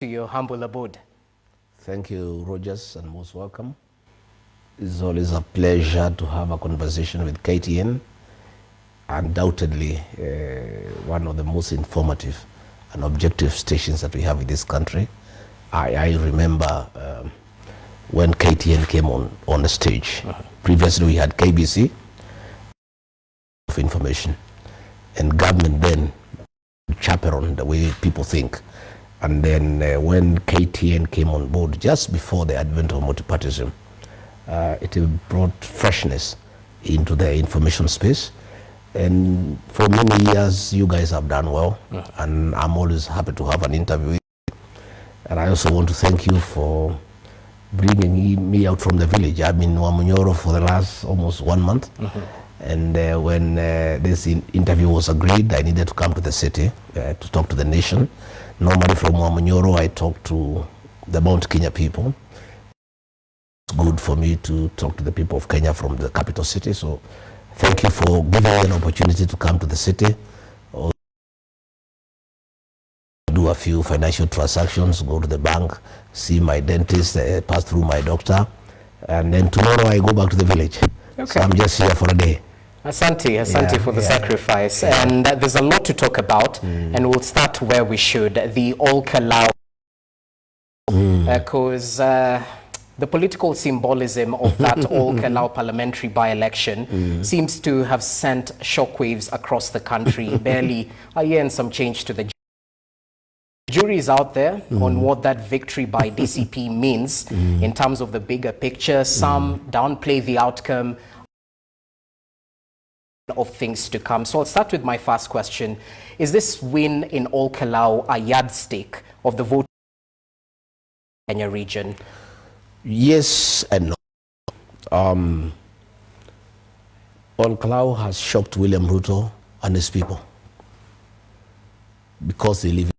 To your humble abode. Thank you, Rogers, and most welcome. It's always a pleasure to have a conversation with KTN. Undoubtedly, one of the most informative and objective stations that we have in this country. I remember when KTN came on the stage. Previously, we had KBC of information, and government then chaperoned the way people think. And then when KTN came on board, just before the advent of multipartyism, it brought freshness into the information space. And for many years, you guys have done well. And I'm always happy to have an interview with you. And I also want to thank you for bringing me out from the village. I've been in Wamunyoro for the last almost 1 month. And when this interview was agreed, I needed to come to the city to talk to the nation. Normally from Wamunyoro, I talk to the Mount Kenya people. It's good for me to talk to the people of Kenya from the capital city. So thank you for giving me an opportunity to come to the city. Do a few financial transactions, go to the bank, see my dentist, pass through my doctor. And then tomorrow I go back to the village. Okay. So I'm just here for a day. Asante for the sacrifice. And there's a lot to talk about, and we'll start where we should, the All-Kalau. Because the political symbolism of that All-Kalau parliamentary by-election seems to have sent shockwaves across the country. Barely a year and some change to the jury is out there on what that victory by DCP means in terms of the bigger picture. Some downplay the outcome of things to come. So I'll start with my first question. Is this win in All-Kalau a yardstick of the vote in Kenya region? Yes and no. All-Kalau has shocked William Ruto and his people because they live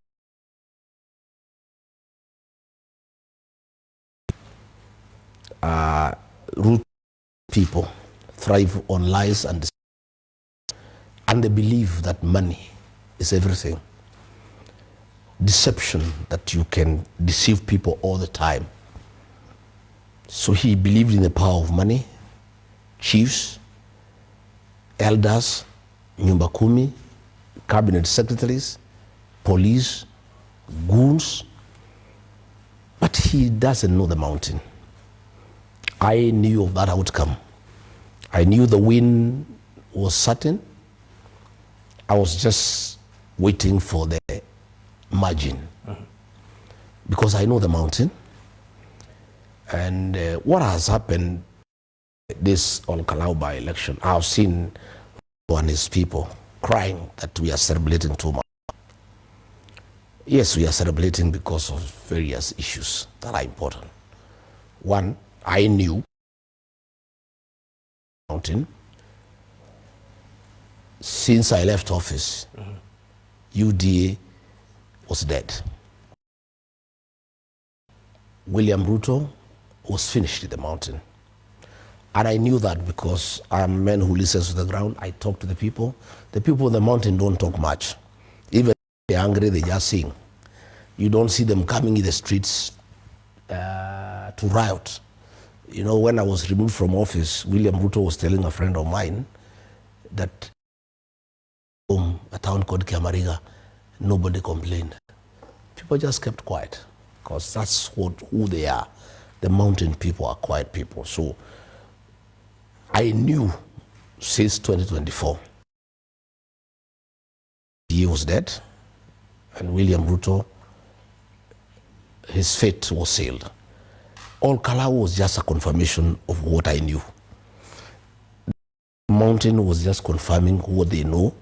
Ruto people thrive on lies and they believe that money is everything. Deception, that you can deceive people all the time. So he believed in the power of money, chiefs, elders, nyumba kumi, cabinet secretaries, police, goons, but he doesn't know the mountain. I knew of that outcome. I knew the win was certain. I was just waiting for the margin because I know the mountain. And what has happened this All-Kalau by-election, I've seen one of his people crying that we are celebrating too much. Yes, we are celebrating because of various issues that are important. One, I knew mountain. Since I left office, UDA was dead. William Ruto was finished in the mountain. And I knew that because I'm a man who listens to the ground. I talk to the people. The people on the mountain don't talk much. Even if they're angry, they just sing. You don't see them coming in the streets to riot. You know, when I was removed from office, William Ruto was telling a friend of mine that a town called Kiamariga, nobody complained. People just kept quiet because that's who they are. The mountain people are quiet people. So I knew since 2024, he was dead, and William Ruto, his fate was sealed. All-Kalau was just a confirmation of what I knew. The mountain was just confirming what they know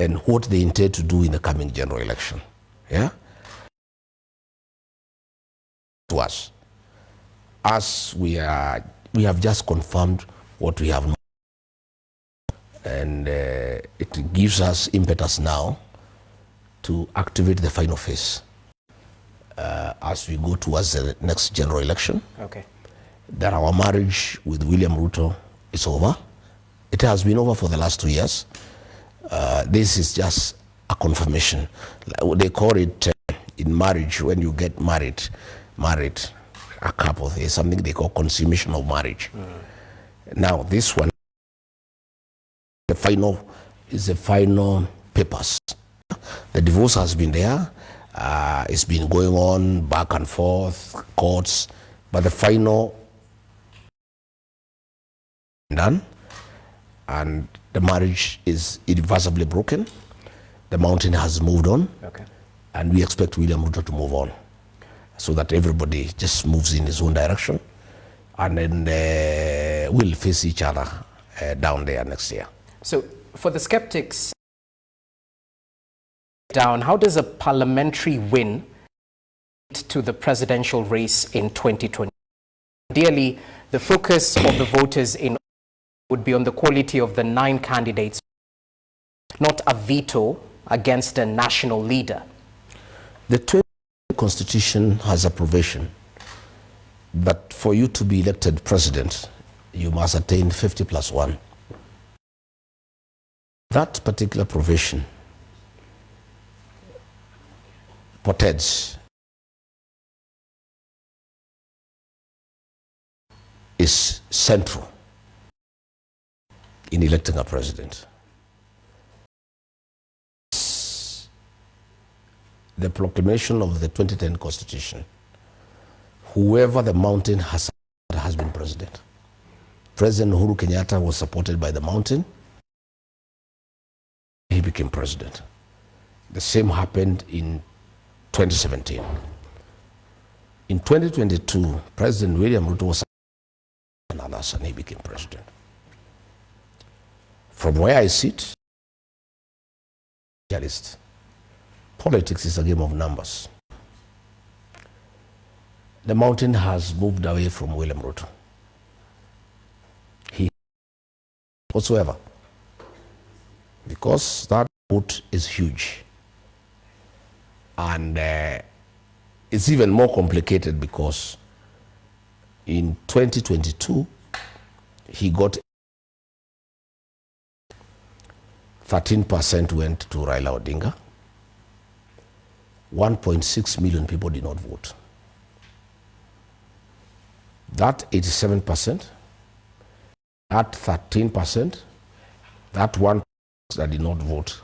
and what they intend to do in the coming general election. Yeah? To us, as we have just confirmed what we have known, and it gives us impetus now to activate the final phase as we go towards the next general election. Okay. That our marriage with William Ruto is over. It has been over for the last 2 years. This is just a confirmation. They call it in in marriage, when you get married, a couple, there's something they call consummation of marriage. Now, this one, the final papers. The divorce has been there. It's been going on back and forth, courts, but the final done, and the marriage is irreversibly broken. The mountain has moved on, Okay. and we expect William Ruto to move on, so that everybody just moves in his own direction, and then we'll face each other down there next year. So, for the skeptics down, how does a parliamentary win lead to the presidential race in 2020? Ideally, the focus of the voters would be on the quality of the 9 candidates, not a veto against a national leader. The 2020 Constitution has a provision that for you to be elected president, you must attain 50 plus 1. That particular provision portends is central in electing a president. The proclamation of the 2010 Constitution, whoever the mountain has been president. President Uhuru Kenyatta was supported by the mountain. He became president. The same happened in 2017. In 2022, President William Ruto was and others, and he became president. From where I sit, politics is a game of numbers. The mountain has moved away from William Ruto. He whatsoever, because that vote is huge. And it's even more complicated because in 2022, he got 13% went to Raila Odinga. 1.6 million people did not vote. That 87%, that 13%, that 1% that did not vote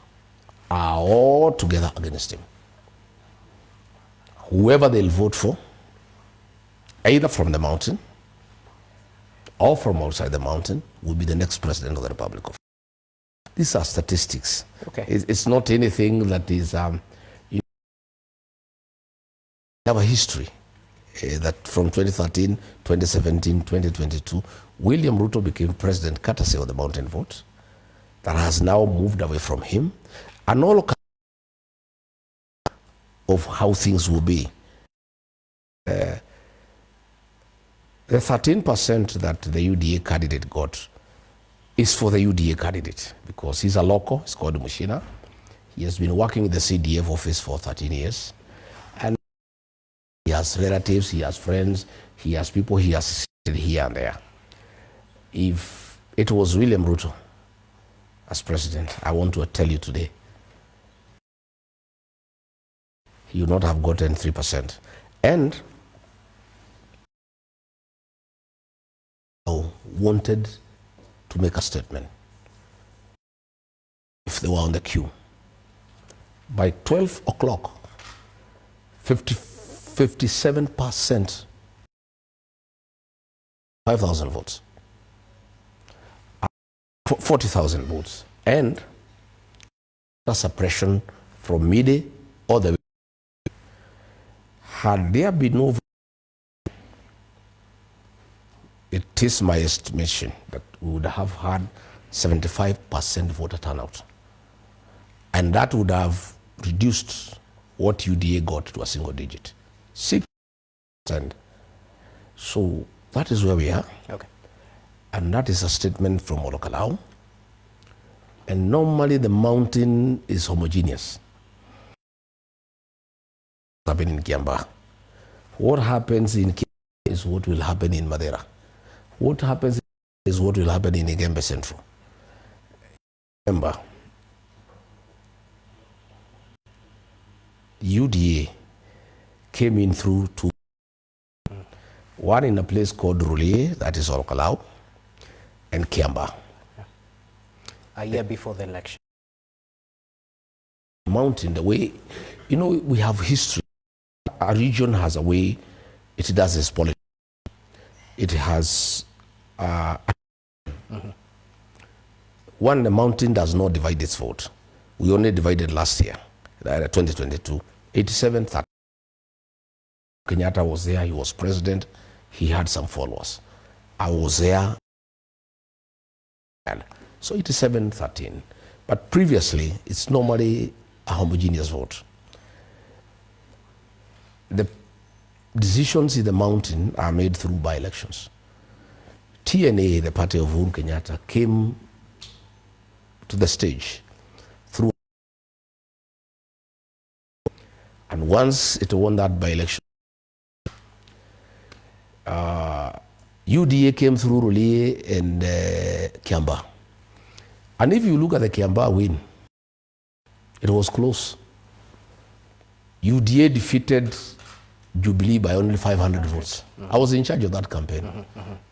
are all together against him. Whoever they'll vote for, either from the mountain or from outside the mountain, will be the next president of the Republic of. These are statistics. Okay. It's not anything that is. You have a history that from 2013, 2017, 2022, William Ruto became president courtesy of the mountain vote that has now moved away from him, and all of how things will be. The 13% that the UDA candidate got is for the UDA candidate because he's a local, he's called Mushina. He has been working with the CDF office for 13 years. And he has relatives, he has friends, he has people he has seen here and there. If it was William Ruto as president, I want to tell you today, he would not have gotten 3%. And wanted to make a statement if they were on the queue. By 12 o'clock, 57%, 5,000 votes, 40,000 votes, and the suppression from midday all the way. Had there been no vote, it is my estimation that we would have had 75% voter turnout. And that would have reduced what UDA got to a single digit, 6%. So that is where we are. Okay. And that is a statement from Olokalau. And normally the mountain is homogeneous. What happened in Kiambaa. What happens in Kiambaa is what will happen in Madeira. What happens is what will happen in Igembe Central. Remember, UDA came in through two. One in a place called Rulie, that is Olkalau, and Kiamba. A year before the election. Mountain, the way, you know, we have history. Our region has a way it does its politics. It has, one, the mountain does not divide its vote. We only divided last year, 2022, 87-30. Kenyatta was there, he was president, he had some followers. I was there. So 87-13. But previously, it's normally a homogeneous vote. The decisions in the mountain are made through by-elections. TNA, the party of Uhuru Kenyatta, came to the stage through, and once it won that by-election, UDA came through Rulie and Kiamba. And if you look at the Kiamba win, it was close. UDA defeated Jubilee by only 500 votes. I was in charge of that campaign.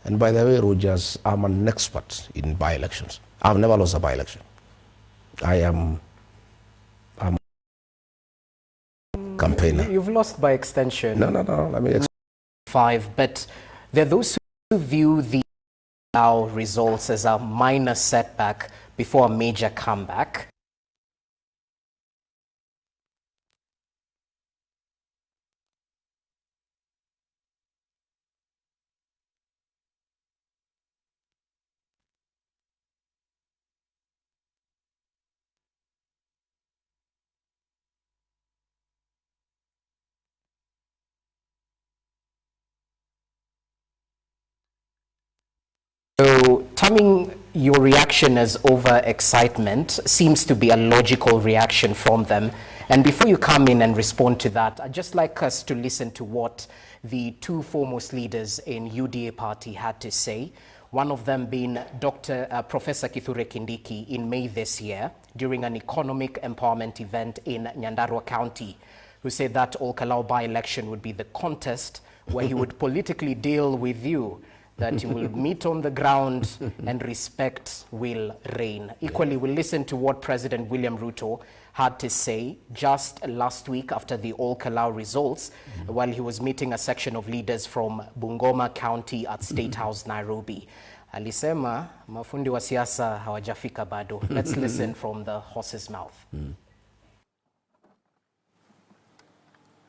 And by the way, Rogers, I'm an expert in by-elections. I've never lost a by-election. I'm a campaigner. You've lost by extension. No. Let me 5, but there are those who view the now results as a minor setback before a major comeback. So, terming your reaction as over-excitement seems to be a logical reaction from them. And before you come in and respond to that, I'd just like us to listen to what the two foremost leaders in UDA party had to say. One of them being Professor Kithure Kindiki in May this year during an economic empowerment event in Nyandarua County, who said that Olkalau by-election would be the contest where he would politically deal with you, that you will meet on the ground and respect will reign. Equally, we'll listen to what President William Ruto had to say just last week after the Olkalau results, while he was meeting a section of leaders from Bungoma County at State House, Nairobi. Alisema, mafundi wa siasa hawajafika bado. Let's listen from the horse's mouth.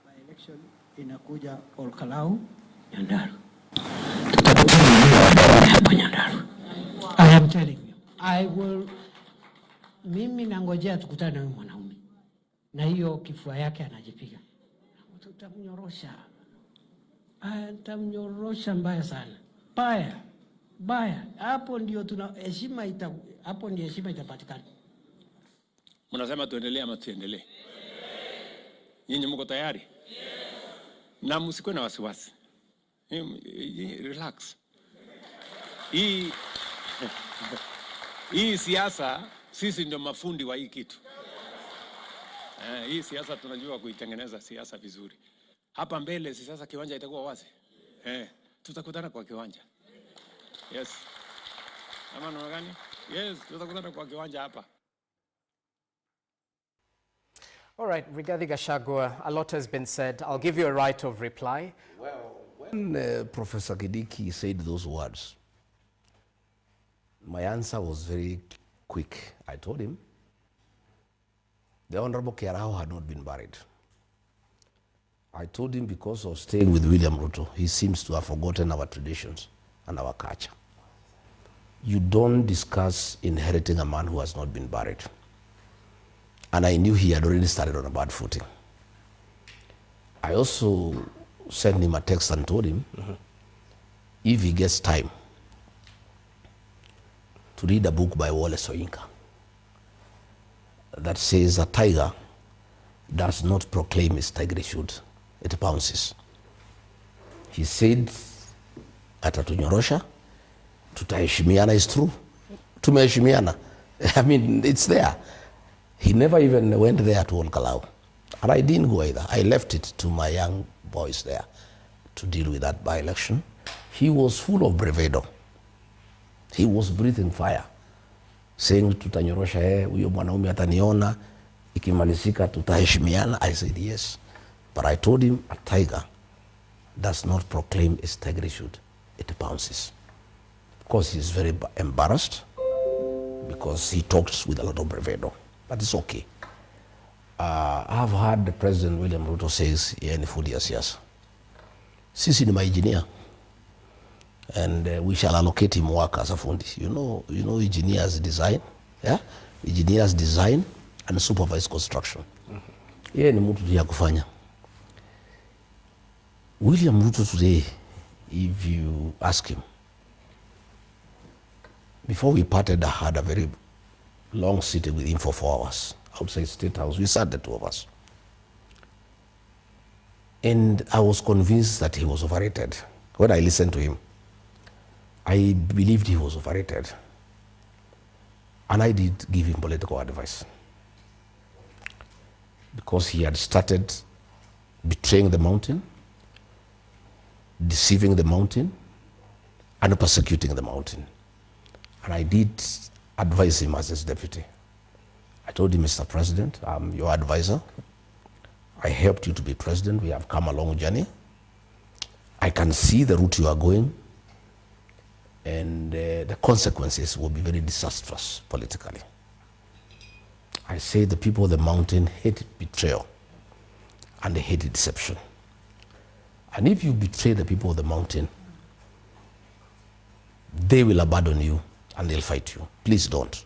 By-election inakuja Olkalau, Nyandarua. I am telling you, I will. Mimi nangojea tukutane na huyu mwanaume na hiyo kifua yake anajipiga, tutamnyorosha, atamnyorosha mbaya sana, baya. Hapo ndio tuna heshima, hapo ndio heshima itapatikana. Mnasema tuendelee ama tuendelee? Nyinyi mko tayari? Na msikuwe na wasiwasi. Relax. Hii siasa, sisi ndio mafundi wa hii kitu. Hii siasa tunajua kuitengeneza siasa vizuri. Hapa mbele sasa kiwanja itakuwa wazi. Tutakutana kwa kiwanja. Yes. Ama namna gani? Yes, tutakutana kwa kiwanja hapa. All right, Rigathi Gachagua, a lot has been said. I'll give you a right of reply. Well, when Professor Kindiki said those words, my answer was very quick. I told him the Honorable Kiarao had not been buried. I told him because of staying with William Ruto, he seems to have forgotten our traditions and our culture. You don't discuss inheriting a man who has not been buried. And I knew he had already started on a bad footing. I also sent him a text and told him, if he gets time, to read a book by Wallace Soyinka that says a tiger does not proclaim its tigerhood, it pounces. He said, atatunyorosha, tutaheshimiana is true. Tumeheshimiana. I mean, it's there. He never even went there to Olkalau. And I didn't go either. I left it to my young boys there to deal with that by-election. He was full of bravado. He was breathing fire, saying tutanyorosha huyo mwanaume ataniona, ikimalizika tutaheshimiana. I said yes. But I told him a tiger does not proclaim its tigritude, it bounces. Of course, he's very embarrassed because he talks with a lot of bravado, but it's okay. I've heard the President William Ruto says, yeye ni fundi ya siasa. Sisi ni engineer, and we shall allocate him work as a fundi. You know engineers design, yeah? Engineers design and supervise construction. Yeye ni mtu ya kufanya. William Ruto today, if you ask him, before we parted, I had a very long sitting with him for 4 hours outside State House. We sat, the two of us. And I was convinced that he was overrated. When I listened to him, I believed he was overrated. And I did give him political advice. Because he had started betraying the mountain, deceiving the mountain, and persecuting the mountain. And I did advise him as his deputy. I told him, Mr. President, I'm your advisor. I helped you to be president. We have come a long journey. I can see the route you are going, and the consequences will be very disastrous politically. I say the people of the mountain hate betrayal, and they hate deception. And if you betray the people of the mountain, they will abandon you and they'll fight you. Please don't.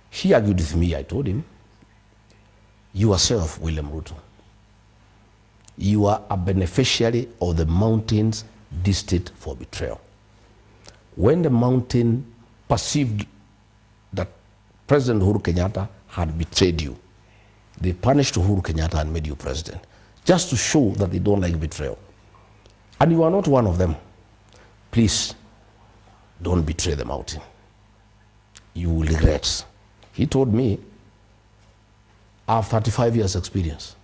He argued with me. I told him, you yourself, William Ruto, you are a beneficiary of the mountain's distaste for betrayal. When the mountain perceived that President Uhuru Kenyatta had betrayed you, they punished Uhuru Kenyatta and made you president, just to show that they don't like betrayal. And you are not one of them. Please, don't betray the mountain. You will regret. He told me, I have 35 years experience.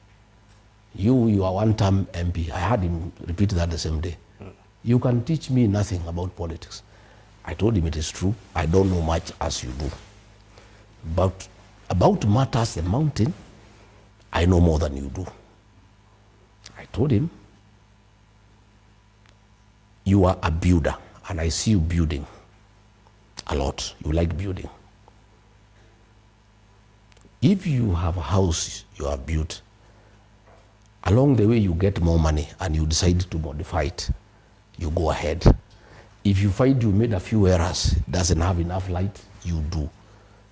You are one-term MP. I had him repeat that the same day. You can teach me nothing about politics. I told him it is true. I don't know much as you do. But about matters the mountain, I know more than you do. I told him, you are a builder, and I see you building a lot. You like building. If you have a house you have built, along the way you get more money and you decide to modify it, you go ahead. If you find you made a few errors, doesn't have enough light, you do.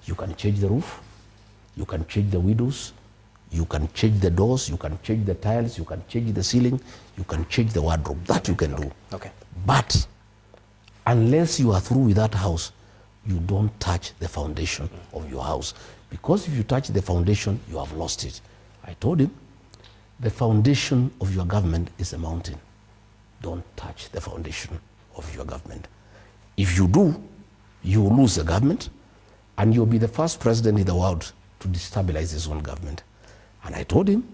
You can change the roof, you can change the windows, you can change the doors, you can change the tiles, you can change the ceiling, you can change the wardrobe. That you can do. Okay. But unless you are through with that house, you don't touch the foundation of your house. Because if you touch the foundation, you have lost it. I told him, the foundation of your government is a mountain. Don't touch the foundation of your government. If you do, you will lose the government, and you'll be the first president in the world to destabilize his own government. And I told him,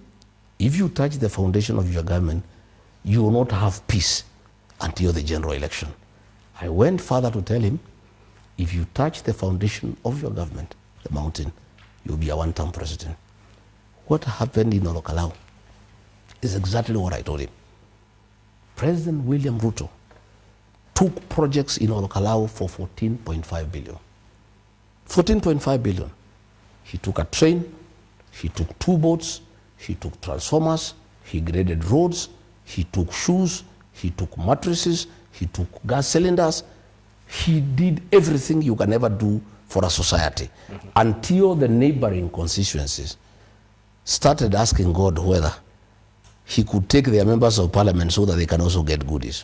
if you touch the foundation of your government, you will not have peace until the general election. I went further to tell him, if you touch the foundation of your government, the mountain, you'll be a one-term president. What happened in Olokalau is exactly what I told him. President William Ruto took projects in Olokalau for 14.5 billion. 14.5 billion. He took a train, he took 2 boats, he took transformers, he graded roads, he took shoes, he took mattresses, he took gas cylinders. He did everything you can ever do for a society, until the neighboring constituencies started asking God whether he could take their members of parliament so that they can also get goodies.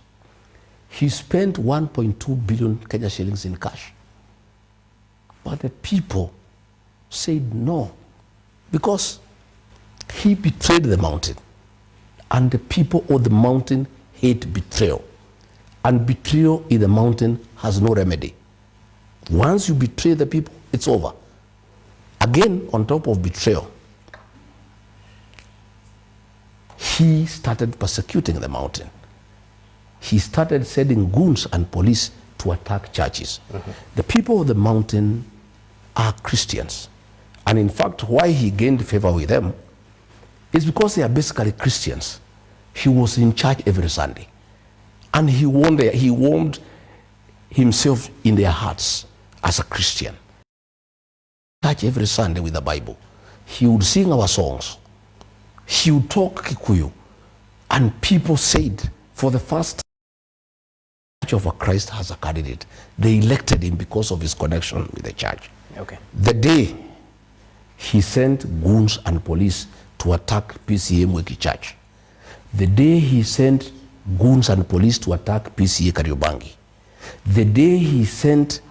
He spent 1.2 billion Kenya shillings in cash. But the people said no, because he betrayed the mountain. And the people of the mountain hate betrayal. And betrayal in the mountain has no remedy. Once you betray the people, it's over. Again, on top of betrayal, he started persecuting the mountain. He started sending goons and police to attack churches. The people of the mountain are Christians. And in fact, why he gained favor with them is because they are basically Christians. He was in church every Sunday. And he warmed himself in their hearts as a Christian. Church every Sunday with the Bible. He would sing our songs. He would talk Kikuyu. And people said, for the first time, the Church of Christ has a candidate. They elected him because of his connection with the church. Okay. The day he sent goons and police to attack PCA Mweki Church, the day he sent goons and police to attack PCA Kariobangi, the day he sent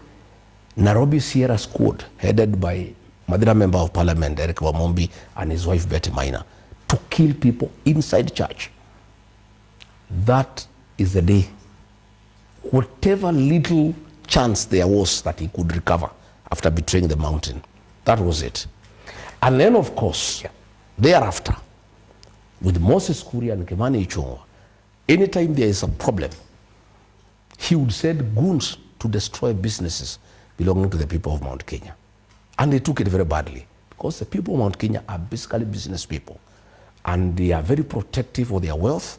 Nairobi Sierra Squad, headed by Madira Member of Parliament Eric Wamombi and his wife Betty Maina, to kill people inside church, that is the day, whatever little chance there was that he could recover after betraying the mountain, that was it. And then, of course, thereafter, with Moses Kuria and Kimani Ichung'wa, anytime there is a problem, he would send goons to destroy businesses belonging to the people of Mount Kenya. And they took it very badly, because the people of Mount Kenya are basically business people, and they are very protective of their wealth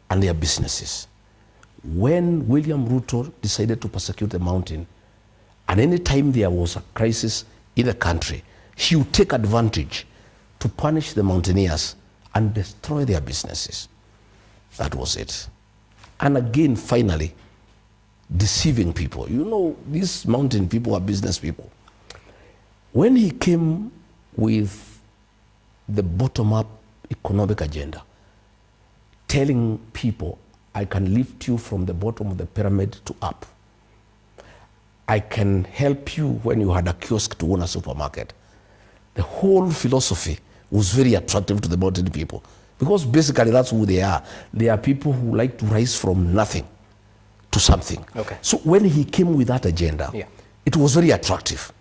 and their businesses. When William Ruto decided to persecute the mountain, and any time there was a crisis in the country, he would take advantage to punish the mountaineers and destroy their businesses. That was it. And again, finally, deceiving people. You know, these mountain people are business people. When he came with the bottom-up economic agenda, telling people, I can lift you from the bottom of the pyramid to up. I can help you when you had a kiosk to own a supermarket. The whole philosophy was very attractive to the mountain people, because basically that's who they are. They are people who like to rise from nothing to something. Okay. So when he came with that agenda, it was very attractive.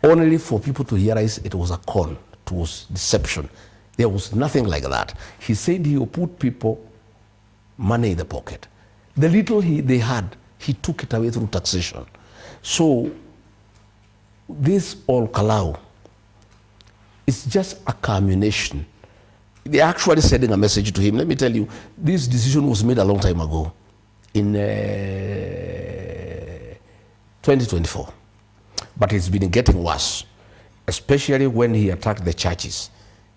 Only for people to realize it was a con, it was deception. There was nothing like that. He said he would put people money in the pocket. The little they had, he took it away through taxation. So this all Kalau is just a culmination. They're actually sending a message to him. Let me tell you, this decision was made a long time ago, in 2024. But it's been getting worse, especially when he attacked the churches.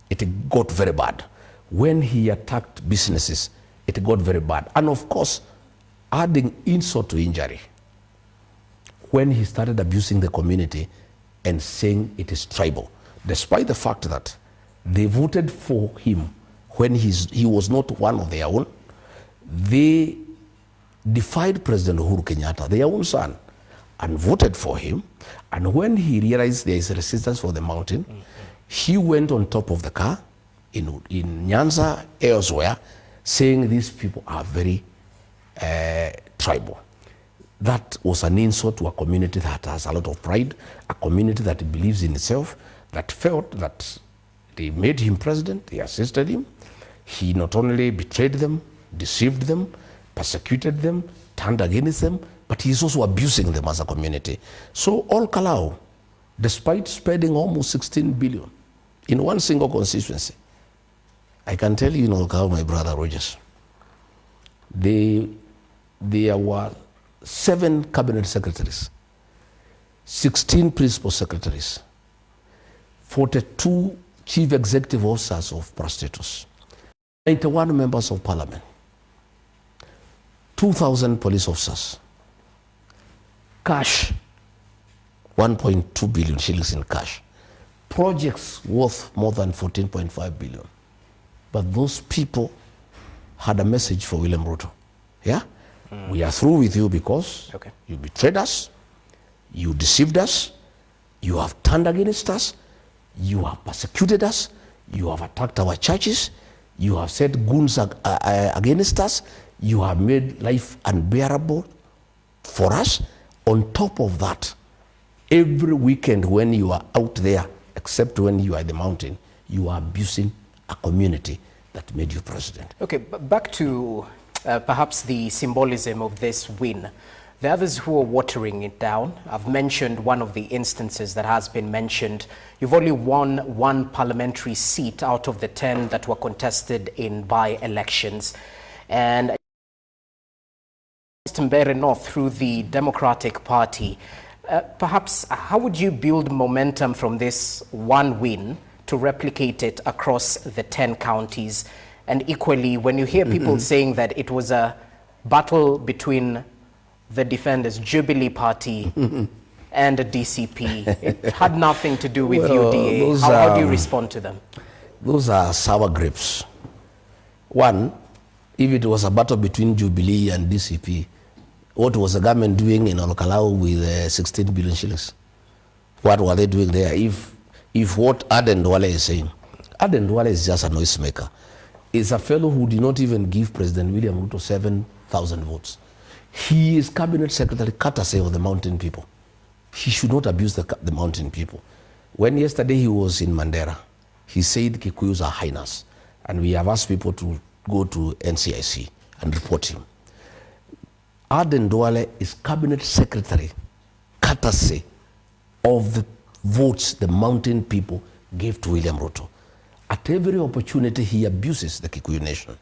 It got very bad. When he attacked businesses, it got very bad. And of course, adding insult to injury, when he started abusing the community and saying it is tribal, despite the fact that they voted for him when he was not one of their own. They defied President Uhuru Kenyatta, their own son, and voted for him. And when he realized there is resistance for the mountain, he went on top of the car in Nyanza, elsewhere, saying these people are very tribal. That was an insult to a community that has a lot of pride, a community that believes in itself, that felt that they made him president, they assisted him. He not only betrayed them, deceived them, persecuted them, turned against them, but he's also abusing them as a community. So all Kalau, despite spending almost 16 billion in one single constituency, I can tell you in all Kalau, my brother Rogers, there were 7 cabinet secretaries, 16 principal secretaries, 42 chief executive officers of prostitutes, 91 members of parliament, 2,000 police officers, cash, 1.2 billion shillings in cash, projects worth more than 14.5 billion. But those people had a message for William Ruto. Yeah? We are through with you because you betrayed us, you deceived us, you have turned against us, you have persecuted us, you have attacked our churches, you have set goons against us, you have made life unbearable for us. On top of that, every weekend when you are out there, except when you are at the mountain, you are abusing a community that made you president. Okay, but back to perhaps the symbolism of this win. The others who are watering it down, I've mentioned one of the instances that has been mentioned. You've only won one parliamentary seat out of the 10 that were contested in by-elections. And Mbere North through the Democratic Party. Perhaps, how would you build momentum from this one win to replicate it across the 10 counties? And equally, when you hear people saying that it was a battle between the defenders, Jubilee Party and the DCP, it had nothing to do with UDA. How do you respond to them? Those are sour grapes. One, if it was a battle between Jubilee and DCP, what was the government doing in Olkalau with 16 billion shillings? What were they doing there? If what Aden Duale is saying, Aden Duale is just a noisemaker. It's a fellow who did not even give President William Ruto 7,000 votes. He is cabinet secretary, courtesy of the mountain people. He should not abuse the mountain people. When yesterday he was in Mandera, he said Kikuyus are hyenas, and we have asked people to go to NCIC and report him. Aden Duale is cabinet secretary, courtesy of the votes the mountain people gave to William Ruto. At every opportunity, he abuses the Kikuyu nation.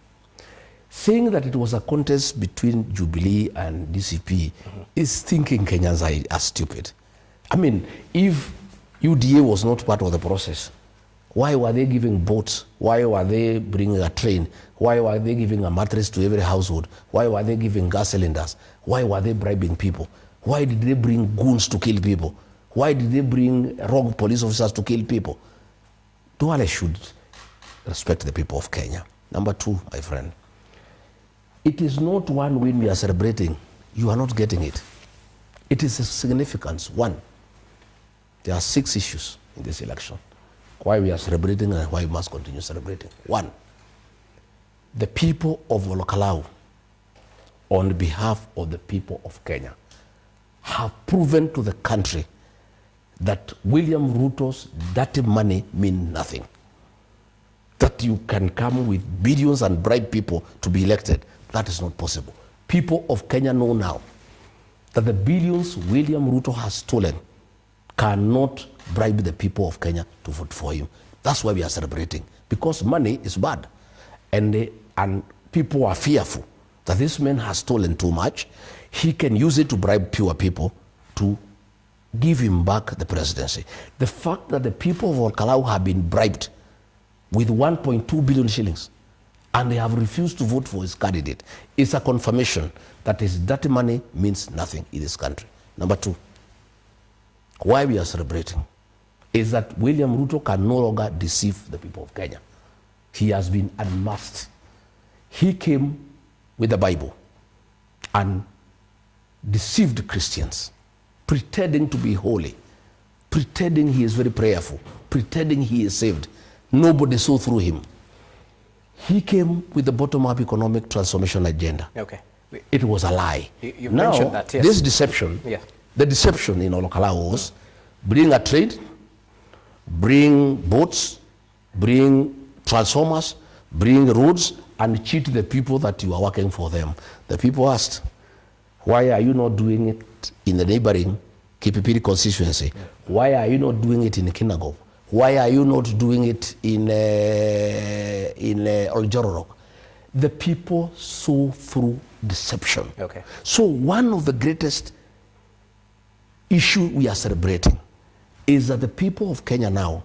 Saying that it was a contest between Jubilee and DCP is thinking Kenyans are stupid. I mean, if UDA was not part of the process, why were they giving boats? Why were they bringing a train? Why were they giving a mattress to every household? Why were they giving gas cylinders? Why were they bribing people? Why did they bring goons to kill people? Why did they bring rogue police officers to kill people? Duale should respect the people of Kenya. Number two, my friend, it is not one win we are celebrating. You are not getting it. It is a significance. One, there are 6 issues in this election. Why we are celebrating and why we must continue celebrating. One, the people of Olkalau, on behalf of the people of Kenya, have proven to the country that William Ruto's dirty money mean nothing. That you can come with billions and bribe people to be elected. That is not possible. People of Kenya know now that the billions William Ruto has stolen cannot bribe the people of Kenya to vote for him. That's why we are celebrating, because money is bad. And people are fearful that this man has stolen too much. He can use it to bribe pure people to give him back the presidency. The fact that the people of Olkalau have been bribed with 1.2 billion shillings and they have refused to vote for his candidate is a confirmation that his dirty money means nothing in this country. Number two, why we are celebrating is that William Ruto can no longer deceive the people of Kenya. He has been unmasked. He came with the Bible and deceived Christians, pretending to be holy, pretending he is very prayerful, pretending he is saved. Nobody saw through him. He came with the bottom-up economic transformation agenda. Okay. It was a lie. You've mentioned that, yes. This deception, the deception in Olkalau was bring a trade, bring boats, bring transformers, bring roads, and cheat the people that you are working for them. The people asked, why are you not doing it in the neighboring Kipipiri constituency? Why are you not doing it in Kinangop? Why are you not doing it in Oljororok? The people saw through deception. Okay. So one of the greatest issue we are celebrating is that the people of Kenya now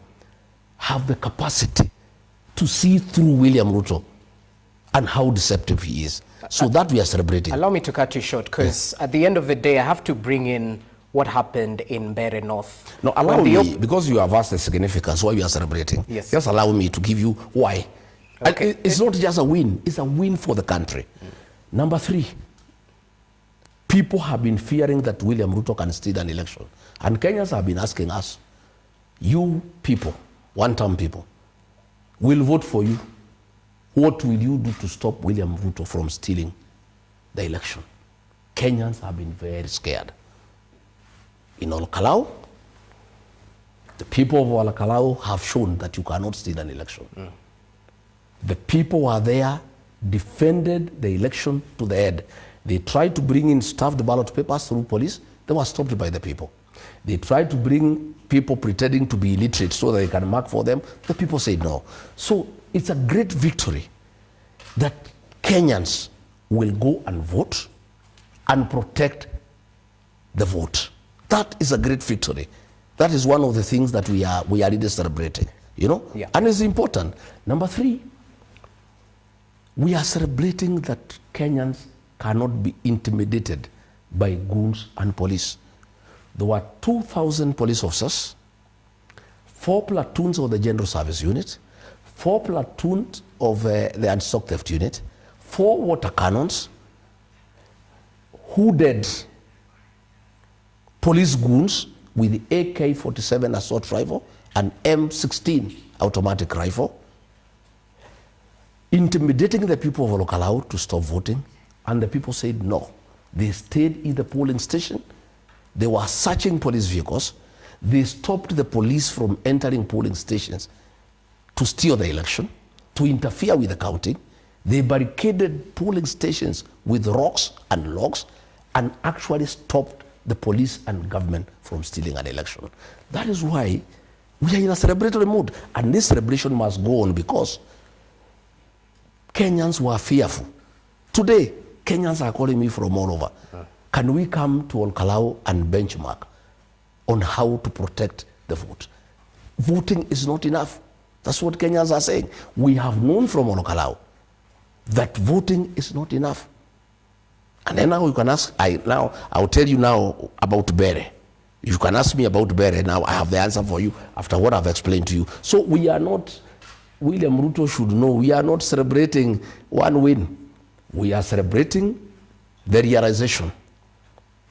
have the capacity to see through William Ruto and how deceptive he is. So that we are celebrating. Allow me to cut you short, because at the end of the day, I have to bring in what happened in Mbere North. No, allow me, because you have asked the significance why we are celebrating. Yes. Just allow me to give you why. Okay. And it's not just a win, it's a win for the country. Number 3, people have been fearing that William Ruto can steal an election. And Kenyans have been asking us, you people, one-term people, will vote for you. What will you do to stop William Ruto from stealing the election? Kenyans have been very scared. In Olkalau, the people of Olkalau have shown that you cannot steal an election. The people were there, defended the election to the end. They tried to bring in stuffed ballot papers through police. They were stopped by the people. They tried to bring people pretending to be illiterate so that they can mark for them. The people said no. So it's a great victory that Kenyans will go and vote and protect the vote. That is a great victory. That is one of the things that we are really celebrating, you know? Yeah. And it's important. Number 3, we are celebrating that Kenyans cannot be intimidated by goons and police. There were 2,000 police officers, 4 platoons of the General Service Unit, 4 platoons of the Anti-Stock Theft Unit, 4 water cannons, hooded police goons with the AK-47 assault rifle and M16 automatic rifle, intimidating the people of Olkalau to stop voting, and the people said no. They stayed in the polling station. They were searching police vehicles. They stopped the police from entering polling stations to steal the election, to interfere with the counting. They barricaded polling stations with rocks and logs and actually stopped the police and government from stealing an election. That is why we are in a celebratory mood, and this celebration must go on because Kenyans were fearful. Today, Kenyans are calling me from all over. Can we come to Olkalau and benchmark on how to protect the vote? Voting is not enough. That's what Kenyans are saying. We have known from Olkalau that voting is not enough. And then now you can ask, I'll tell you now about Bere. You can ask me about Bere now. I have the answer for you after what I've explained to you. So we are not, William Ruto should know, we are not celebrating one win. We are celebrating the realization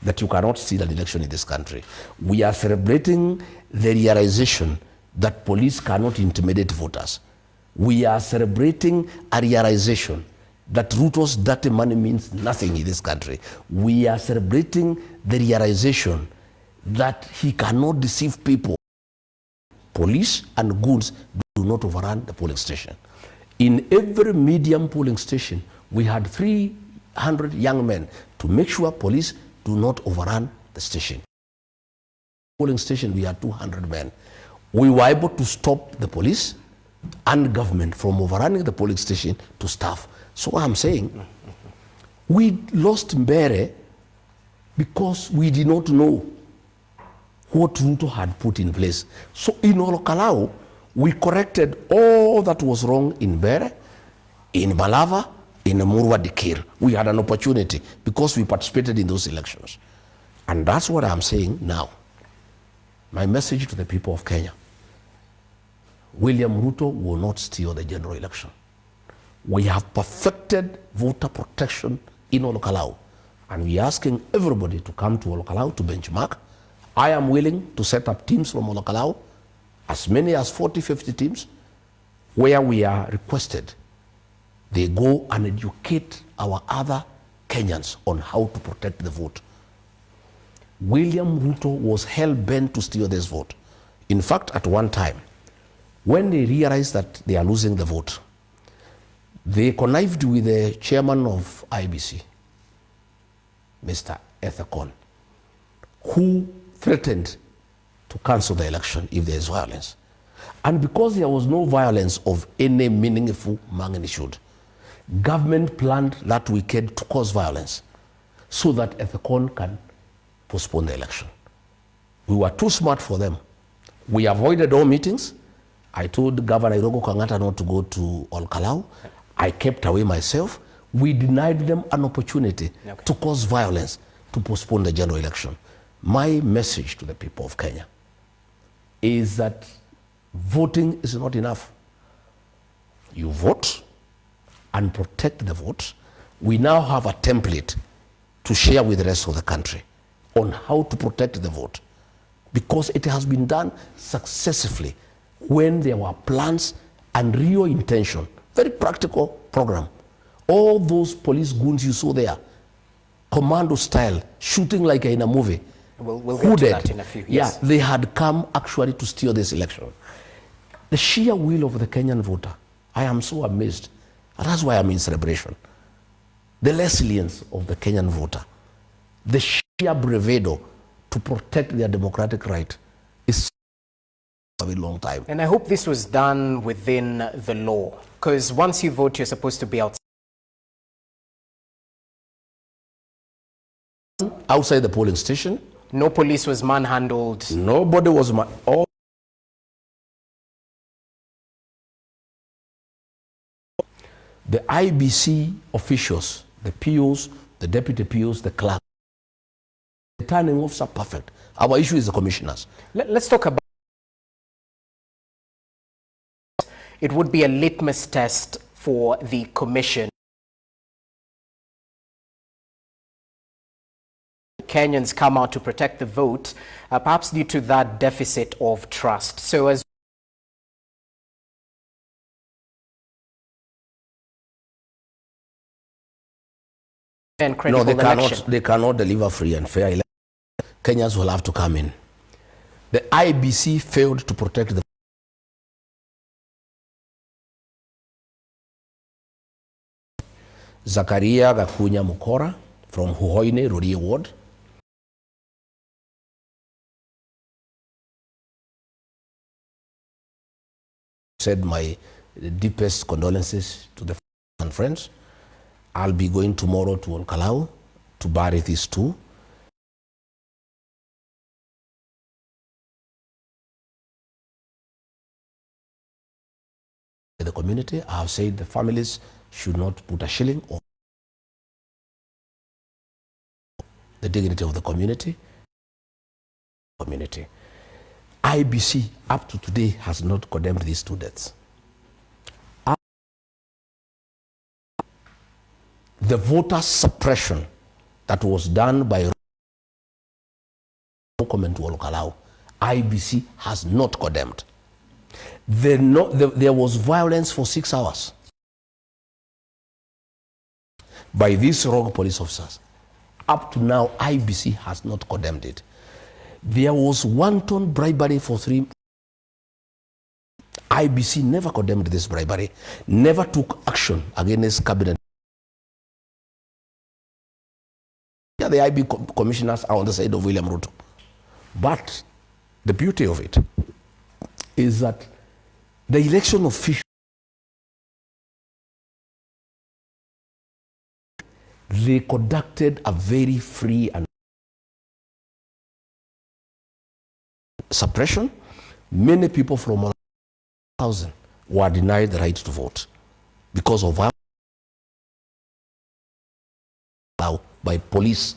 that you cannot steal an election in this country. We are celebrating the realization that police cannot intimidate voters. We are celebrating a realization that Ruto's dirty money means nothing in this country. We are celebrating the realization that he cannot deceive people. Police and goons do not overrun the polling station. In every medium polling station, we had 300 young men to make sure police do not overrun the station. Polling station, we had 200 men. We were able to stop the police and government from overrunning the polling station to staff. So I'm saying, we lost Mbere because we did not know what Ruto had put in place. So in Olkalau, we corrected all that was wrong in Mbere, in Malava, in Murwa Dikir. We had an opportunity because we participated in those elections. And that's what I'm saying now. My message to the people of Kenya: William Ruto will not steal the general election. We have perfected voter protection in Olkalau, and we are asking everybody to come to Olkalau to benchmark. I am willing to set up teams from Olkalau, as many as 40, 50 teams, where we are requested. They go and educate our other Kenyans on how to protect the vote. William Ruto was hell-bent to steal this vote. In fact, at one time, when they realized that they are losing the vote, they connived with the chairman of IBC, Mr. Ethekon, who threatened to cancel the election if there is violence. And because there was no violence of any meaningful magnitude, government planned that weekend to cause violence so that Ethekon can postpone the election. We were too smart for them. We avoided all meetings. I told Governor Irogo Kangata not to go to Olkalau. I kept away myself. We denied them an opportunity to cause violence to postpone the general election. My message to the people of Kenya is that voting is not enough. You vote and protect the vote. We now have a template to share with the rest of the country on how to protect the vote, because it has been done successfully when there were plans and real intention. Very practical program. All those police goons you saw there, commando style, shooting like in a movie. We'll get to that in a few. Yes. Yeah, they had come actually to steal this election. The sheer will of the Kenyan voter I am so amazed. And that's why I'm in celebration. The resilience of the Kenyan voter, the sheer bravado to protect their democratic right is a very long time. And I hope this was done within the law, because once you vote, you're supposed to be outside the polling station. No police was manhandled. Nobody was the IBC officials, the POs, the deputy POs, the clerk, the turning offs are perfect. Our issue is the commissioners. Let's talk about it. Would be a litmus test for the commission. Kenyans come out to protect the vote, perhaps due to that deficit of trust. So as no, they cannot deliver free and fair elections. Kenyans will have to come in. The IBC failed to protect the Zakaria Gakunya Mukora from Huhoine, Rurie Ward. Said my deepest condolences to the and friends. I'll be going tomorrow to Olkalau to bury these two. The community, I have said the families should not put a shilling on the dignity of the community. IBC up to today has not condemned these two deaths. The voter suppression that was done by comment to Olkalau, IBC has not condemned. There was violence for 6 hours by these rogue police officers. Up to now, IBC has not condemned it. There was wanton bribery for 3. IBC never condemned this bribery, never took action against cabinet. Yeah, the IB commissioners are on the side of William Ruto. But the beauty of it is that the election officials, they conducted a very free and suppression. Many people from 1,000 were denied the right to vote because of violence by police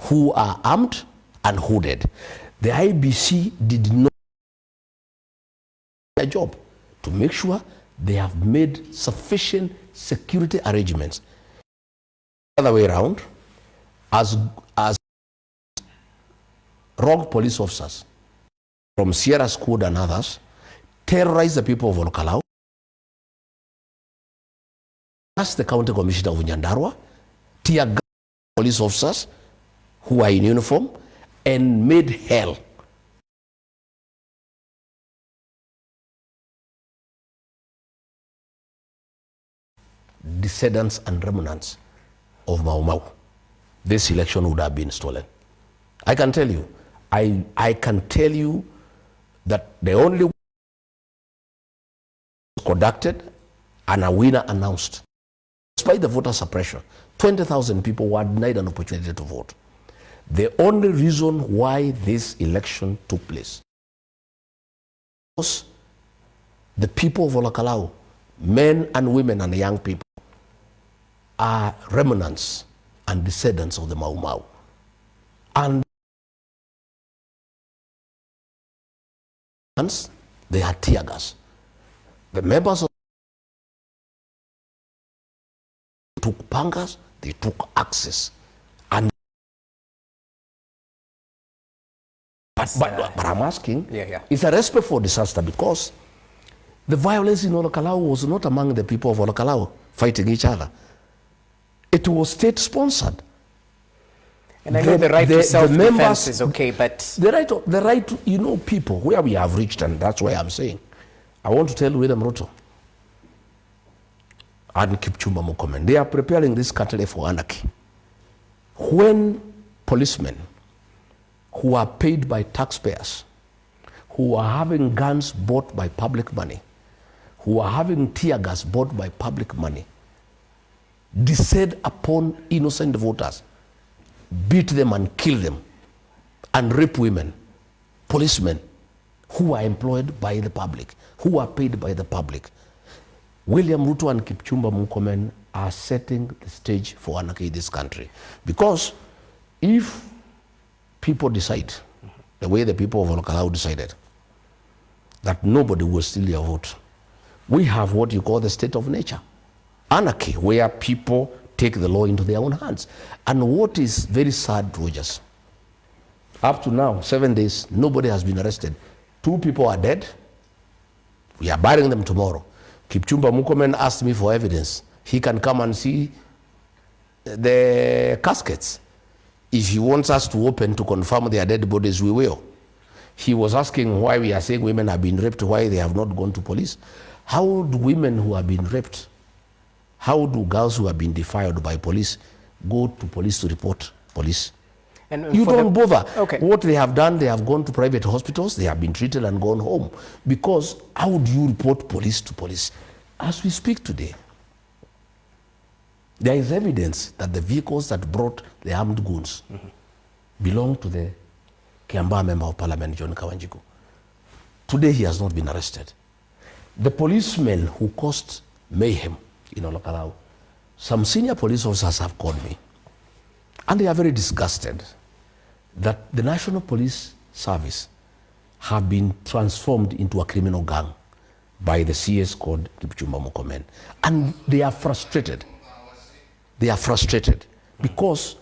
who are armed and hooded. The IBC did not do their job to make sure they have made sufficient security arrangements. The other way around, as rogue police officers from Sierra Squad and others terrorized the people of Olkalau, asked the county commissioner of Nyandarua, tear gas police officers who are in uniform, and made hell. Descendants and remnants of Mau Mau. This election would have been stolen. I can tell you, I can tell you that the only conducted and a winner announced. Despite the voter suppression, 20,000 people were denied an opportunity to vote. The only reason why this election took place was the people of Olkalau, men and women and young people, are remnants and descendants of the Mau Mau. And they had tear gas. The members of took pangas, they took axes. And but I'm asking, it's a recipe for disaster, because the violence in Olkalau was not among the people of Olkalau fighting each other. It was state-sponsored. And I know the right to self-defense is okay, but the right to, you know, people, where we have reached, and that's why I'm saying, I want to tell William Ruto, and Kipchumba Murkomen. They are preparing this country for anarchy. When policemen who are paid by taxpayers, who are having guns bought by public money, who are having tear gas bought by public money, descend upon innocent voters, beat them and kill them, and rape women, policemen who are employed by the public, who are paid by the public. William Ruto and Kipchumba Murkomen are setting the stage for anarchy in this country. Because if people decide, the way the people of Olkalau decided, that nobody will steal their vote, we have what you call the state of nature. Anarchy, where people take the law into their own hands. And what is very sad, Rogers, up to now, 7 days, nobody has been arrested. 2 people are dead. We are burying them tomorrow. Kipchumba Murkomen asked me for evidence. He can come and see the caskets. If he wants us to open to confirm their dead bodies, we will. He was asking why we are saying women have been raped, why they have not gone to police. How do women who have been raped, how do girls who have been defiled by police go to police to report police? And you don't bother. Okay. What they have done, they have gone to private hospitals, they have been treated and gone home. Because how do you report police to police? As we speak today, there is evidence that the vehicles that brought the armed goons belong to the Kiambaa Member of Parliament, John Kawanjiku. Today he has not been arrested. The policemen who caused mayhem in Olkalau, some senior police officers have called me. And they are very disgusted that the National Police Service have been transformed into a criminal gang by the CS called Kipchumba Murkomen. And they are frustrated. They are frustrated because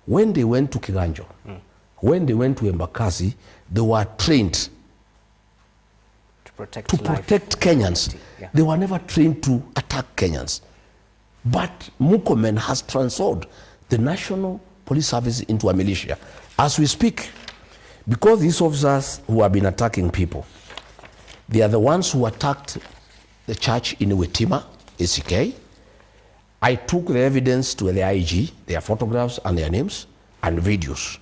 when they went to Kiganjo, when they went to Embakasi, they were trained to protect Kenyans. Yeah. They were never trained to attack Kenyans. But Murkomen has transformed the National Police Service into a militia. As we speak, because these officers who have been attacking people, they are the ones who attacked the church in Wetima, ACK. I took the evidence to the IG, their photographs and their names and videos.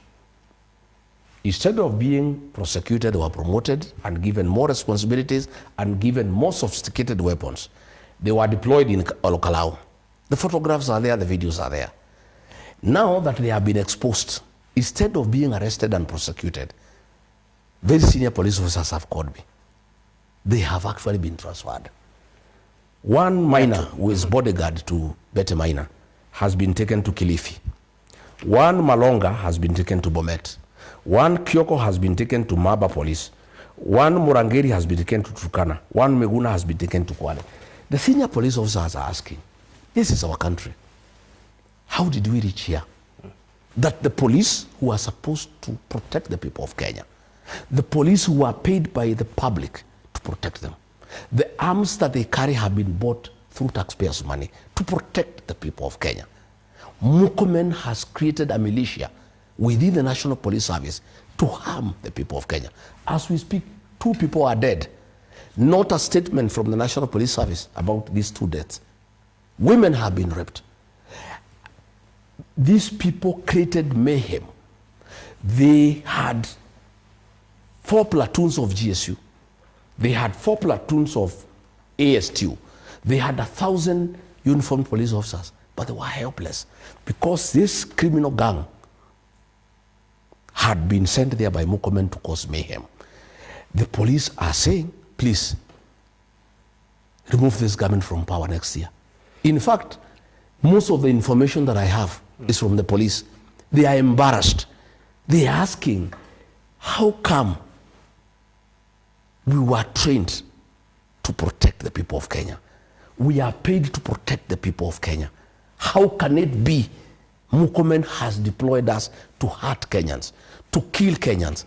Instead of being prosecuted or promoted and given more responsibilities and given more sophisticated weapons, they were deployed in Olkalau. The photographs are there, the videos are there. Now that they have been exposed, instead of being arrested and prosecuted, very senior police officers have called me. They have actually been transferred. One miner who is bodyguard to Bete Miner has been taken to Kilifi. One Malonga has been taken to Bomet. One Kyoko has been taken to Maba Police. One Murangeri has been taken to Turkana. One Meguna has been taken to Kwale. The senior police officers are asking, this is our country. How did we reach here? That the police who are supposed to protect the people of Kenya, the police who are paid by the public to protect them, the arms that they carry have been bought through taxpayers' money to protect the people of Kenya. Murkomen has created a militia within the National Police Service to harm the people of Kenya. As we speak, 2 people are dead. Not a statement from the National Police Service about these 2 deaths. Women have been raped. These people created mayhem. They had 4 platoons of GSU. They had 4 platoons of ASTU. They had 1,000 uniformed police officers, but they were helpless because this criminal gang had been sent there by Murkomen to cause mayhem. The police are saying, please, remove this government from power next year. In fact, most of the information that I have is from the police. They are embarrassed. They are asking, how come we were trained to protect the people of Kenya? We are paid to protect the people of Kenya. How can it be Murkomen has deployed us to hurt Kenyans, to kill Kenyans,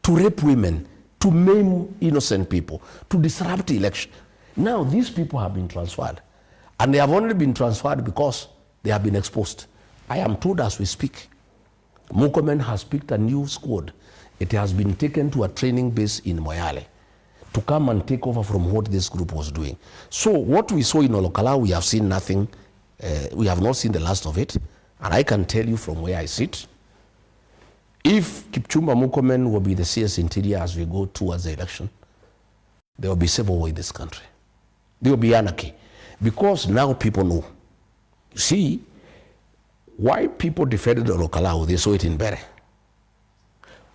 to rape women, to maim innocent people, to disrupt the election? Now these people have been transferred. And they have only been transferred because they have been exposed. I am told as we speak, Murkomen has picked a new squad. It has been taken to a training base in Moyale to come and take over from what this group was doing. So what we saw in Olokala, we have seen nothing. We have not seen the last of it. And I can tell you from where I sit, if Kipchumba Murkomen will be the CS Interior as we go towards the election, there will be civil war in this country. There will be anarchy. Because now people know. You see, why people defended Olokala, they saw it in Bere.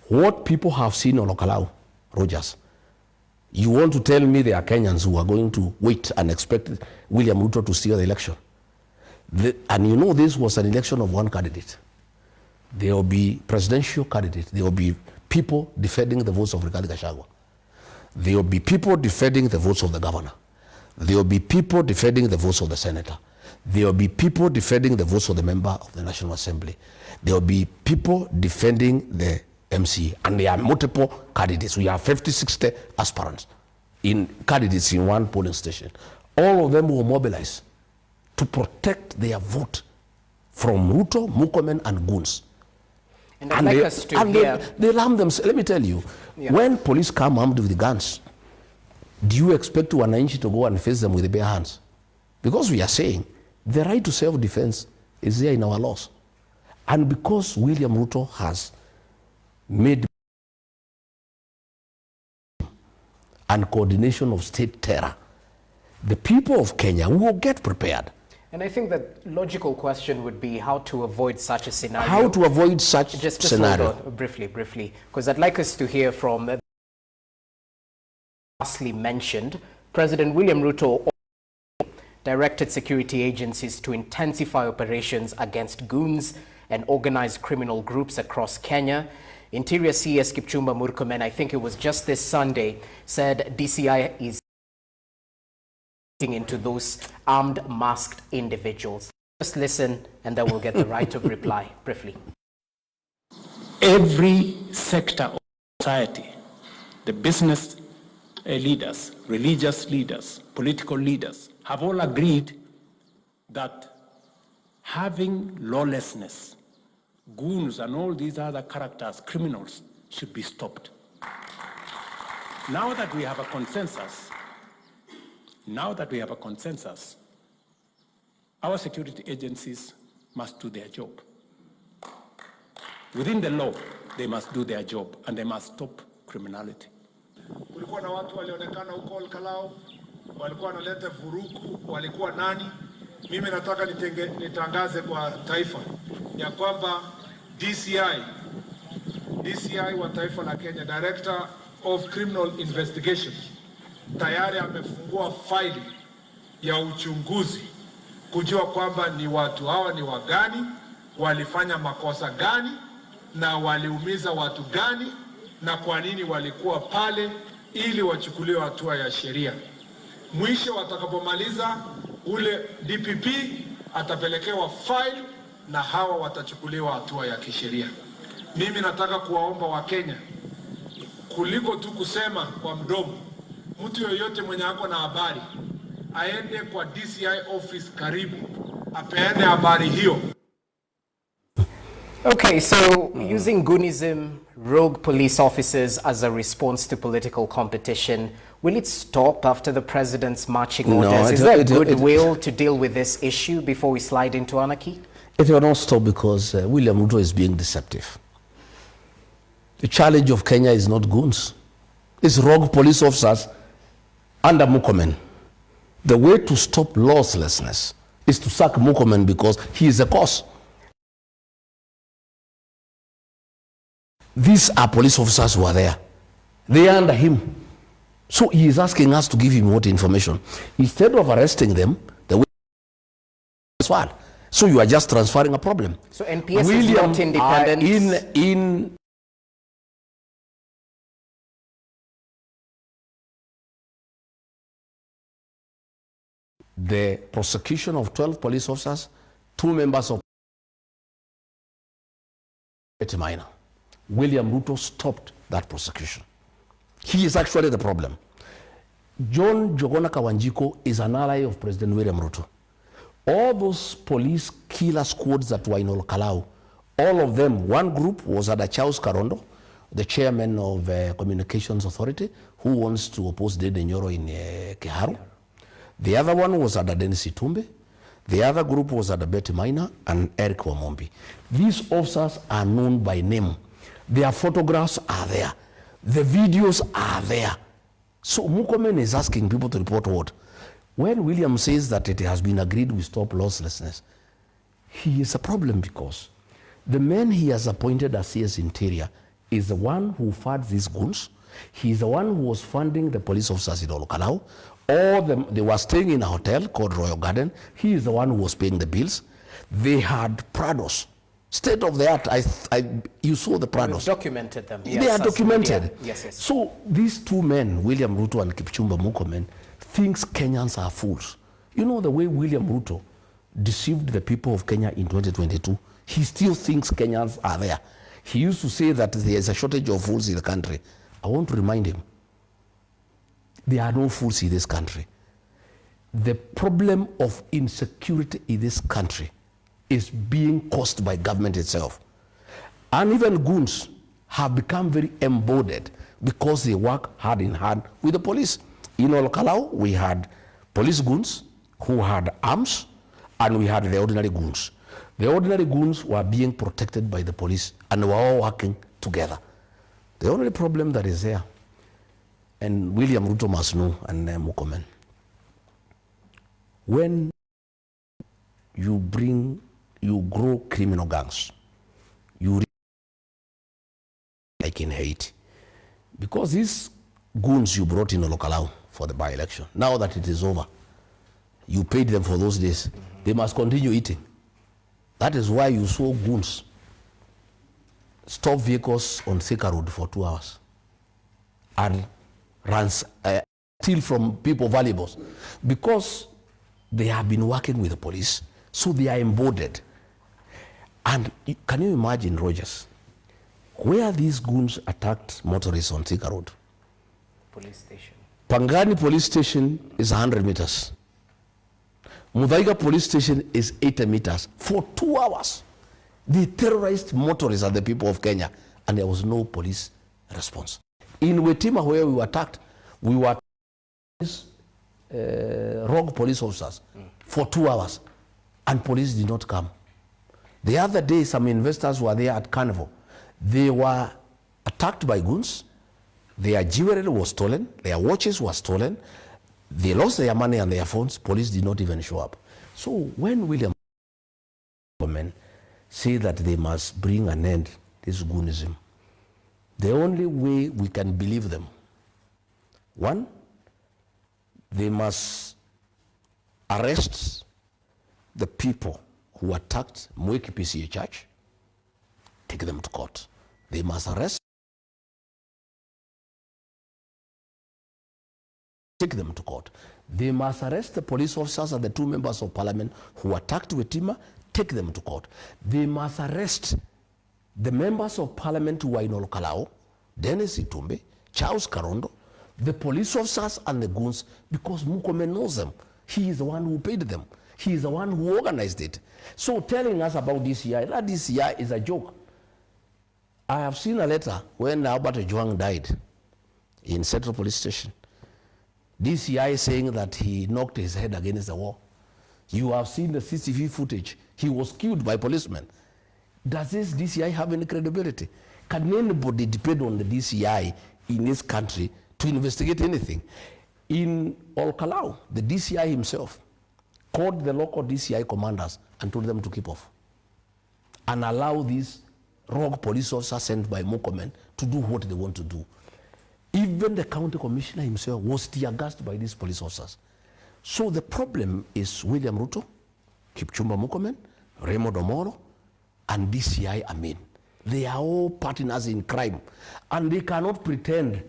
What people have seen on Olokala, Rogers, you want to tell me there are Kenyans who are going to wait and expect William Ruto to steal the election? And you know this was an election of one candidate. There will be presidential candidates. There will be people defending the votes of Rigathi Gachagua. There will be people defending the votes of the governor. There will be people defending the votes of the senator. There will be people defending the votes of the member of the National Assembly. There will be people defending the MC. And there are multiple candidates. We have 50, 60 aspirants in candidates in one polling station. All of them will mobilize to protect their vote from Ruto, Murkomen, and goons. And I'd like us to hear... They arm themselves. Let me tell you, when police come armed with guns, do you expect wananchi to go and face them with the bare hands? Because we are saying the right to self-defense is there in our laws. And because William Ruto has made and coordination of state terror, the people of Kenya will get prepared. And I think the logical question would be how to avoid such a scenario. How to avoid such just scenario? Briefly, because I'd like us to hear from lastly mentioned, President William Ruto directed security agencies to intensify operations against goons and organized criminal groups across Kenya. Interior CS Kipchumba Murkomen, I think it was just this Sunday, said DCI is into those armed, masked individuals. Just listen and then we'll get the right of reply briefly. Every sector of society, the business leaders, religious leaders, political leaders, have all agreed that having lawlessness, goons and all these other characters, criminals, should be stopped. Now that we have a consensus, our security agencies must do their job. Within the law, they must do their job and they must stop criminality. Kulikuwa na watu walionekana huko Olkalao, walikuwa wanaleta vurugu, walikuwa nani? Mimi nataka nitangaze kwa taifa ya kwamba DCI wa taifa la Kenya, Director of Criminal Investigations, tayari amefungua faili ya uchunguzi kujua kwamba ni watu hawa ni wagani, walifanya makosa gani, na waliumiza watu gani, na kwa nini walikuwa pale, ili wachukuliwe hatua ya sheria. Mwisho watakapomaliza, ule DPP atapelekewa file na hawa watachukuliwa hatua ya kisheria. Mimi nataka kuwaomba Wakenya, kuliko tu kusema kwa mdomo, mtu yoyote mwenye ako na habari aende kwa DCI office karibu, apeane habari hiyo. Okay, so using goonism, rogue police officers as a response to political competition, will it stop after the president's marching orders? Is there goodwill to deal with this issue before we slide into anarchy? It will not stop because William Ruto is being deceptive. The challenge of Kenya is not goons. It's rogue police officers under Murkomen. The way to stop lawlessness is to sack Murkomen because he is the cause. These are police officers who are there. They are under him. So he is asking us to give him what information. Instead of arresting them, the way is well. So you are just transferring a problem. So NPS is not independent. In the prosecution of 12 police officers, 2 members of minor. William Ruto stopped that prosecution. He is actually the problem. John Jogona Kawanjiko is an ally of President William Ruto. All those police killer squads that were in Olkalao, all of them, one group was at Achau's Karondo, the chairman of Communications Authority, who wants to oppose Dede Nyoro in Kiharu. The other one was under Dennis Itumbe. The other group was under Betty Maina and Eric Wamombi. These officers are known by name. Their photographs are there. The videos are there. So Murkomen is asking people to report what? When William says that it has been agreed we stop lawlessness, he is a problem because the man he has appointed as CS Interior is the one who funds these goons. He is the one who was funding the police officers in Olokalao. They were staying in a hotel called Royal Garden. He is the one who was paying the bills. They had Prados. State of the art. You saw the Prados. We've documented them. Yes, they are documented. Media. Yes. So these two men, William Ruto and Kipchumba Murkomen, thinks Kenyans are fools. You know the way William Ruto deceived the people of Kenya in 2022? He still thinks Kenyans are there. He used to say that there is a shortage of fools in the country. I want to remind him, there are no fools in this country. The problem of insecurity in this country is being caused by government itself. And even goons have become very embodied because they work hand in hand with the police. In Olokalao, we had police goons who had arms, and we had the ordinary goons. The ordinary goons were being protected by the police, and were all working together. The only problem that is there, and William Ruto must know, and Murkomen, when you grow criminal gangs, like in Haiti, because these goons you brought in Olokalao for the by-election, now that it is over, you paid them for those days, they must continue eating. That is why you saw goons stop vehicles on Thika Road for 2 hours and steal from people valuables, because they have been working with the police, so they are embodied. And can you imagine, Rogers, where these goons attacked motorists on Thika Road? Police station. Pangani police station is 100 meters. Muthaiga police station is 80 meters. For 2 hours, they terrorized motorists and the people of Kenya, and there was no police response. In Wetima, where we were attacked, we were rogue police officers for 2 hours, and police did not come. The other day, some investors were there at Carnival. They were attacked by goons. Their jewelry was stolen. Their watches were stolen. They lost their money and their phones. Police did not even show up. So when William say that they must bring an end to this goonism, the only way we can believe them, one, they must arrest the people who attacked Mweki PCA Church, take them to court. They must arrest, take them to court. They must arrest the police officers and the 2 members of parliament who attacked Wetima, take them to court. They must arrest the members of parliament who were in Olokalao, Dennis Itumbe, Charles Karondo, the police officers and the goons, because Murkomen knows them. He is the one who paid them. He is the one who organized it. So telling us about DCI, that DCI is a joke. I have seen a letter when Albert Ojwang died in Central Police Station. DCI saying that he knocked his head against the wall. You have seen the CCTV footage. He was killed by policemen. Does this DCI have any credibility? Can anybody depend on the DCI in this country to investigate anything? In Olokalao, the DCI himself called the local DCI commanders and told them to keep off and allow these rogue police officers sent by Murkomen to do what they want to do. Even the county commissioner himself was tear-gassed by these police officers. So the problem is William Ruto, Kipchumba Murkomen, Raymond Omoro, and DCI Amin. They are all partners in crime. And they cannot pretend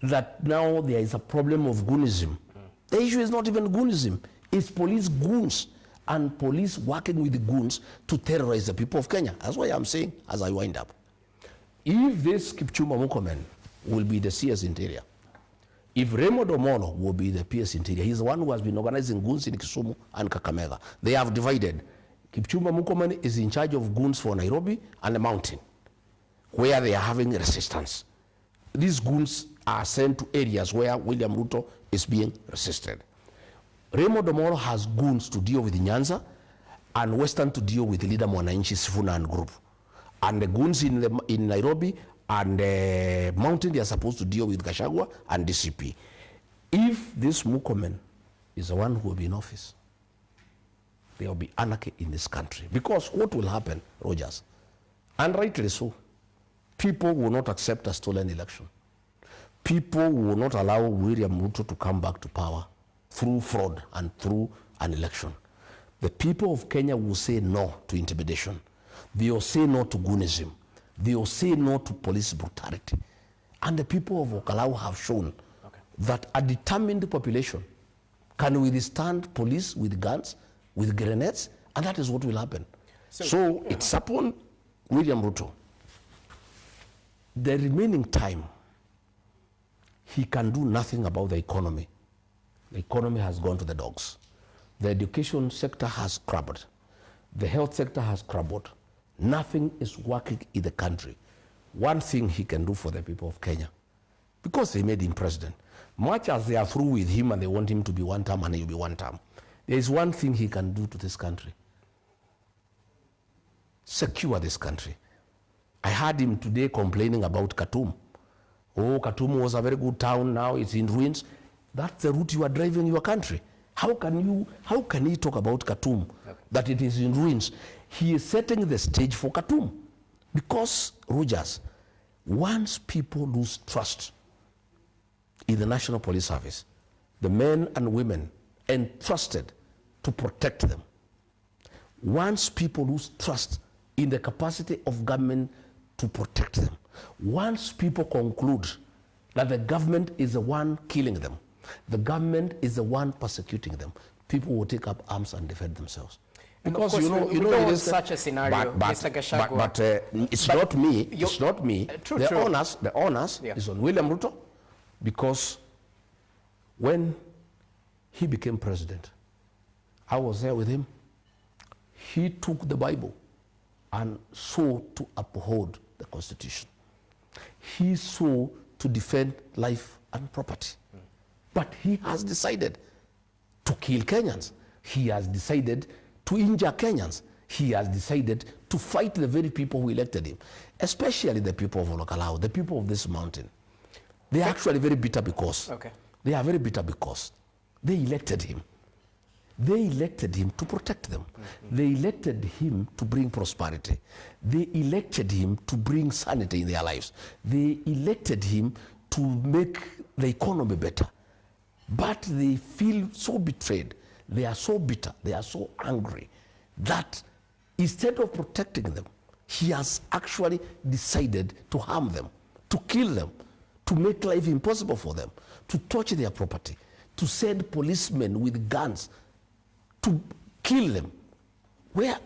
that now there is a problem of goonism. The issue is not even goonism. It's police goons and police working with the goons to terrorize the people of Kenya. That's why I'm saying, as I wind up, if this Kipchumba Murkomen will be the CS Interior, if Raymond Omolo will be the PS Interior, he's the one who has been organizing goons in Kisumu and Kakamega. They have divided. Kipchumba Murkomen is in charge of goons for Nairobi and the mountain. where they are having resistance. These goons are sent to areas where William Ruto is being resisted. Raymond Omoro has goons to deal with Nyanza and Western to deal with leader Mwananchi Sifuna and group. And the goons in Nairobi and Mountain, they are supposed to deal with Gachagua and DCP. If this Murkomen is the one who will be in office, there will be anarchy in this country. Because what will happen, Rogers, and rightly so, people will not accept a stolen election. People will not allow William Ruto to come back to power through fraud and through an election. The people of Kenya will say no to intimidation. They will say no to goonism. They will say no to police brutality. And the people of Okalau have shown that a determined population can withstand police with guns, with grenades, and that is what will happen. So it's upon William Ruto. The remaining time, he can do nothing about the economy. The economy has gone to the dogs. The education sector has crumbled. The health sector has crumbled. Nothing is working in the country. One thing he can do for the people of Kenya, because they made him president, much as they are through with him and they want him to be one term and he'll be one term, there is one thing he can do to this country. Secure this country. I heard him today complaining about Khartoum. Oh, Khartoum was a very good town, now it's in ruins. That's the route you are driving your country. How can he talk about Khartoum, that it is in ruins? He is setting the stage for Khartoum. Because, Rogers, once people lose trust in the National Police Service, the men and women entrusted to protect them, once people lose trust in the capacity of government to protect them, once people conclude that the government is the one killing them, the government is the one persecuting them, people will take up arms and defend themselves. Because we don't want such a scenario, Mr. Gachagua. But it's not me. It's not me. The honors is on William Ruto, because when he became president, I was there with him. He took the Bible and sought to uphold the Constitution. He sought to defend life and property. But he has decided to kill Kenyans. He has decided to injure Kenyans. He has decided to fight the very people who elected him, especially the people of Olakalau, the people of this mountain. They are actually very bitter because they are very bitter because they elected him. They elected him to protect them. They elected him to bring prosperity. They elected him to bring sanity in their lives. They elected him to make the economy better. But they feel so betrayed. They are so bitter. They are so angry that instead of protecting them, he has actually decided to harm them, to kill them, to make life impossible for them, to touch their property, to send policemen with guns to kill them. Why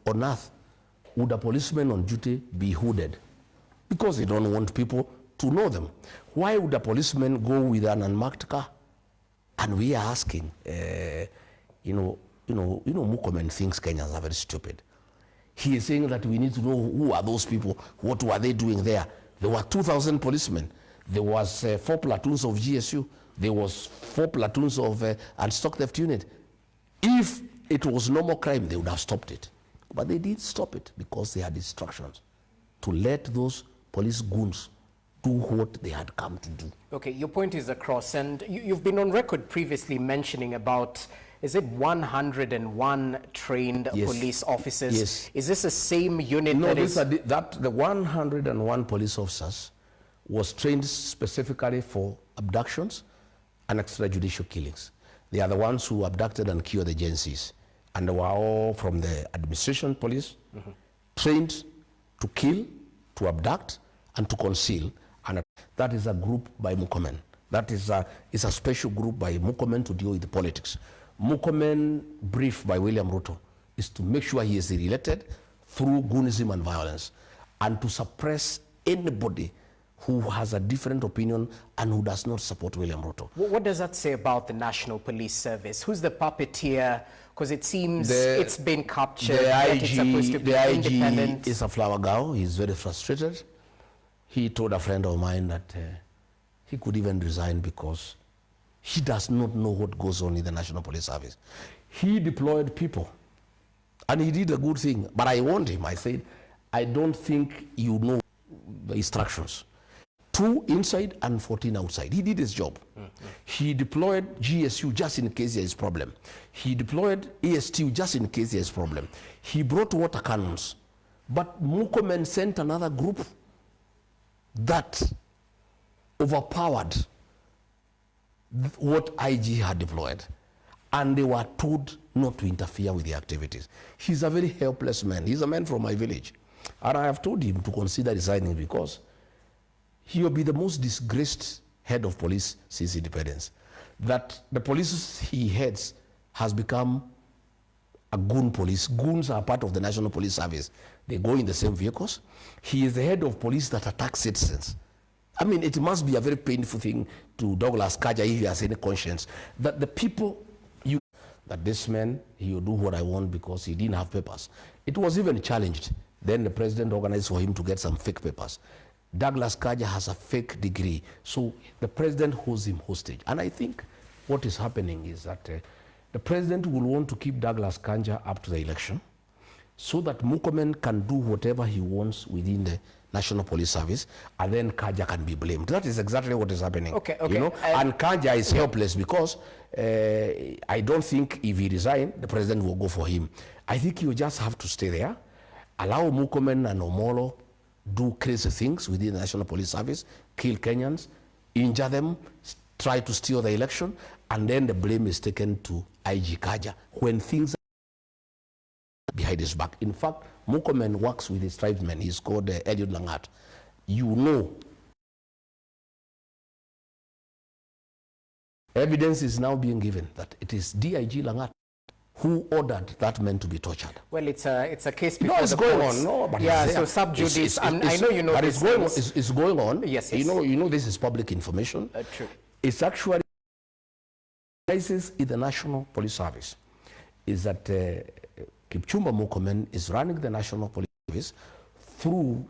on earth would a policeman on duty be hooded? Because they don't want people to know them. Why would a policeman go with an unmarked car? And we are asking, Murkomen thinks Kenyans are very stupid. He is saying that we need to know who are those people, what were they doing there. There were 2,000 policemen. There was 4 platoons of GSU. There was 4 platoons of unstock theft unit. If it was no more crime, they would have stopped it. But they did stop it because they had instructions to let those police goons do what they had come to do. Okay, your point is across, and you've been on record previously mentioning about, is it 101 trained police officers? Yes. Is this the same unit? No, the 101 police officers was trained specifically for abductions and extrajudicial killings. They are the ones who abducted and killed the agencies, and they were all from the administration police, trained to kill, to abduct, and to conceal. And that is a group by Murkomen. That is a special group by Murkomen to deal with the politics. Murkomen brief by William Ruto is to make sure he is re-elected through goonism and violence, and to suppress anybody who has a different opinion and who does not support William Ruto. What does that say about the National Police Service? Who's the puppeteer Because it seems it's been captured. The it's supposed to be independent. IG is a flower girl. He's very frustrated. He told a friend of mine that he could even resign because he does not know what goes on in the National Police Service. He deployed people, and he did a good thing. But I warned him. I said, I don't think you know the instructions. 2 inside and 14 outside. He did his job. He deployed GSU just in case there is problem. He deployed ASTU just in case there is problem. He brought water cannons. But Mukomen sent another group that overpowered what IG had deployed. And they were told not to interfere with the activities. He's a very helpless man. He's a man from my village. And I have told him to consider resigning because he will be the most disgraced head of police since independence. That the police he heads has become a goon police. Goons are part of the National Police Service. They go in the same vehicles. He is the head of police that attacks citizens. I mean, it must be a very painful thing to Douglas Kanja, if he has any conscience, that the people, that this man, he will do what I want because he didn't have papers. It was even challenged. Then the president organized for him to get some fake papers. Douglas Kanja has a fake degree, so the president holds him hostage. And I think what is happening is that the president will want to keep Douglas Kanja up to the election so that Mukomen can do whatever he wants within the National Police Service, and then Kanja can be blamed. That is exactly what is happening. Okay. You know? And Kanja is helpless because I don't think if he resigns, the president will go for him. I think you just have to stay there, allow Mukomen and Omolo do crazy things within the National Police Service, kill Kenyans, injure them, try to steal the election, and then the blame is taken to IG Kanja when things are behind his back. In fact, Mukomen works with his tribesmen. He's called Eliud Langat. You know, evidence is now being given that it is DIG Langat who ordered that man to be tortured. Well, it's a case before it's the going courts. on. No, but yeah, so sub judice. I know you know but this. It's going on. Yes. You know this is public information. True. It's actually crisis in the National Police Service. Is that Kipchumba Murkomen is running the National Police Service through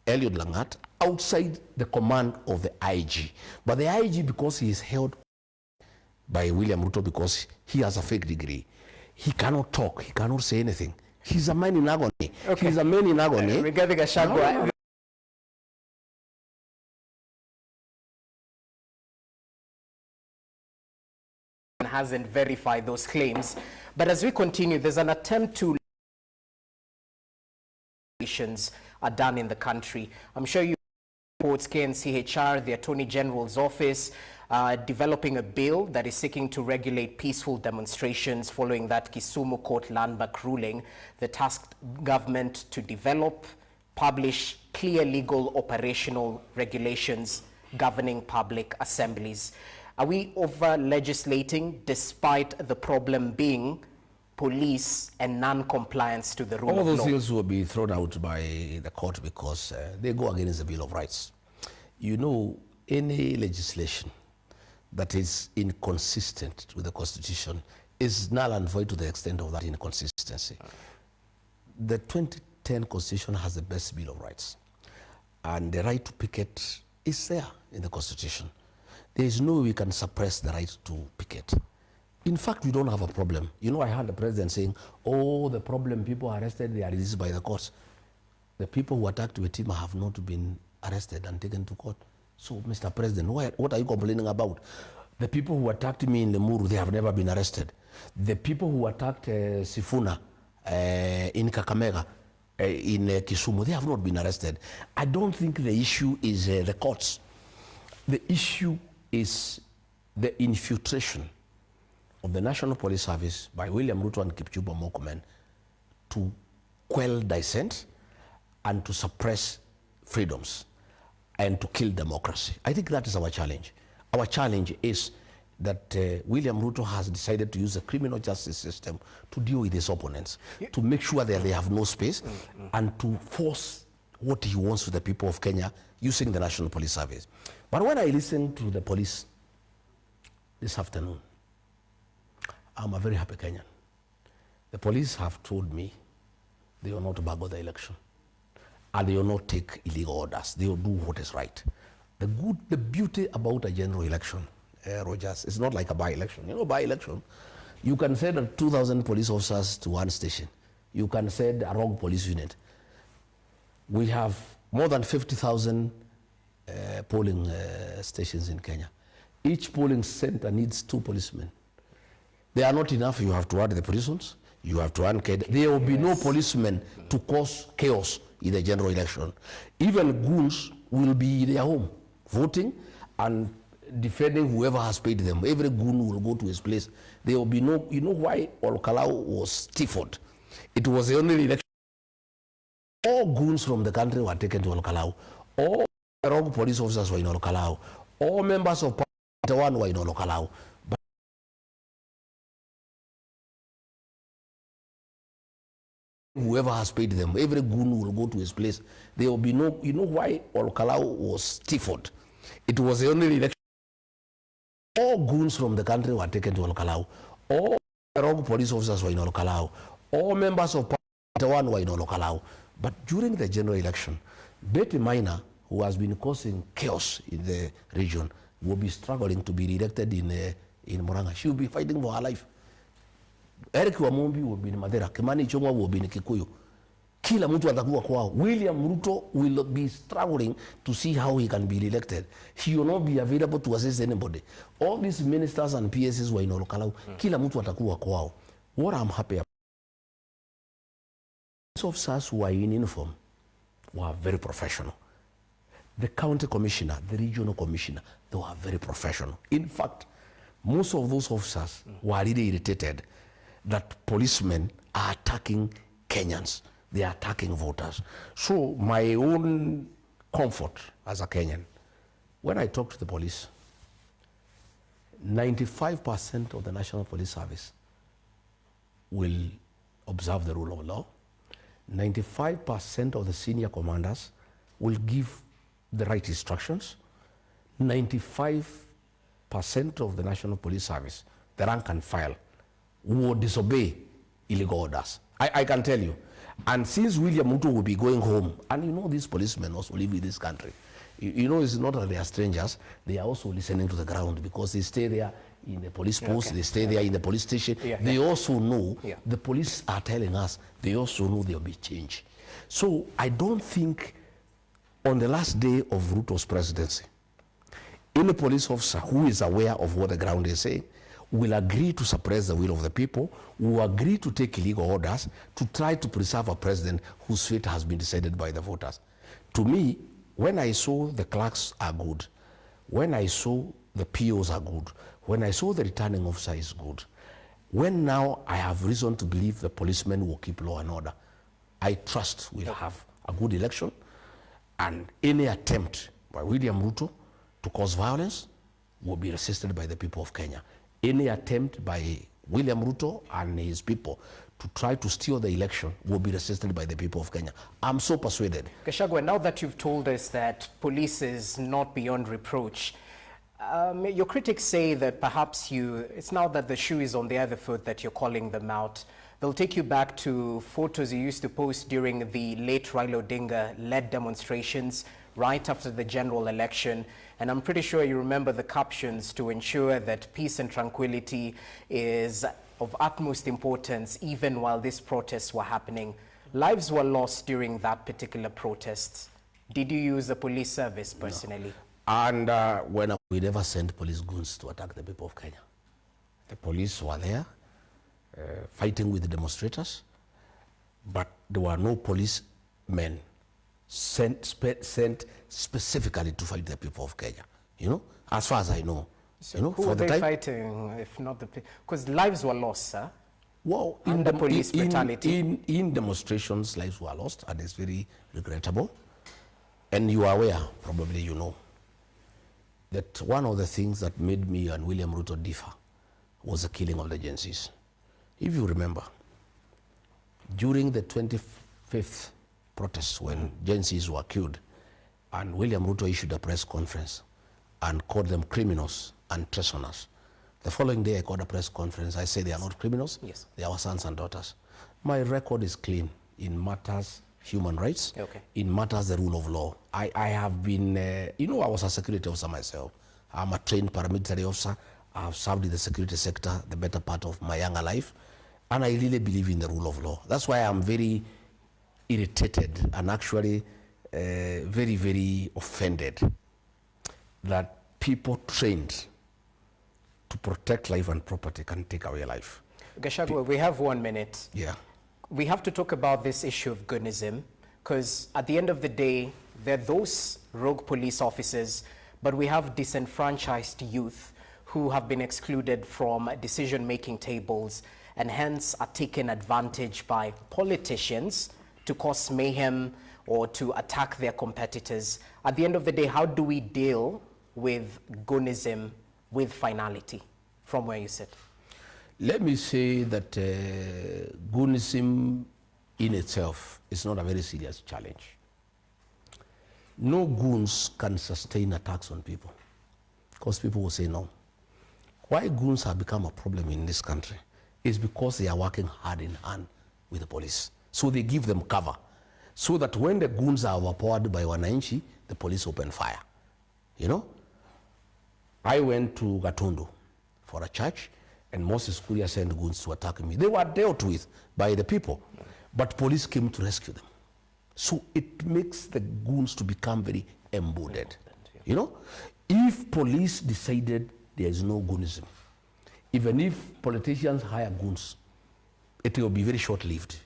Eliud Langat outside the command of the IG. But the IG, because he is held by William Ruto because he has a fake degree, he cannot talk, he cannot say anything. He's a man in agony. Okay. He's a man in agony. Rigathi Gachagua. Hasn't verified those claims. But as we continue, there's an attempt to are done in the country. I'm sure you reports KNCHR, the Attorney General's office, developing a bill that is seeking to regulate peaceful demonstrations following that Kisumu court landmark ruling that tasked government to develop, publish clear legal operational regulations governing public assemblies. Are we over-legislating despite the problem being police and non-compliance to the rule of law? All those bills will be thrown out by the court because they go against the Bill of Rights. You know, any legislation that is inconsistent with the Constitution is null and void to the extent of that inconsistency. The 2010 Constitution has the best Bill of Rights, and the right to picket is there in the Constitution. There is no way we can suppress the right to picket. In fact, we don't have a problem. You know, I heard the president saying, oh, the problem, people are arrested, they are released by the courts. The people who attacked Wetima have not been arrested and taken to court. So, Mr. President, what are you complaining about? The people who attacked me in Lemuru, they have never been arrested. The people who attacked Sifuna in Kakamega, in Kisumu, they have not been arrested. I don't think the issue is the courts. The issue is the infiltration of the National Police Service by William Ruto and Kipchumba Murkomen to quell dissent and to suppress freedoms and to kill democracy. I think that is our challenge. Our challenge is that William Ruto has decided to use the criminal justice system to deal with his opponents, to make sure that they have no space, and to force what he wants to the people of Kenya using the National Police Service. But when I listen to the police this afternoon, I'm a very happy Kenyan. The police have told me they will not bugger the election, and they will not take illegal orders. They will do what is right. The beauty about a general election, Rogers, it's not like a by-election. You know, by-election, you can send 2,000 police officers to one station. You can send a wrong police unit. We have more than 50,000 polling stations in Kenya. Each polling center needs 2 policemen. They are not enough. You have to add the prisons. You have to add KTN. There will be no policemen to cause chaos in the general election. Even goons will be in their home, voting and defending whoever has paid them. Every goon will go to his place. There will be no, you know why Olkalau was stifled? It was the only election. All goons from the country were taken to Olkalau. All wrong police officers were in Olkalau. All members of Parliament were in Olkalau. But whoever has paid them, every goon will go to his place. There will be no, you know why Olkalau was stifled? It was the only election. All goons from the country were taken to Olkalau. All wrong police officers were in Olkalau. All members of Parliament were in Olkalau. But during the general election, Betty Minor, who has been causing chaos in the region, will be struggling to be re-elected in Murang'a. She will be fighting for her life. Eric Wamumbi will be in Madera. Kimani Ichung'wah will be in Kikuyu. Kila mtu atakuwa kwao. William Ruto will be struggling to see how he can be re-elected. He will not be available to assist anybody. All these ministers and PSs were in Olkalau. Kila mtu atakuwa kwao. What I'm happy about, these officers who are in uniform were very professional. The county commissioner, the regional commissioner, they were very professional. In fact, most of those officers were really irritated that policemen are attacking Kenyans. They are attacking voters. So my own comfort as a Kenyan, when I talk to the police, 95% of the National Police Service will observe the rule of law. 95% of the senior commanders will give the right instructions. 95% of the National Police Service, the rank and file, will disobey illegal orders. I can tell you. And since William Ruto will be going home, and you know these policemen also live in this country, you know it's not that they are strangers, they are also listening to the ground because they stay there in the police post, they stay there in the police station. They also know, the police are telling us, they also know there will be change. So I don't think on the last day of Ruto's presidency, any police officer who is aware of what the ground is saying will agree to suppress the will of the people, will agree to take illegal orders to try to preserve a president whose fate has been decided by the voters. To me, when I saw the clerks are good, when I saw the POs are good, when I saw the returning officer is good, when now I have reason to believe the policemen will keep law and order, I trust we'll have a good election, and any attempt by William Ruto to cause violence will be resisted by the people of Kenya. Any attempt by William Ruto and his people to try to steal the election will be resisted by the people of Kenya. I'm so persuaded. Gachagua, now that you've told us that police is not beyond reproach, your critics say that perhaps it's now that the shoe is on the other foot that you're calling them out. They'll take you back to photos you used to post during the late Raila Odinga-led demonstrations right after the general election. And I'm pretty sure you remember the captions to ensure that peace and tranquility is of utmost importance even while these protests were happening. Lives were lost during that particular protest. Did you use the police service personally? No. And when we never sent police goons to attack the people of Kenya. The police were there fighting with the demonstrators, but there were no policemen sent specifically to fight the people of Kenya, you know, as far as I know. So you know, who were they fighting, if not the people? Because lives were lost, sir. Well, in the police brutality. In demonstrations, lives were lost, and it's very regrettable. And you are aware, probably you know, that one of the things that made me and William Ruto differ was the killing of the Gen Zs. If you remember, during the 25th protests when Gen Zs were killed, and William Ruto issued a press conference and called them criminals and treasoners. The following day I called a press conference. I said they are not criminals, they are our sons and daughters. My record is clean in matters human rights, in matters the rule of law. I have been, I was a security officer myself. I'm a trained paramilitary officer. I've served in the security sector the better part of my younger life. And I really believe in the rule of law. That's why I'm very irritated and actually very, very offended that people trained to protect life and property can take away life. Gachagua, we have 1 minute. Yeah. We have to talk about this issue of goonism, because at the end of the day, there are those rogue police officers, but we have disenfranchised youth who have been excluded from decision-making tables and hence are taken advantage by politicians to cause mayhem or to attack their competitors. At the end of the day, how do we deal with goonism with finality from where you sit? Let me say that goonism in itself is not a very serious challenge. No goons can sustain attacks on people because people will say no. Why goons have become a problem in this country is because they are working hand in hand with the police. So they give them cover so that when the goons are overpowered by wananchi, the police open fire. You know? I went to Gatundu for a church and Moses Kuria sent goons to attack me. They were dealt with by the people, but police came to rescue them. So it makes the goons to become very embodied. You know, if police decided there is no goonism, even if politicians hire goons, it will be very short-lived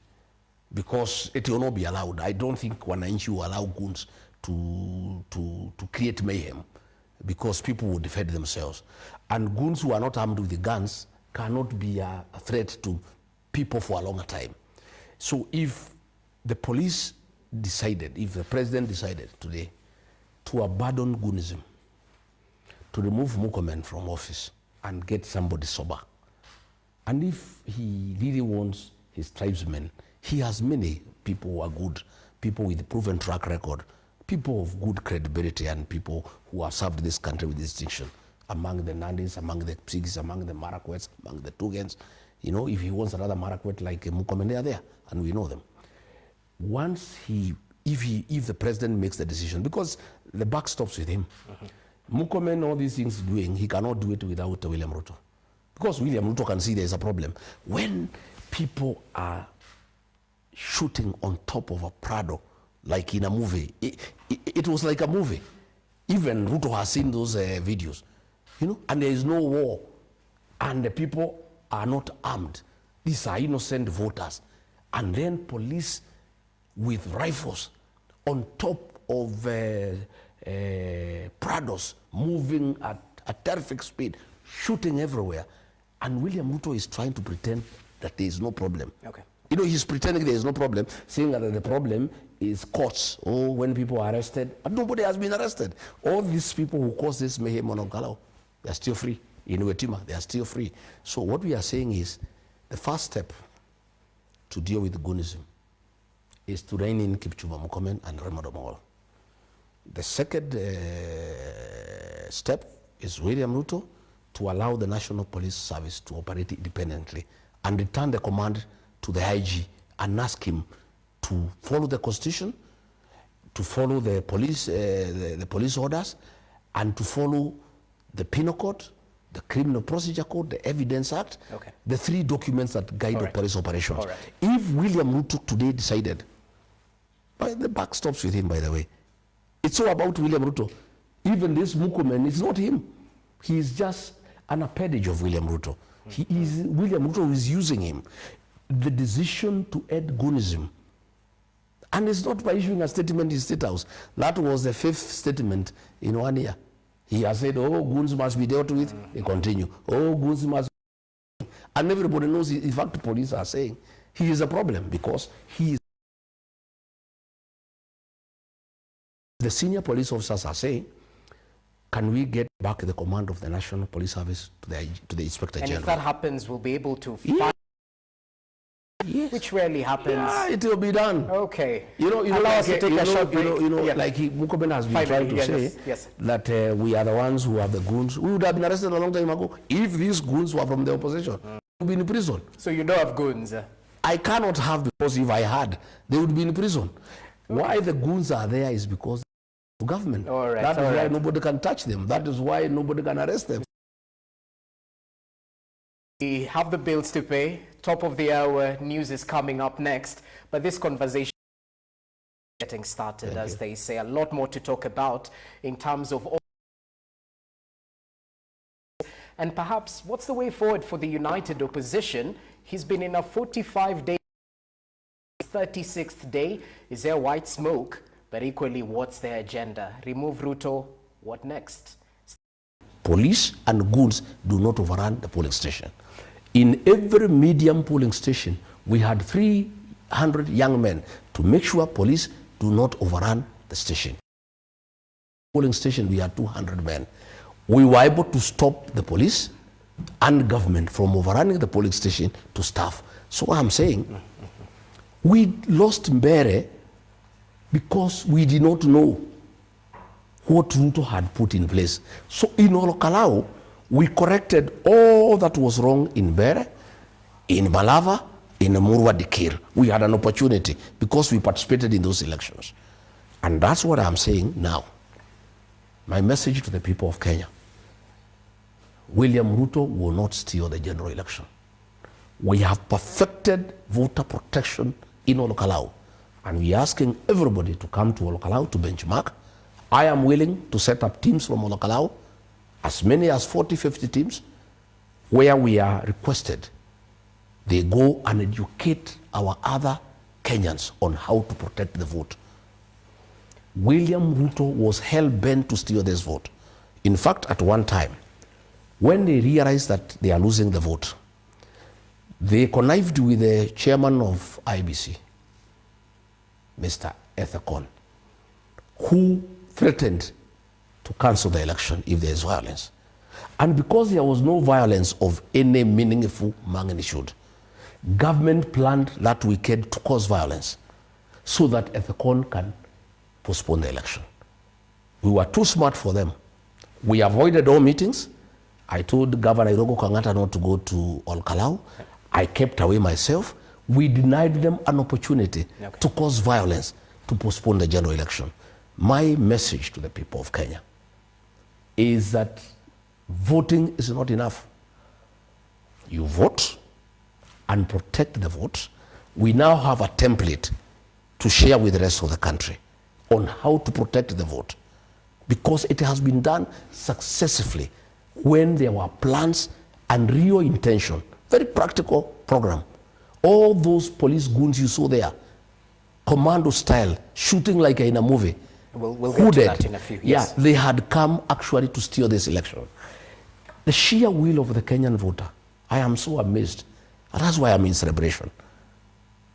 because it will not be allowed. I don't think wananchi will allow goons to create mayhem because people will defend themselves. And goons who are not armed with the guns cannot be a threat to people for a longer time. So if the police decided, if the president decided today to abandon goonism, to remove Murkomen from office and get somebody sober, and if he really wants his tribesmen, he has many people who are good, people with a proven track record, people of good credibility and people who have served this country with distinction. Among the Nandis, among the Psigis, among the Marakwets, among the Tugans. You know, if he wants another Marakwet like Murkomen, they are there, and we know them. Once if the president makes the decision, because the buck stops with him. Murkomen, all these things doing, he cannot do it without William Ruto. Because William Ruto can see there is a problem. When people are shooting on top of a Prado, like in a movie, it was like a movie. Even Ruto has seen those videos. You know, and there is no war, and the people are not armed. These are innocent voters. And then police with rifles on top of Prados, moving at a terrific speed, shooting everywhere. And William Ruto is trying to pretend that there is no problem. Okay. You know, he's pretending there is no problem, saying that the problem is courts. Oh, when people are arrested, but nobody has been arrested. All these people who caused this mayhem on Ogalao, they are still free. In Wetima, they are still free. So what we are saying is, the first step to deal with goonism is to rein in Kipchumba Murkomen and Raymond Omolo. The second step is William Ruto to allow the National Police Service to operate independently and return the command to the IG and ask him to follow the Constitution, to follow the police, the police orders, and to follow the Penal Code, the Criminal Procedure Code, the Evidence Act, the 3 documents that guide the police operations. If William Ruto today decided, the buck stops with him, by the way. It's all about William Ruto. Even this Murkomen, it's not him. He is just an appendage of William Ruto. William Ruto is using him. The decision to end goonism, and it's not by issuing a statement in State House. That was the 5th statement in 1 year. He has said, oh, goons must be dealt with. They continue. Oh, goons must be. And everybody knows, in fact, the police are saying he is a problem because he is. The senior police officers are saying, can we get back the command of the National Police Service to the Inspector General? And if that happens, we'll be able to fight. Yes. Which rarely happens. Yeah, it will be done. Okay. Like Murkomen has been trying to say that we are the ones who have the goons. We would have been arrested a long time ago if these goons were from the opposition. We would be in prison. So you don't have goons? I cannot have, because if I had, they would be in prison. Why the goons are there is because of government. All right, That is all why right. nobody can touch them. That is why nobody can arrest them. We have the bills to pay. Top of the hour news is coming up next. But this conversation is getting started, as they say. A lot more to talk about in terms of all. And perhaps what's the way forward for the united opposition? He's been in a 45-day, 36th day. Is there white smoke? But equally, what's their agenda? Remove Ruto, what next? Police and goons do not overrun the polling station. In every medium polling station, we had 300 young men to make sure police do not overrun the station. Polling station, we had 200 men. We were able to stop the police and government from overrunning the polling station to staff. So what I'm saying, we lost Mbere because we did not know what Ruto had put in place. So in Olokalao, we corrected all that was wrong in Mbere, in Malava, in Murwa Dikir. We had an opportunity because we participated in those elections. And that's what I'm saying now. My message to the people of Kenya: William Ruto will not steal the general election. We have perfected voter protection in Olokalao, and we are asking everybody to come to Olokalao to benchmark. I am willing to set up teams from Olokalao, as many as 40, 50 teams, where we are requested. They go and educate our other Kenyans on how to protect the vote. William Ruto was hell-bent to steal this vote. In fact, at one time, when they realized that they are losing the vote, they connived with the chairman of IBC, Mr. Ethekon, who threatened to cancel the election if there is violence. And because there was no violence of any meaningful magnitude, government planned that weekend to cause violence so that Ethekon can postpone the election. We were too smart for them. We avoided all meetings. I told Governor Irogo Kangata not to go to Olkalau. I kept away myself. We denied them an opportunity to cause violence to postpone the general election. My message to the people of Kenya is that voting is not enough. You vote and protect the vote. We now have a template to share with the rest of the country on how to protect the vote, because it has been done successfully when there were plans and real intention. Very practical program. All those police goons you saw there, commando style, shooting like in a movie. We'll get to that in a few. Yes. Yeah, they had come actually to steal this election. The sheer will of the Kenyan voter, I am so amazed. And that's why I'm in celebration.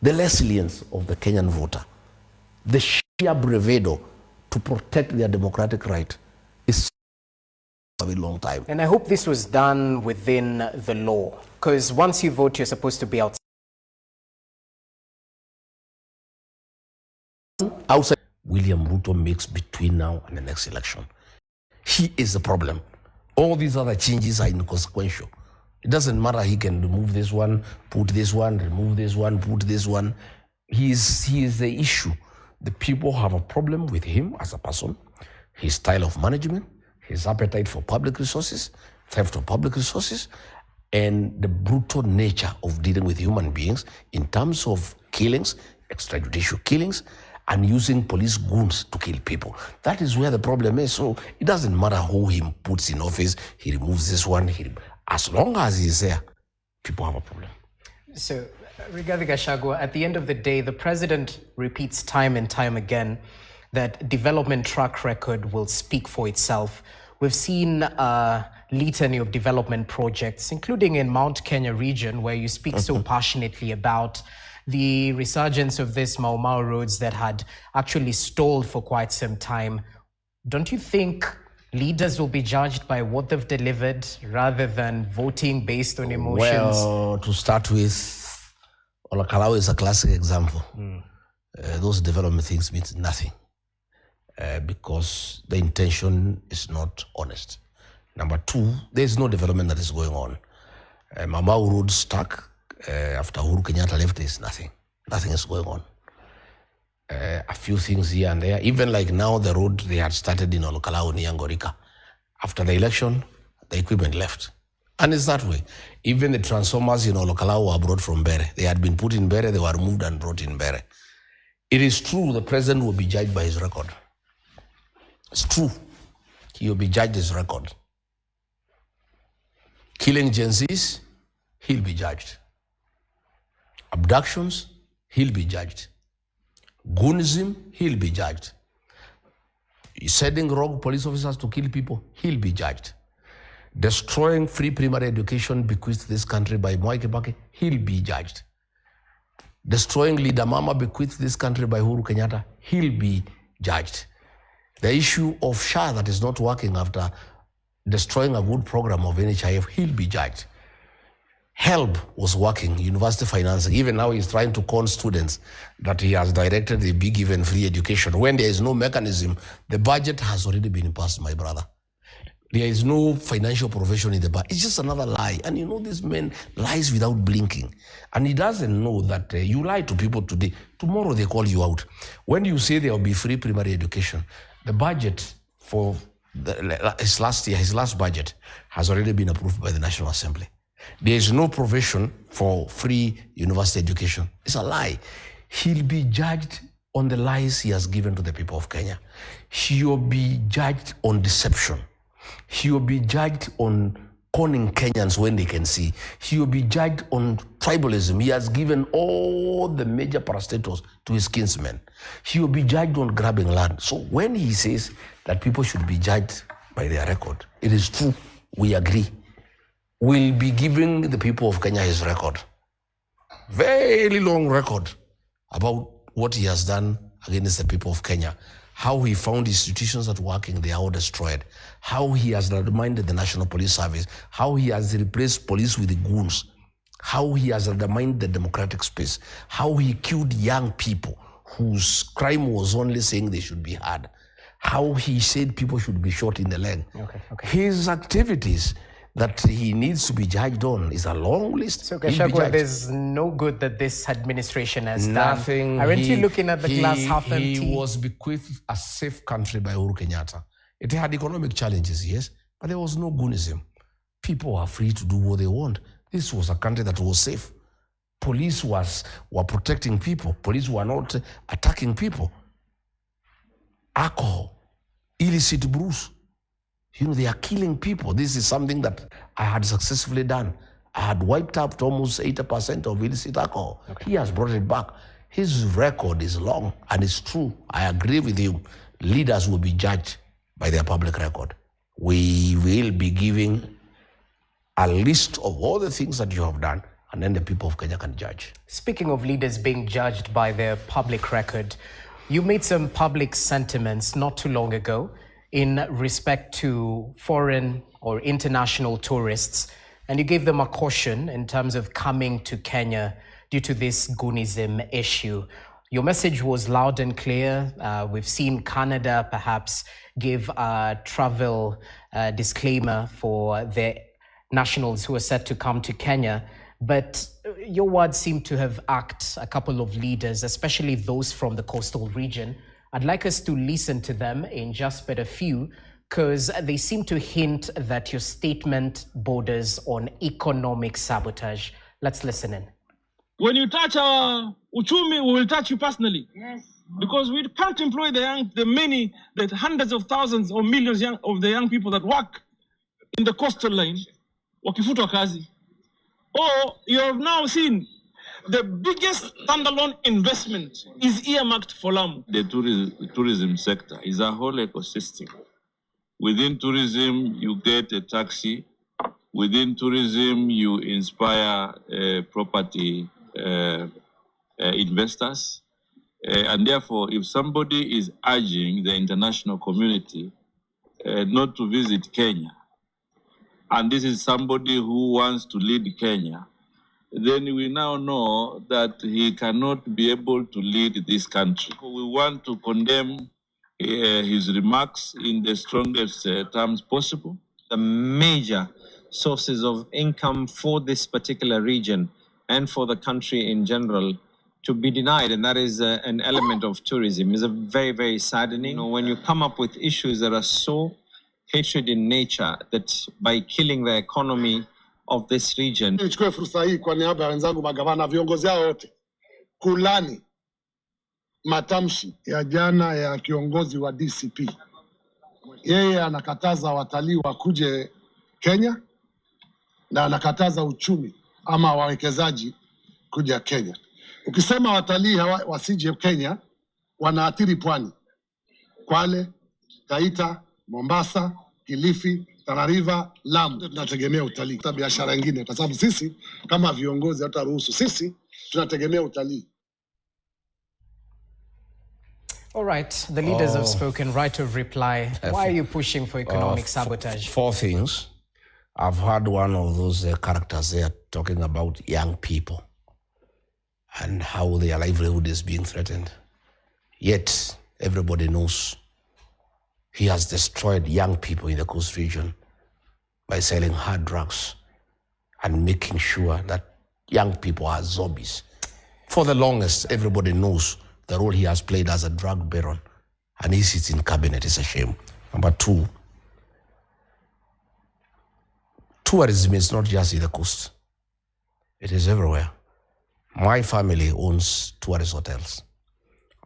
The resilience of the Kenyan voter, the sheer bravado to protect their democratic right is a very long time. And I hope this was done within the law, because once you vote, you're supposed to be outside. William Ruto makes between now and the next election. He is the problem. All these other changes are inconsequential. It doesn't matter, he can remove this one, put this one, remove this one, put this one. He is the issue. The people have a problem with him as a person, his style of management, his appetite for public resources, theft of public resources, and the brutal nature of dealing with human beings in terms of killings, extrajudicial killings, and using police goons to kill people. That is where the problem is. So it doesn't matter who he puts in office, he removes this one, as long as he's there, people have a problem. So, Rigathi Gachagua, at the end of the day, the president repeats time and time again that development track record will speak for itself. We've seen a litany of development projects, including in Mount Kenya region, where you speak so passionately about the resurgence of this Mau Mau roads that had actually stalled for quite some time. Don't you think leaders will be judged by what they've delivered rather than voting based on emotions? Well, to start with, Olakalau is a classic example. Those development things means nothing because the intention is not honest. Number two, there is no development that is going on. Mau Mau road stuck. after Uhuru Kenyatta left, there's nothing. Nothing is going on. A few things here and there. Even like now, the road they had started in Olokalao near Ngorika. After the election, the equipment left. And it's that way. Even the transformers in Olokalao were brought from Bere. They had been put in Bere, they were removed and brought in Bere. It is true the president will be judged by his record. It's true. He will be judged his record. Killing Gen Zs, he'll be judged. Abductions, he'll be judged. Goonism, he'll be judged. Sending rogue police officers to kill people, he'll be judged. Destroying free primary education bequeathed to this country by Mwai Kibaki, he'll be judged. Destroying Leader Mama bequeathed to this country by Uhuru Kenyatta, he'll be judged. The issue of SHA that is not working after destroying a good program of NHIF, he'll be judged. HELB was working, university financing. Even now he's trying to con students that he has directed the big even free education. When there is no mechanism, the budget has already been passed, my brother. There is no financial provision in the budget. It's just another lie. And you know, this man lies without blinking. And he doesn't know that you lie to people today. Tomorrow they call you out. When you say there will be free primary education, the budget for his last budget has already been approved by the National Assembly. There is no provision for free university education. It's a lie. He'll be judged on the lies he has given to the people of Kenya. He will be judged on deception. He will be judged on conning Kenyans when they can see. He will be judged on tribalism. He has given all the major parastatals to his kinsmen. He will be judged on grabbing land. So when he says that people should be judged by their record, it is true. We agree. We'll be giving the people of Kenya his record. Very long record about what he has done against the people of Kenya. How he found institutions that were working, they are all destroyed. How he has undermined the National Police Service. How he has replaced police with the goons. How he has undermined the democratic space. How he killed young people whose crime was only saying they should be heard. How he said people should be shot in the leg. Okay. His activities that he needs to be judged on is a long list. So Gachagua, there's no good that this administration has Nothing. done. Aren't you looking at the glass half empty? He was bequeathed a safe country by Uhuru Kenyatta. It had economic challenges, yes, but there was no goonism. People are free to do what they want. This was a country that was safe. Police were protecting people. Police were not attacking people. Alcohol, illicit brews. You know, they are killing people. This is something that I had successfully done. I had wiped out almost 80% of illicit alcohol. Okay. He has brought it back. His record is long and it's true. I agree with you. Leaders will be judged by their public record. We will be giving a list of all the things that you have done, and then the people of Kenya can judge. Speaking of leaders being judged by their public record, you made some public sentiments not too long ago in respect to foreign or international tourists, and you gave them a caution in terms of coming to Kenya due to this Goonism issue. Your message was loud and clear. We've seen Canada perhaps give a travel disclaimer for their nationals who are set to come to Kenya, but your words seem to have irked a couple of leaders, especially those from the coastal region. I'd like us to listen to them in just but a few, because they seem to hint that your statement borders on economic sabotage. Let's listen in. When you touch our uchumi, we will touch you personally. Yes. Because we can't employ the hundreds of thousands or millions of the young people that work in the coastal line, wakifutwa kazi. Or you have now seen the biggest standalone investment is earmarked for Lamu. The tourism sector is a whole ecosystem. Within tourism, you get a taxi. Within tourism, you inspire property investors. And therefore, if somebody is urging the international community not to visit Kenya, and this is somebody who wants to lead Kenya, then we now know that he cannot be able to lead this country. We want to condemn his remarks in the strongest terms possible. The major sources of income for this particular region and for the country in general to be denied, and that is an element of tourism. It's a very, very saddening. You know, when you come up with issues that are so hatred in nature, that by killing the economy of this region. Nichukue fursa hii kwa niaba ya wenzangu magavana, viongozi hao wote, kulani matamshi ya jana ya kiongozi wa DCP. Yeye anakataza watalii wakuje Kenya na anakataza uchumi ama wawekezaji kuja Kenya. Ukisema watalii wasije Kenya, wanaathiri pwani. Kwale, Taita, Mombasa, Kilifi, Tana River, Lamu. Tunategemea utalii. Hata biashara nyingine, kwa sababu sisi kama viongozi hataruhusu. Sisi tunategemea utalii. All right, the leaders have spoken. Right of reply. Why are you pushing for economic sabotage? Four things. I've heard one of those characters there talking about young people and how their livelihood is being threatened. Yet, everybody knows he has destroyed young people in the coast region by selling hard drugs and making sure that young people are zombies. For the longest, everybody knows the role he has played as a drug baron, and he sits in cabinet. It's a shame. Number two, tourism is not just in the coast. It is everywhere. My family owns tourist hotels.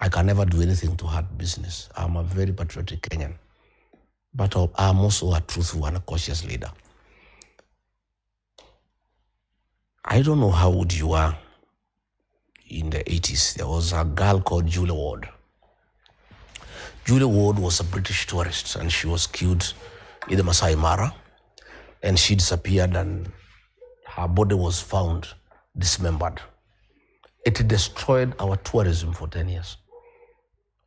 I can never do anything to hurt business. I'm a very patriotic Kenyan, but I'm also a truthful and a cautious leader. I don't know how old you are. In the 80s, there was a girl called Julia Ward. Julia Ward was a British tourist, and she was killed in the Masai Mara, and she disappeared, and her body was found dismembered. It destroyed our tourism for 10 years.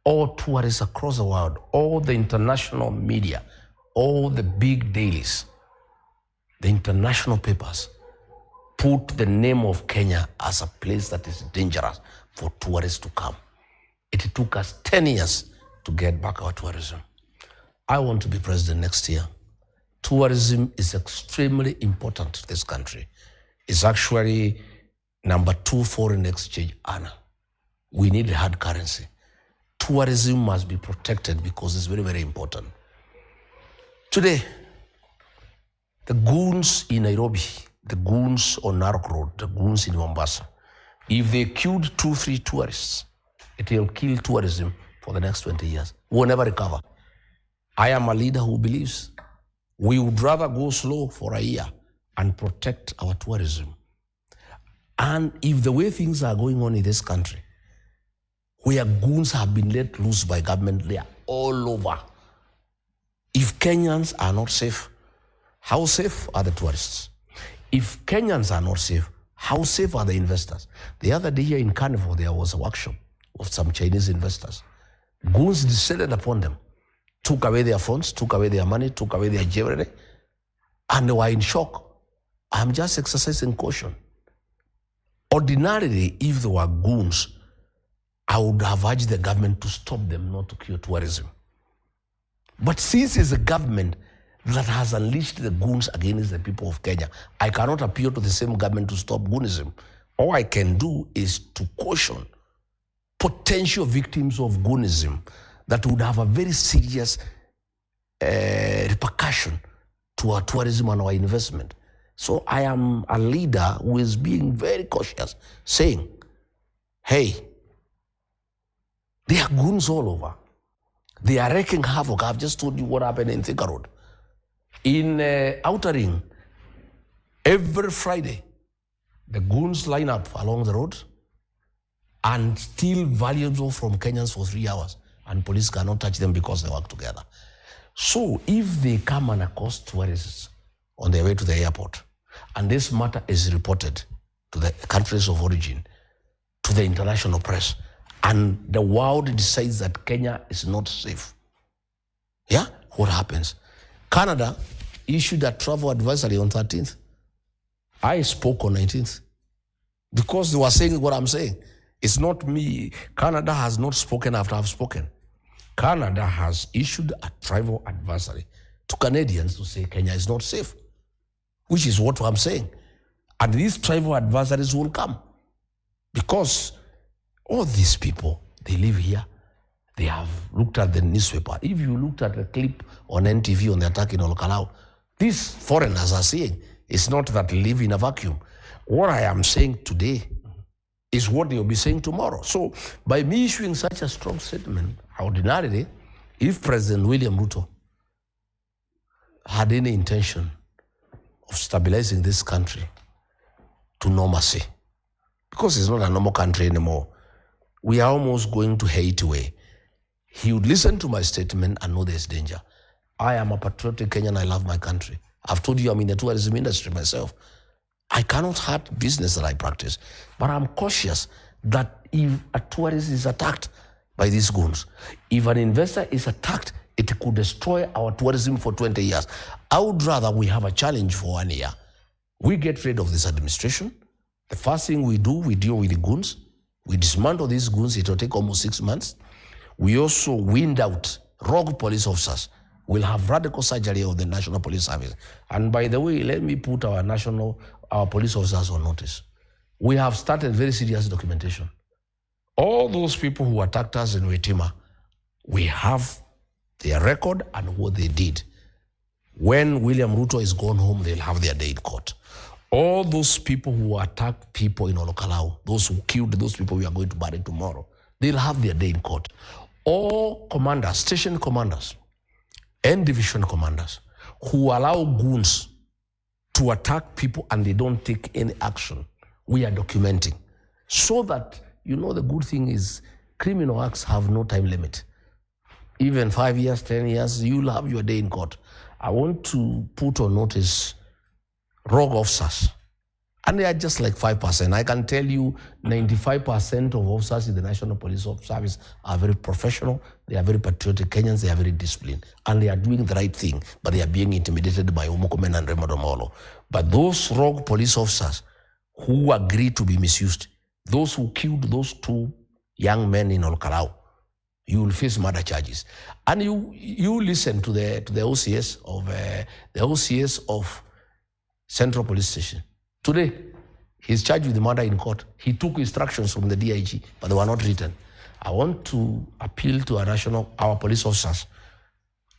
All tourists across the world, all the international media, all the big dailies, the international papers, put the name of Kenya as a place that is dangerous for tourists to come. It took us 10 years to get back our tourism. I want to be president next year. Tourism is extremely important to this country. It's actually number 2 foreign exchange earner. We need hard currency. Tourism must be protected because it's very, very important. Today, the goons in Nairobi, the goons on Narok Road, the goons in Mombasa, if they killed 2-3 tourists, it will kill tourism for the next 20 years. We'll never recover. I am a leader who believes we would rather go slow for a year and protect our tourism. And if the way things are going on in this country, where goons have been let loose by government, they are all over. If Kenyans are not safe, how safe are the tourists? If Kenyans are not safe, how safe are the investors? The other day here in Carnival, there was a workshop of some Chinese investors. Goons descended upon them, took away their phones, took away their money, took away their jewelry, and they were in shock. I'm just exercising caution. Ordinarily, if there were goons, I would have urged the government to stop them, not to kill tourism. But since it's a government that has unleashed the goons against the people of Kenya, I cannot appeal to the same government to stop goonism. All I can do is to caution potential victims of goonism that would have a very serious repercussion to our tourism and our investment. So I am a leader who is being very cautious, saying, hey, there are goons all over. They are wreaking havoc. I've just told you what happened in Thika Road. In Outer Ring, every Friday, the goons line up along the road and steal valuable from Kenyans for 3 hours, and police cannot touch them because they work together. So if they come and accost tourists on their way to the airport, and this matter is reported to the countries of origin, to the international press, and the world decides that Kenya is not safe, yeah, what happens? Canada issued a travel advisory on 13th. I spoke on 19th because they were saying what I'm saying. It's not me. Canada has not spoken after I've spoken. Canada has issued a travel advisory to Canadians to say Kenya is not safe, which is what I'm saying. And these tribal adversaries will come. Because all these people, they live here. They have looked at the newspaper. If you looked at the clip on NTV on the attack in Olkalau, these foreigners are saying it's not that they live in a vacuum. What I am saying today is what they will be saying tomorrow. So by me issuing such a strong statement, ordinarily, if President William Ruto had any intention of stabilizing this country to normalcy, because it's not a normal country anymore, we are almost going to Haiti way. He would listen to my statement and know there's danger. I am a patriotic Kenyan. I love my country. I've told you I'm in the tourism industry myself. I cannot hurt business that I practice, but I'm cautious that if a tourist is attacked by these goons, if an investor is attacked, it could destroy our tourism for 20 years. I would rather we have a challenge for 1 year. We get rid of this administration. The first thing we do, we deal with the goons. We dismantle these goons. It will take almost 6 months. We also wind out rogue police officers. We'll have radical surgery of the National Police Service. And by the way, let me put our police officers on notice. We have started very serious documentation. All those people who attacked us in Wetima, we have their record and what they did. When William Ruto is gone home, they'll have their day in court. All those people who attacked people in Olkalau, those who killed those people we are going to bury tomorrow, they'll have their day in court. All commanders, station commanders, and division commanders who allow goons to attack people and they don't take any action, we are documenting. So that, you know, the good thing is criminal acts have no time limit. Even 5 years, 10 years, you'll have your day in court. I want to put on notice rogue officers. And they are just like 5%. I can tell you 95% of officers in the National Police Service are very professional. They are very patriotic Kenyans. They are very disciplined. And they are doing the right thing, but they are being intimidated by Umukomen and Raymond Omolo. But those rogue police officers who agreed to be misused, those who killed those 2 young men in Olkalau, you will face murder charges. And you listen to the OCS of Central Police Station. Today, he's charged with the murder in court. He took instructions from the DIG, but they were not written. I want to appeal to our police officers.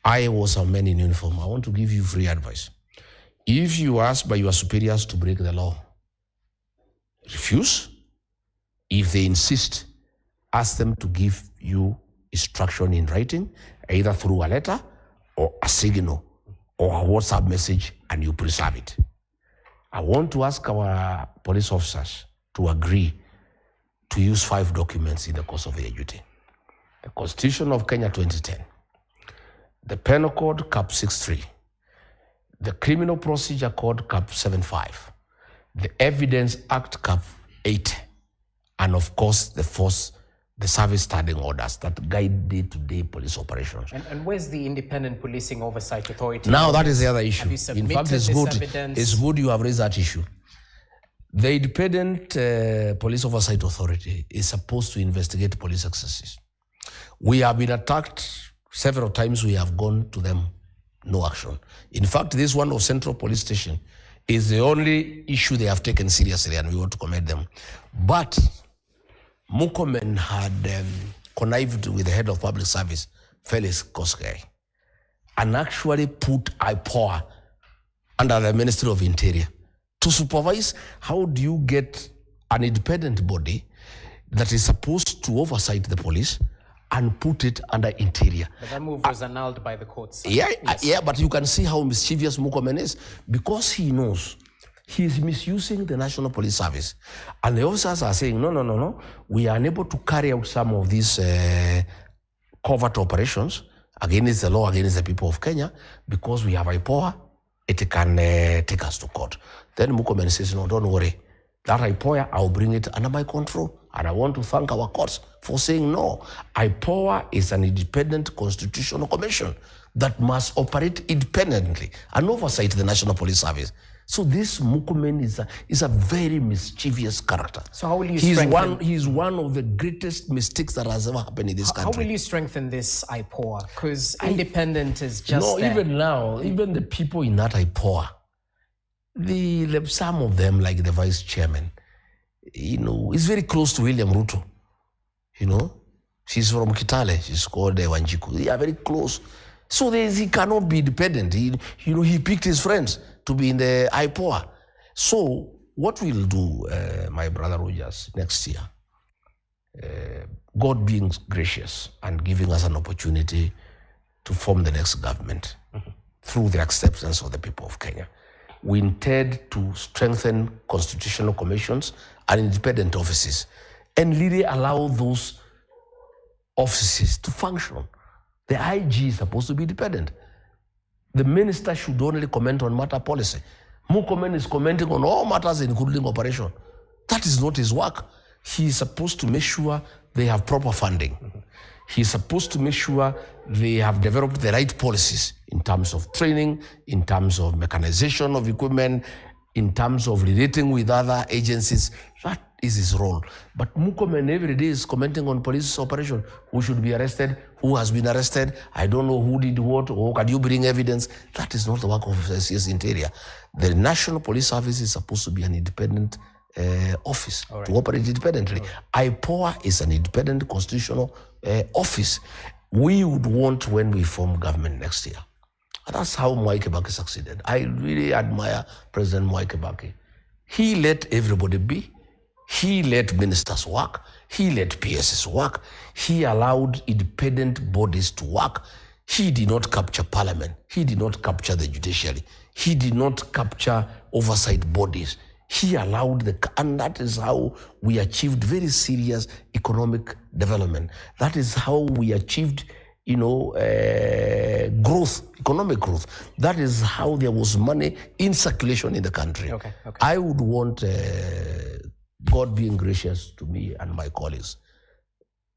I was a man in uniform. I want to give you free advice. If you ask by your superiors to break the law, refuse. If they insist, ask them to give you instruction in writing, either through a letter or a signal or a WhatsApp message, and you preserve it. I want to ask our police officers to agree to use 5 documents in the course of their duty. The Constitution of Kenya 2010, the Penal Code Cap 63, the Criminal Procedure Code Cap 75, the Evidence Act Cap 80, and of course the service standing orders that guide day-to-day police operations. And where's the Independent Policing Oversight Authority? Now that is the other issue. In fact, it's good you have raised that issue. The Independent Police Oversight Authority is supposed to investigate police excesses. We have been attacked several times. We have gone to them, no action. In fact, this one of Central Police Station is the only issue they have taken seriously, and we want to commend them. But Mukomen had connived with the head of public service, Felix Koskei, and actually put IPOA under the Ministry of Interior to supervise. How do you get an independent body that is supposed to oversight the police and put it under Interior? But that move was annulled by the courts. Yeah, but you can see how mischievous Mukomen is, because he knows he is misusing the National Police Service. And the officers are saying, no, we are unable to carry out some of these covert operations against the law, against the people of Kenya, because we have IPOA, it can take us to court. Then Mukomen says, no, don't worry. That IPOA, I'll bring it under my control. And I want to thank our courts for saying no. IPOA is an independent constitutional commission that must operate independently and oversight the National Police Service. So this Mukomen is a very mischievous character. So how will you strengthen? He's one of the greatest mistakes that has ever happened in this country. How will you strengthen this IPOA? Because independent is just even now, even the people in that IPOA, some of them, like the vice chairman, is very close to William Ruto. She's from Kitale. She's called Wanjiku. They are very close. So he cannot be independent. He picked his friends to be in the IPOA. So what we'll do, my brother Rogers, next year, God being gracious and giving us an opportunity to form the next government through the acceptance of the people of Kenya, we intend to strengthen constitutional commissions and independent offices and really allow those offices to function. The IG is supposed to be independent. The minister should only comment on matter policy. Murkomen is commenting on all matters including operation. That is not his work. He is supposed to make sure they have proper funding. He is supposed to make sure they have developed the right policies in terms of training, in terms of mechanization of equipment, in terms of relating with other agencies. That is his role. But Murkomen every day is commenting on police operation. Who should be arrested? Who has been arrested? I don't know who did what, or can you bring evidence? That is not the work of CS Interior. The National Police Service is supposed to be an independent office to operate independently. IPOA is an independent constitutional office. We would want when we form government next year. And that's how Mwai Kibaki succeeded. I really admire President Mwai Kibaki. He let everybody be. He let ministers work. He let PSs work. He allowed independent bodies to work. He did not capture parliament. He did not capture the judiciary. He did not capture oversight bodies. He allowed and that is how we achieved very serious economic development. That is how we achieved, growth, economic growth. That is how there was money in circulation in the country. Okay. I would want God being gracious to me and my colleagues.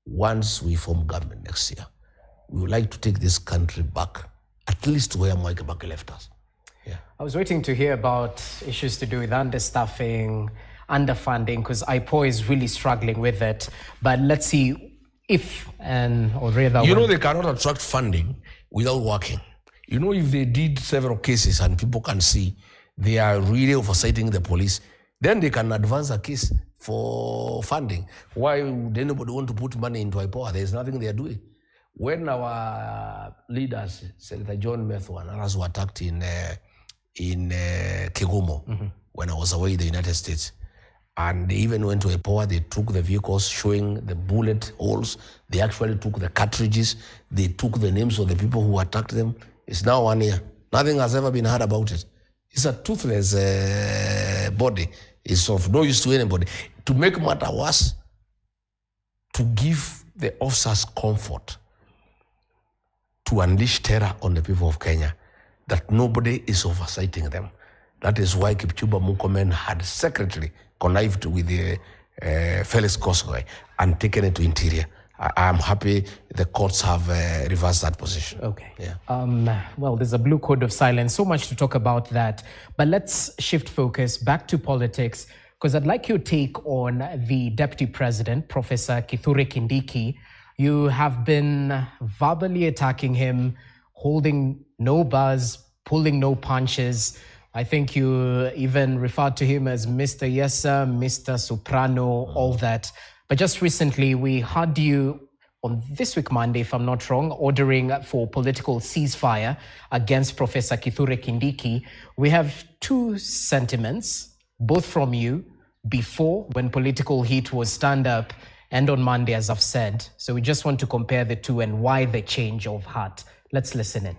Once we form government next year, we would like to take this country back, at least where Mwai Kibaki left us. Yeah. I was waiting to hear about issues to do with understaffing, underfunding, because IPOA is really struggling with it. But let's see if, or rather... they cannot attract funding without working. If they did several cases and people can see they are really oversighting the police, then they can advance a case for funding. Why would anybody want to put money into IPOA? There's nothing they are doing. When our leaders, Senator John Methu and others were attacked in Kigumo, when I was away in the United States, and they even went to IPOA, they took the vehicles showing the bullet holes, they actually took the cartridges, they took the names of the people who attacked them. It's now 1 year. Nothing has ever been heard about it. It's a toothless body. It's of no use to anybody. To make matter worse, to give the officers comfort, to unleash terror on the people of Kenya, that nobody is oversighting them. That is why Kipchumba Murkomen had secretly connived with the Felix Kosgei and taken it to Interior. I'm happy the courts have reversed that position. Okay. Yeah. Well, there's a blue code of silence. So much to talk about that. But let's shift focus back to politics, because I'd like your take on the Deputy President, Professor Kithure Kindiki. You have been verbally attacking him, holding no buzz, pulling no punches. I think you even referred to him as Mr. Yesa, Mr. Soprano, all that. But just recently, we heard you on this week, Monday, if I'm not wrong, ordering for political ceasefire against Professor Kithure Kindiki. We have two sentiments, both from you, before, when political heat was turned up, and on Monday, as I've said. So we just want to compare the two and why the change of heart. Let's listen in.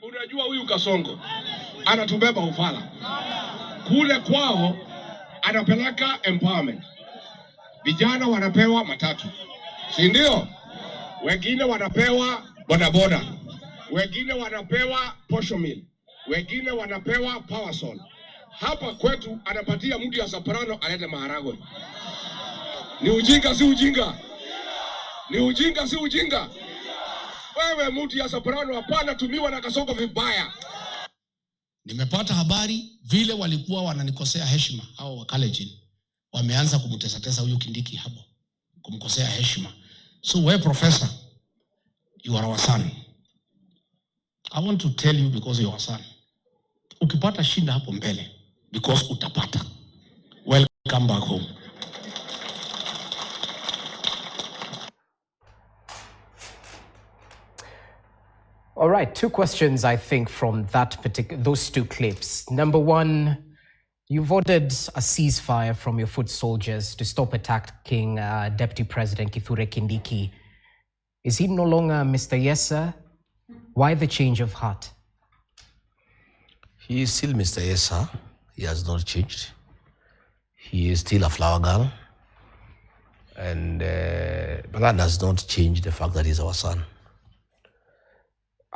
Unajua huyu Kasongo anatubeba ufala kule kwao, anapeleka empowerment. Vijana wanapewa matatu, si ndio? Wengine wanapewa bodaboda, wengine wanapewa posho mill, wengine wanapewa powersol. Hapa kwetu anapatia mtu ya Soprano alete maharagwe. Ni ujinga si ujinga? Ni ujinga si ujinga? Wewe mtu ya Soprano hapana tumiwa na Kasongo vibaya. Nimepata habari vile walikuwa wananikosea heshima hao wa Kalenjin. Wameanza kumtesa huyu Kindiki hapo, kumkosea heshima. So we professor, you are our son. I want to tell you, because you are our son, ukipata shida hapo mbele, because utapata. Welcome back home. All right, two questions, I think, from those two clips. Number one, you've ordered a ceasefire from your foot soldiers to stop attacking Deputy President Kithure Kindiki. Is he no longer Mr. Yes, sir? Why the change of heart? He is still Mr. Yes, sir. He has not changed. He is still a flower girl. And but that does not change the fact that he's our son.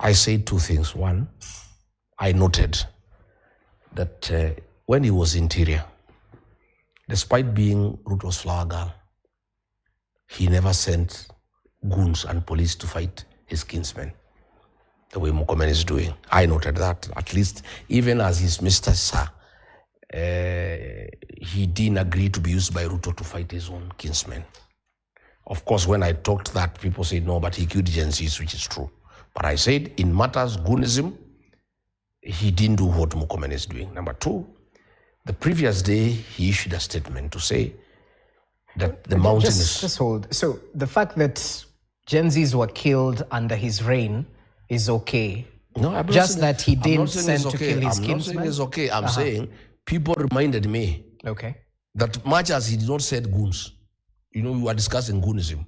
I say two things. One, I noted that when he was interior, despite being Ruto's flower girl, he never sent goons and police to fight his kinsmen the way Murkomen is doing. I noted that, at least even as his Mr. Sir, he didn't agree to be used by Ruto to fight his own kinsmen. Of course, when I talked that, people said no, but he killed Gen Zs, which is true. But I said, in matters goonism, he didn't do what Murkomen is doing. Number two, the previous day, he issued a statement to say that the mountain is... Just hold. So the fact that Gen Zs were killed under his reign is okay. No, I'm just that he didn't send to kill his kinsmen? I'm not saying it's okay. I'm saying people reminded me that much as he did not say goons, we were discussing goonism.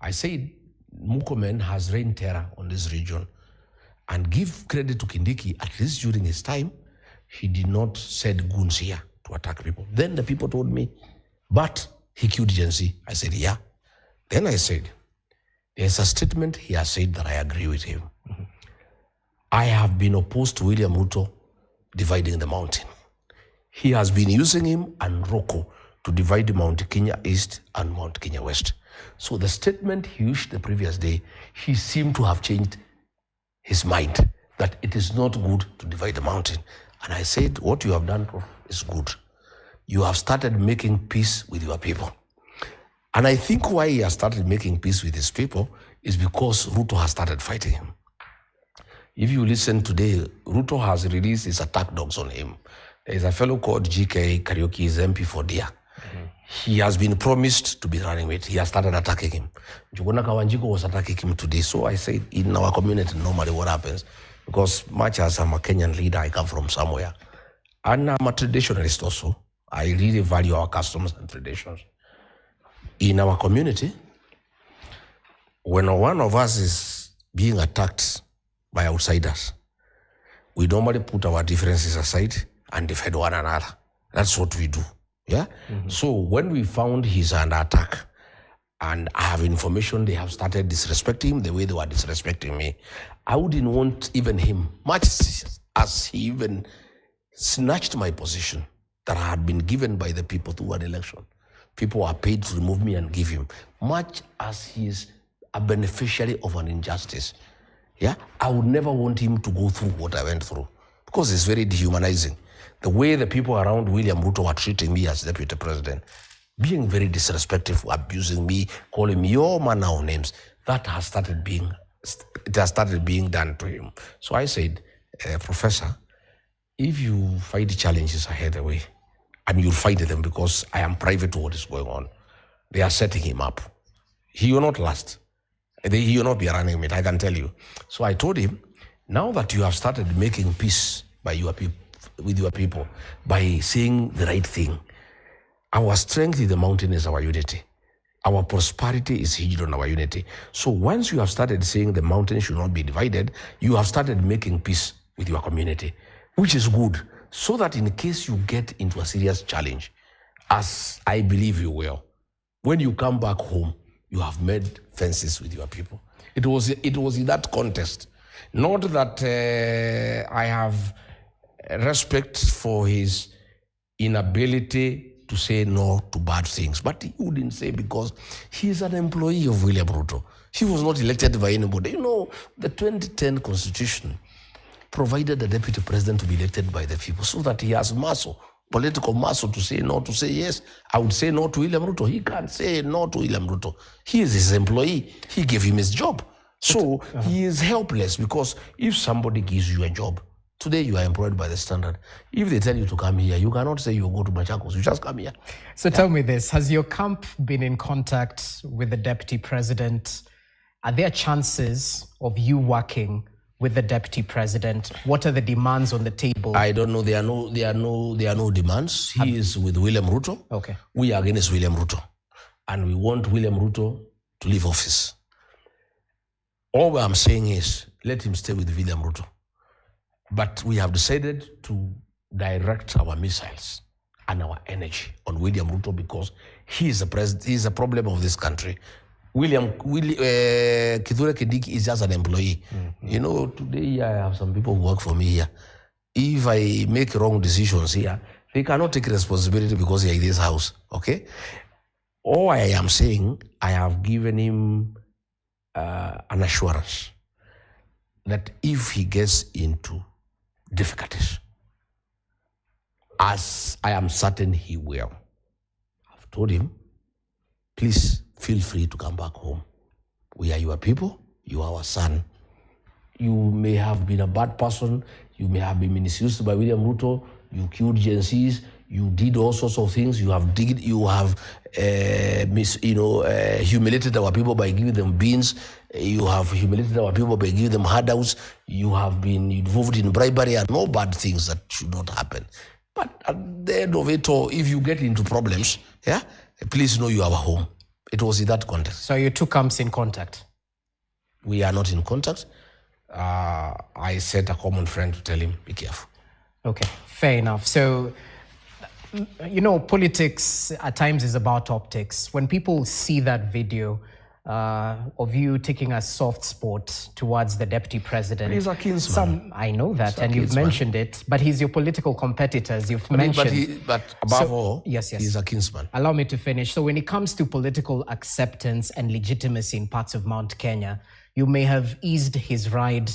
I said, Murkomen has reigned terror on this region, and give credit to Kindiki, at least during his time, he did not send goons here to attack people. Then the people told me, but he killed Gen Z. I said, yeah. Then I said, there's a statement he has said that I agree with him. I have been opposed to William Ruto dividing the mountain. He has been using him and Roko to divide Mount Kenya East and Mount Kenya West. So the statement he issued the previous day, he seemed to have changed his mind that it is not good to divide the mountain. And I said, what you have done, Prof, is good. You have started making peace with your people. And I think why he has started making peace with his people is because Ruto has started fighting him. If you listen today, Ruto has released his attack dogs on him. There is a fellow called GK Karaoke, is MP for Dia. He has been promised to be running with. He has started attacking him. Njuguna Kawanjiko was attacking him today. So I said, in our community, normally what happens, because much as I'm a Kenyan leader, I come from somewhere. And I'm a traditionalist also. I really value our customs and traditions. In our community, when one of us is being attacked by outsiders, we normally put our differences aside and defend one another. That's what we do. Yeah. So when we found he's under attack, and I have information they have started disrespecting him the way they were disrespecting me, I wouldn't want even him, much as he even snatched my position that I had been given by the people through an election. People are paid to remove me and give him, much as he is a beneficiary of an injustice. Yeah, I would never want him to go through what I went through, because it's very dehumanizing. The way the people around William Ruto were treating me as deputy president, being very disrespectful, abusing me, calling me all manner of names, that has started being done to him. So I said, Professor, if you fight the challenges ahead of the way, and you'll fight them because I am private to what is going on, they are setting him up. He will not last. He will not be running it, I can tell you. So I told him, now that you have started making peace by with your people, by saying the right thing, our strength in the mountain is our unity. Our prosperity is hinged on our unity. So once you have started saying the mountain should not be divided, you have started making peace with your community, which is good, so that in case you get into a serious challenge, as I believe you will, when you come back home, you have made fences with your people. It was in that context. Not that I have respect for his inability to say no to bad things, but he wouldn't say, because he is an employee of William Ruto. He was not elected by anybody. You know, the 2010 constitution provided the deputy president to be elected by the people, so that he has muscle, political muscle, to say no, to say yes. I would say no to William Ruto. He can't say no to William Ruto. He is his employee. He gave him his job. So he is helpless, because if somebody gives you a job Today you are employed by the Standard. If they tell you to come here, you cannot say you go to Machakos. You just come here. So tell me this, has your camp been in contact with the deputy president? Are there chances of you working with the deputy president? What are the demands on the table? I don't know. There are no demands. He is with William Ruto. Okay. We are against William Ruto. And we want William Ruto to leave office. All I'm saying is, let him stay with William Ruto. But we have decided to direct our missiles and our energy on William Ruto because he is the president. He is a problem of this country. Kithure Kindiki is just an employee. You know, today I have some people who work for me here. If I make wrong decisions here, they cannot take responsibility because they are in this house. Okay. All I am saying, I have given him an assurance that if he gets into difficulties, as I am certain he will, I've told him, please feel free to come back home. We are your people, you are our son. You may have been a bad person, you may have been misused by William Ruto, you killed Gen Zs, you did all sorts of things, you have humiliated our people by giving them beans, you have humiliated our people by giving them handouts, you have been involved in bribery and all bad things that should not happen. But at the end of it all, if you get into problems, yeah, please know you have a home. It was in that context. So your two camps in contact? We are not in contact. I sent a common friend to tell him, be careful. Okay, fair enough. So, you know, politics at times is about optics. When people see that video of you taking a soft spot towards the deputy president. He's a kinsman. I know that, and you've mentioned it, but he's your political competitor, as you've mentioned. But above all, yes, he's a kinsman. Allow me to finish. So when it comes to political acceptance and legitimacy in parts of Mount Kenya, you may have eased his ride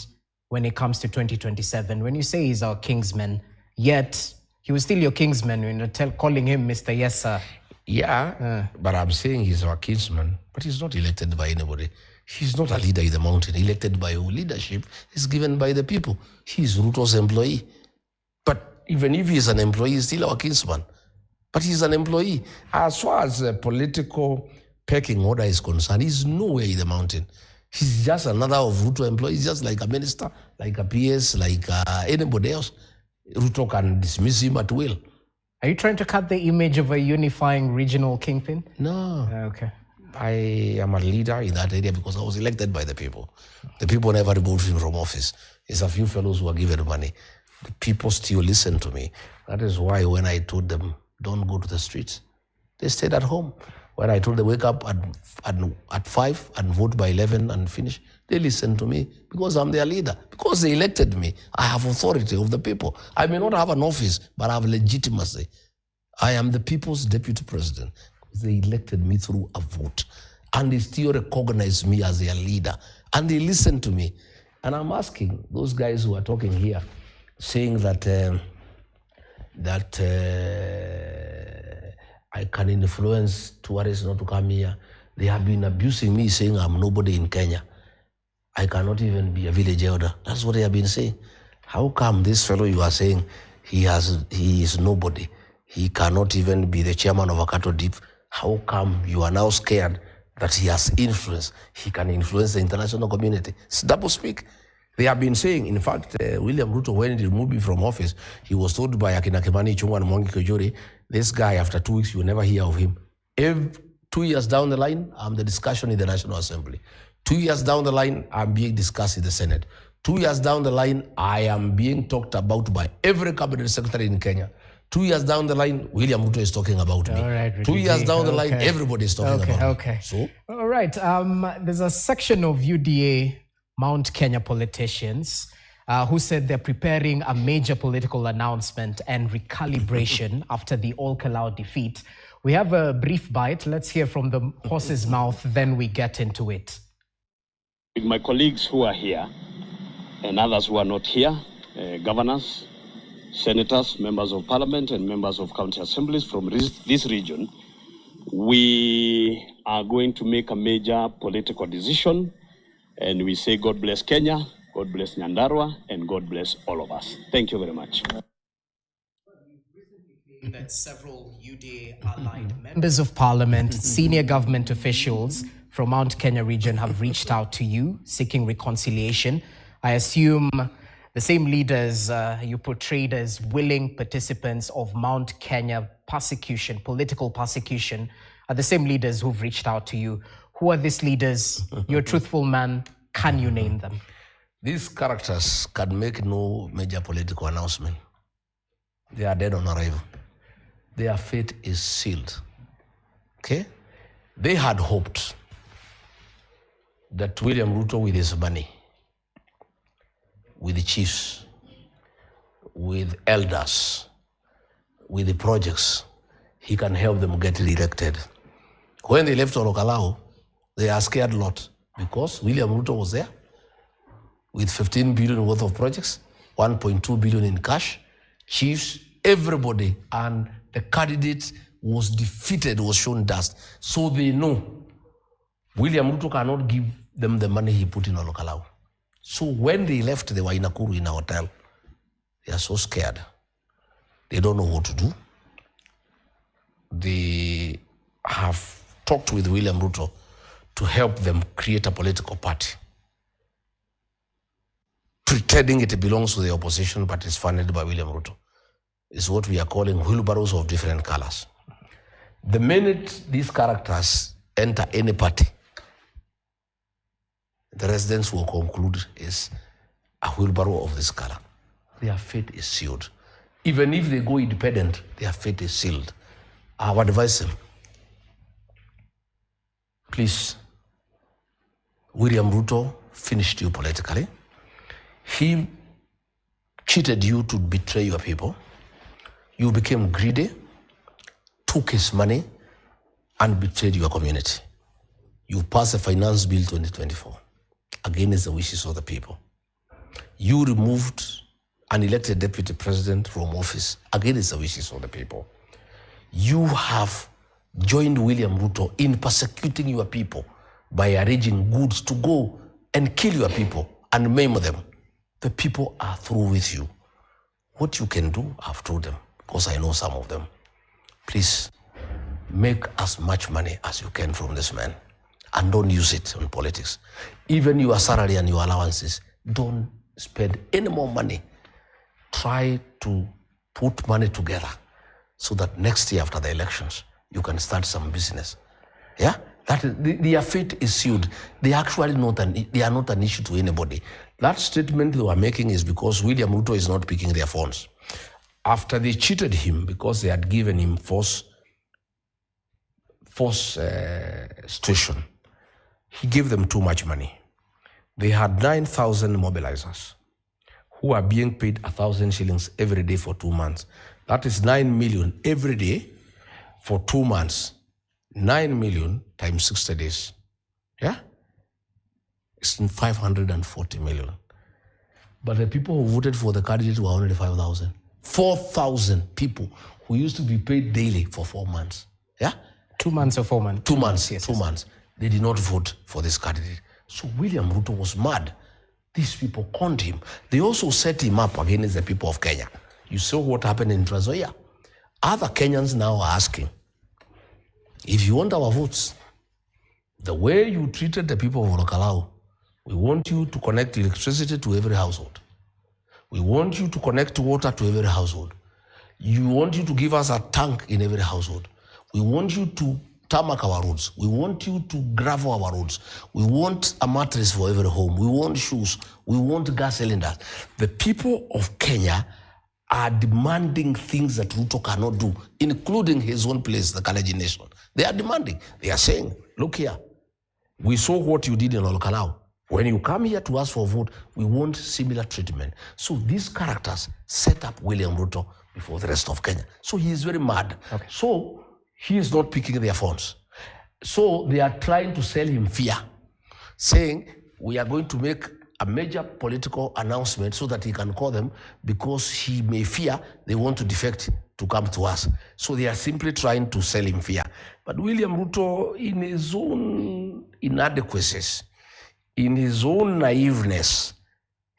when it comes to 2027. When you say he's our kingsman, yet he was still your kingsman when you're calling him Mr. Yes, sir. Yeah, but I'm saying he's our kinsman, but he's not elected by anybody. He's not a leader in the mountain. Elected by leadership is given by the people. He's Ruto's employee. But even if he's an employee, he's still our kinsman. But he's an employee. As far as the political pecking order is concerned, he's nowhere in the mountain. He's just another of Ruto employees, just like a minister, like a PS, like anybody else. Ruto can dismiss him at will. Are you trying to cut the image of a unifying regional kingpin? No. Okay. I am a leader in that area because I was elected by the people. The people never removed him from office. It's a few fellows who are given money. The people still listen to me. That is why when I told them, don't go to the streets, they stayed at home. When I told them, wake up at 5 and vote by 11 and finish, they listened to me because I'm their leader. Because they elected me. I have authority of the people. I may not have an office, but I have legitimacy. I am the people's deputy president. They elected me through a vote. And they still recognize me as their leader. And they listen to me. And I'm asking those guys who are talking here, saying that I can influence tourists not to come here. They have been abusing me, saying I'm nobody in Kenya. I cannot even be a village elder. That's what they have been saying. How come this fellow you are saying he is nobody? He cannot even be the chairman of a cattle dip. How come you are now scared that he has influence? He can influence the international community. It's double speak. They have been saying, in fact, William Ruto, when he removed me from office, he was told by Akina Kimani Ichung'wah and Mwangi Kajuri, this guy, after 2 weeks, you will never hear of him. 2 years down the line, I'm the discussion in the National Assembly. 2 years down the line, I'm being discussed in the Senate. 2 years down the line, I am being talked about by every cabinet secretary in Kenya. 2 years down the line, William Ruto is talking about me. All right, 2 years down the line, everybody is talking about me. Okay. So, all right. There's a section of UDA Mount Kenya politicians who said they're preparing a major political announcement and recalibration after the All-Kalau defeat. We have a brief bite. Let's hear from the horse's mouth, then we get into it. With my colleagues who are here and others who are not here, governors, senators, members of parliament, and members of county assemblies from this region, we are going to make a major political decision. And we say, God bless Kenya, God bless Nyandarua, and God bless all of us. Thank you very much. That several UDA-allied members of parliament, senior government officials from Mount Kenya region have reached out to you seeking reconciliation. I assume the same leaders you portrayed as willing participants of Mount Kenya persecution, political persecution, are the same leaders who've reached out to you. Who are these leaders? You're a truthful man. Can you name them? These characters can make no major political announcement. They are dead on arrival. Their fate is sealed. Okay? They had hoped that William Ruto, with his money, with the chiefs, with elders, with the projects, he can help them get reelected. When they left Olokalao, they are scared a lot because William Ruto was there with 15 billion worth of projects, 1.2 billion in cash, chiefs, everybody, and the candidate was defeated, was shown dust. So they know William Ruto cannot give them the money he put in Olokalao. So when they left, they were in Nakuru in a hotel. They are so scared. They don't know what to do. They have talked with William Ruto to help them create a political party, pretending it belongs to the opposition, but is funded by William Ruto. It's what we are calling wheelbarrows of different colors. The minute these characters enter any party, the residents will conclude is a wheelbarrow of this color. Their fate is sealed. Even if they go independent, their fate is sealed. I would advise them, please, William Ruto finished you politically. He cheated you to betray your people. You became greedy, took his money, and betrayed your community. You passed a finance bill 2024 against the wishes of the people. You removed an elected deputy president from office against the wishes of the people. You have joined William Ruto in persecuting your people by arranging goods to go and kill your people and maim them. The people are through with you. What you can do, I've told them, because I know some of them. Please, make as much money as you can from this man and don't use it on politics. Even your salary and your allowances, don't spend any more money. Try to put money together so that next year after the elections, you can start some business. Yeah? Their fate is sealed. They are not an issue to anybody. That statement they were making is because William Ruto is not picking their phones. After they cheated him because they had given him false station, he gave them too much money. They had 9,000 mobilizers who are being paid 1,000 shillings every day for 2 months. That is 9 million every day for 2 months. 9 million times 60 days. Yeah? It's 540 million. But the people who voted for the candidate were only 5,000. 4,000 people who used to be paid daily for 4 months. Yeah? 2 months or 4 months? 2 months, yes. 2 months. They did not vote for this candidate. So William Ruto was mad. These people conned him. They also set him up against the people of Kenya. You saw what happened in Trans Nzoia. Other Kenyans now are asking, if you want our votes, the way you treated the people of Olokalao, we want you to connect electricity to every household. We want you to connect water to every household. We want you to give us a tank in every household. We want you to tarmac our roads. We want you to gravel our roads. We want a mattress for every home. We want shoes. We want gas cylinders. The people of Kenya are demanding things that Ruto cannot do, including his own place, the Kaleji Nation. They are demanding. They are saying, look here, we saw what you did in Olokalao. When you come here to ask for a vote, we want similar treatment. So these characters set up William Ruto before the rest of Kenya. So he is very mad. Okay. So he is not picking their phones. So they are trying to sell him fear, saying we are going to make a major political announcement so that he can call them because he may fear they want to defect to come to us. So they are simply trying to sell him fear. But William Ruto, in his own inadequacies, in his own naiveness,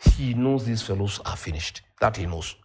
he knows these fellows are finished. That he knows.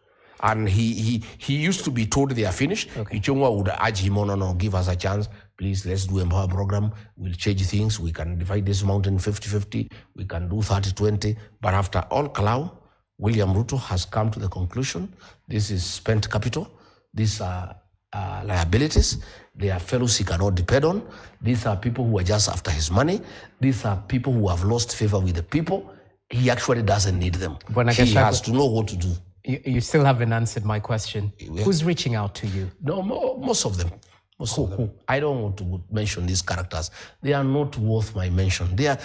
And he used to be told they are finished. Ichung'wa would urge him, no, give us a chance. Please, let's do Empower program. We'll change things. We can divide this mountain 50-50. We can do 30-20. But after all Kalau, William Ruto has come to the conclusion, this is spent capital. These are liabilities. They are fellows he cannot depend on. These are people who are just after his money. These are people who have lost favor with the people. He actually doesn't need them. He has to know what to do. You still haven't answered my question. Yeah. Who's reaching out to you? No, most of them. Most of them. I don't want to mention these characters. They are not worth my mention. They are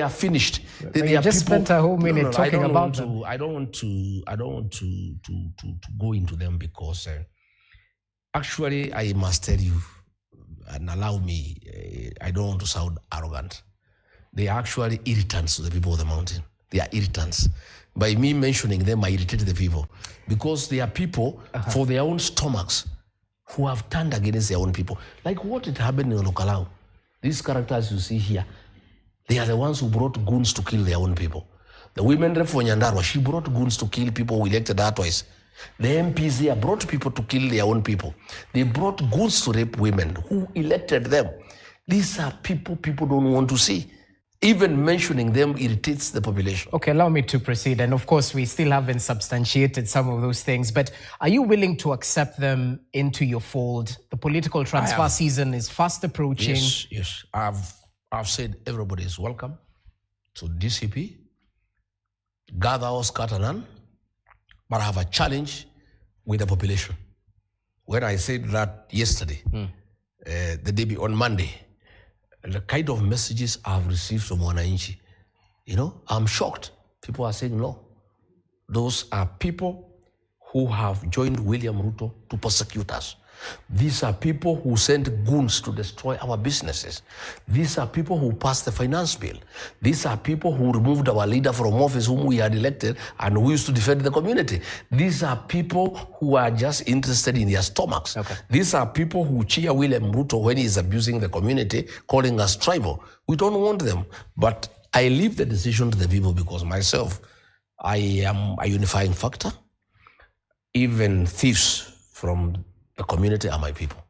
finished. They are just spent a whole minute talking about them. I don't want to go into them because actually I must tell you, and allow me, I don't want to sound arrogant. They are actually irritants to the people of the mountain. They are irritants. By me mentioning them, I irritate the people because they are people for their own stomachs who have turned against their own people. Like what had happened in Lokalau. These characters you see here, they are the ones who brought goons to kill their own people. The women rep for Nyandarua, she brought goons to kill people who elected her twice. The MPs here brought people to kill their own people. They brought goons to rape women who elected them. These are people don't want to see. Even mentioning them irritates the population. Okay, allow me to proceed. And of course, we still haven't substantiated some of those things, but are you willing to accept them into your fold? The political transfer season is fast approaching. Yes. I've said everybody is welcome to DCP. Gather or scatter none, but I have a challenge with the population. When I said that yesterday, the day on Monday, the kind of messages I've received from Wananchi, I'm shocked. People are saying no. Those are people who have joined William Ruto to persecute us. These are people who sent goons to destroy our businesses. These are people who passed the finance bill. These are people who removed our leader from office whom we had elected and who used to defend the community. These are people who are just interested in their stomachs. These are people who cheer William Ruto when he is abusing the community, calling us tribal. We don't want them. But I leave the decision to the people because myself, I am a unifying factor. Even thieves from the community are my people.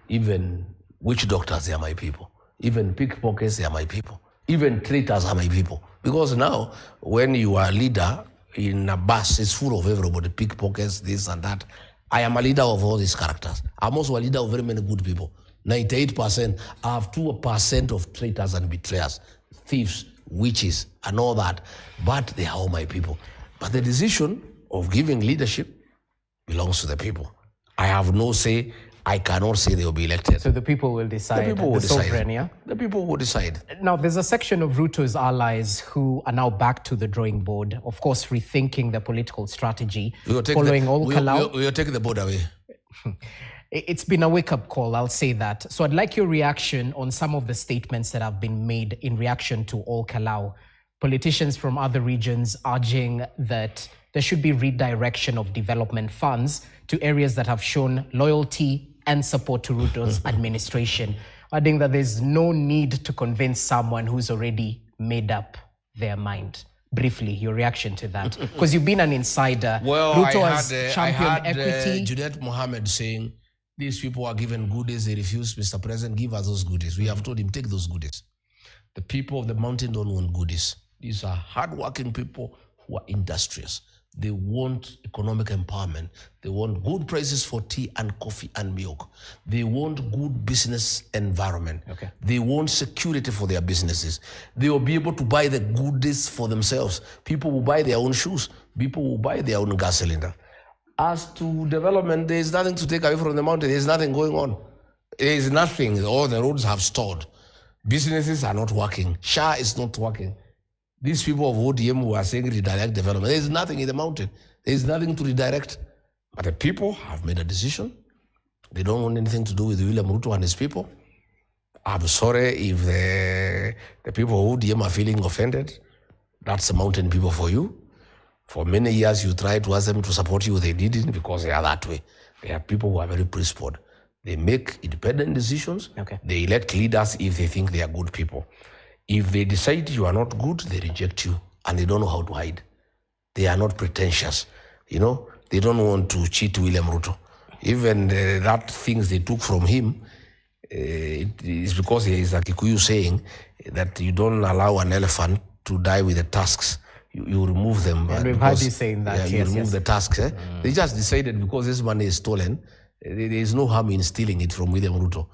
Even witch doctors, they are my people. Even pickpockets, they are my people. Even traitors are my people. Because now, when you are a leader in a bus, it's full of everybody, pickpockets, this and that. I am a leader of all these characters. I'm also a leader of very many good people. 98%. I have 2% of traitors and betrayers, thieves, witches, and all that. But they are all my people. But the decision of giving leadership belongs to the people. I have no say. I cannot say they will be elected. So the people will decide. The people will decide. Sovereign, yeah? The people will decide. Now, there's a section of Ruto's allies who are now back to the drawing board, of course, rethinking the political strategy following all Kalau. We'll take the board away. It's been a wake-up call, I'll say that. So I'd like your reaction on some of the statements that have been made in reaction to all Kalau. Politicians from other regions urging that there should be redirection of development funds to areas that have shown loyalty and support to Ruto's administration, adding that there's no need to convince someone who's already made up their mind. Briefly, your reaction to that, because you've been an insider. Well, Ruto I had Juliet Mohammed saying, these people are given goodies, they refuse. Mr. President, give us those goodies. We have told him, take those goodies. The people of the mountain don't want goodies. These are hardworking people who are industrious. They want economic empowerment. They want good prices for tea and coffee and milk. They want good business environment. They want security for their businesses. They will be able to buy the goodies for themselves. People will buy their own shoes. People will buy their own gas cylinder. As to development, there is nothing to take away from the mountain. There is nothing going on. There is nothing. All the roads have stalled. Businesses are not working. SHA is not working. These people of ODM who are saying redirect development, there is nothing in the mountain. There is nothing to redirect. But the people have made a decision. They don't want anything to do with William Ruto and his people. I'm sorry if the people of ODM are feeling offended. That's the mountain people for you. For many years, you tried to ask them to support you. They didn't because they are that way. They are people who are very principled. They make independent decisions. They elect leaders if they think they are good people. If they decide you are not good, they reject you, and they don't know how to hide. They are not pretentious. You know, they don't want to cheat William Ruto. Even that things they took from him, it is because there is a Kikuyu saying that you don't allow an elephant to die with the tusks. You remove them. And we've heard you saying that. Yeah, you remove the tusks. They just decided because this money is stolen, there is no harm in stealing it from William Ruto.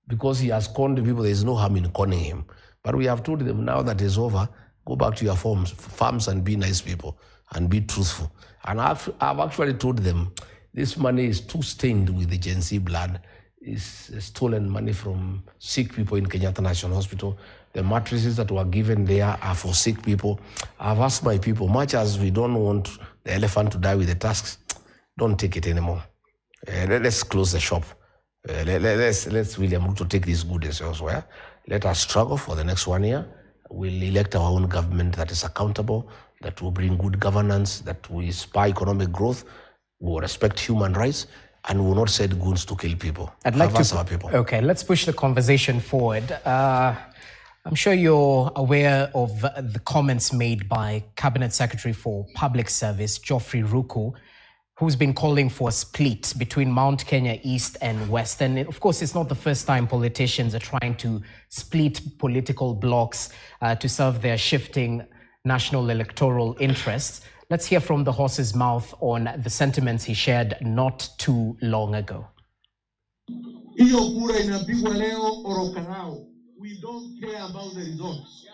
Because he has conned people, there is no harm in conning him. But we have told them now that it's over, go back to your farms and be nice people and be truthful. And I've actually told them this money is too stained with the Gen Z blood. It's stolen money from sick people in Kenyatta National Hospital. The mattresses that were given there are for sick people. I've asked my people, much as we don't want the elephant to die with the tusks, don't take it anymore. Let's close the shop. Let's William Ruto take these goods elsewhere. Let us struggle for the next 1 year. We'll elect our own government that is accountable, that will bring good governance, that will inspire economic growth, will respect human rights, and will not send goons to kill people. I'd like to our people. Okay, let's push the conversation forward. I'm sure you're aware of the comments made by Cabinet Secretary for Public Service, Geoffrey Ruku, who's been calling for a split between Mount Kenya East and West. And of course, it's not the first time politicians are trying to split political blocks to serve their shifting national electoral interests. Let's hear from the horse's mouth on the sentiments he shared not too long ago. Hiyo kura inapigwa leo Orokarao. We don't care about the results.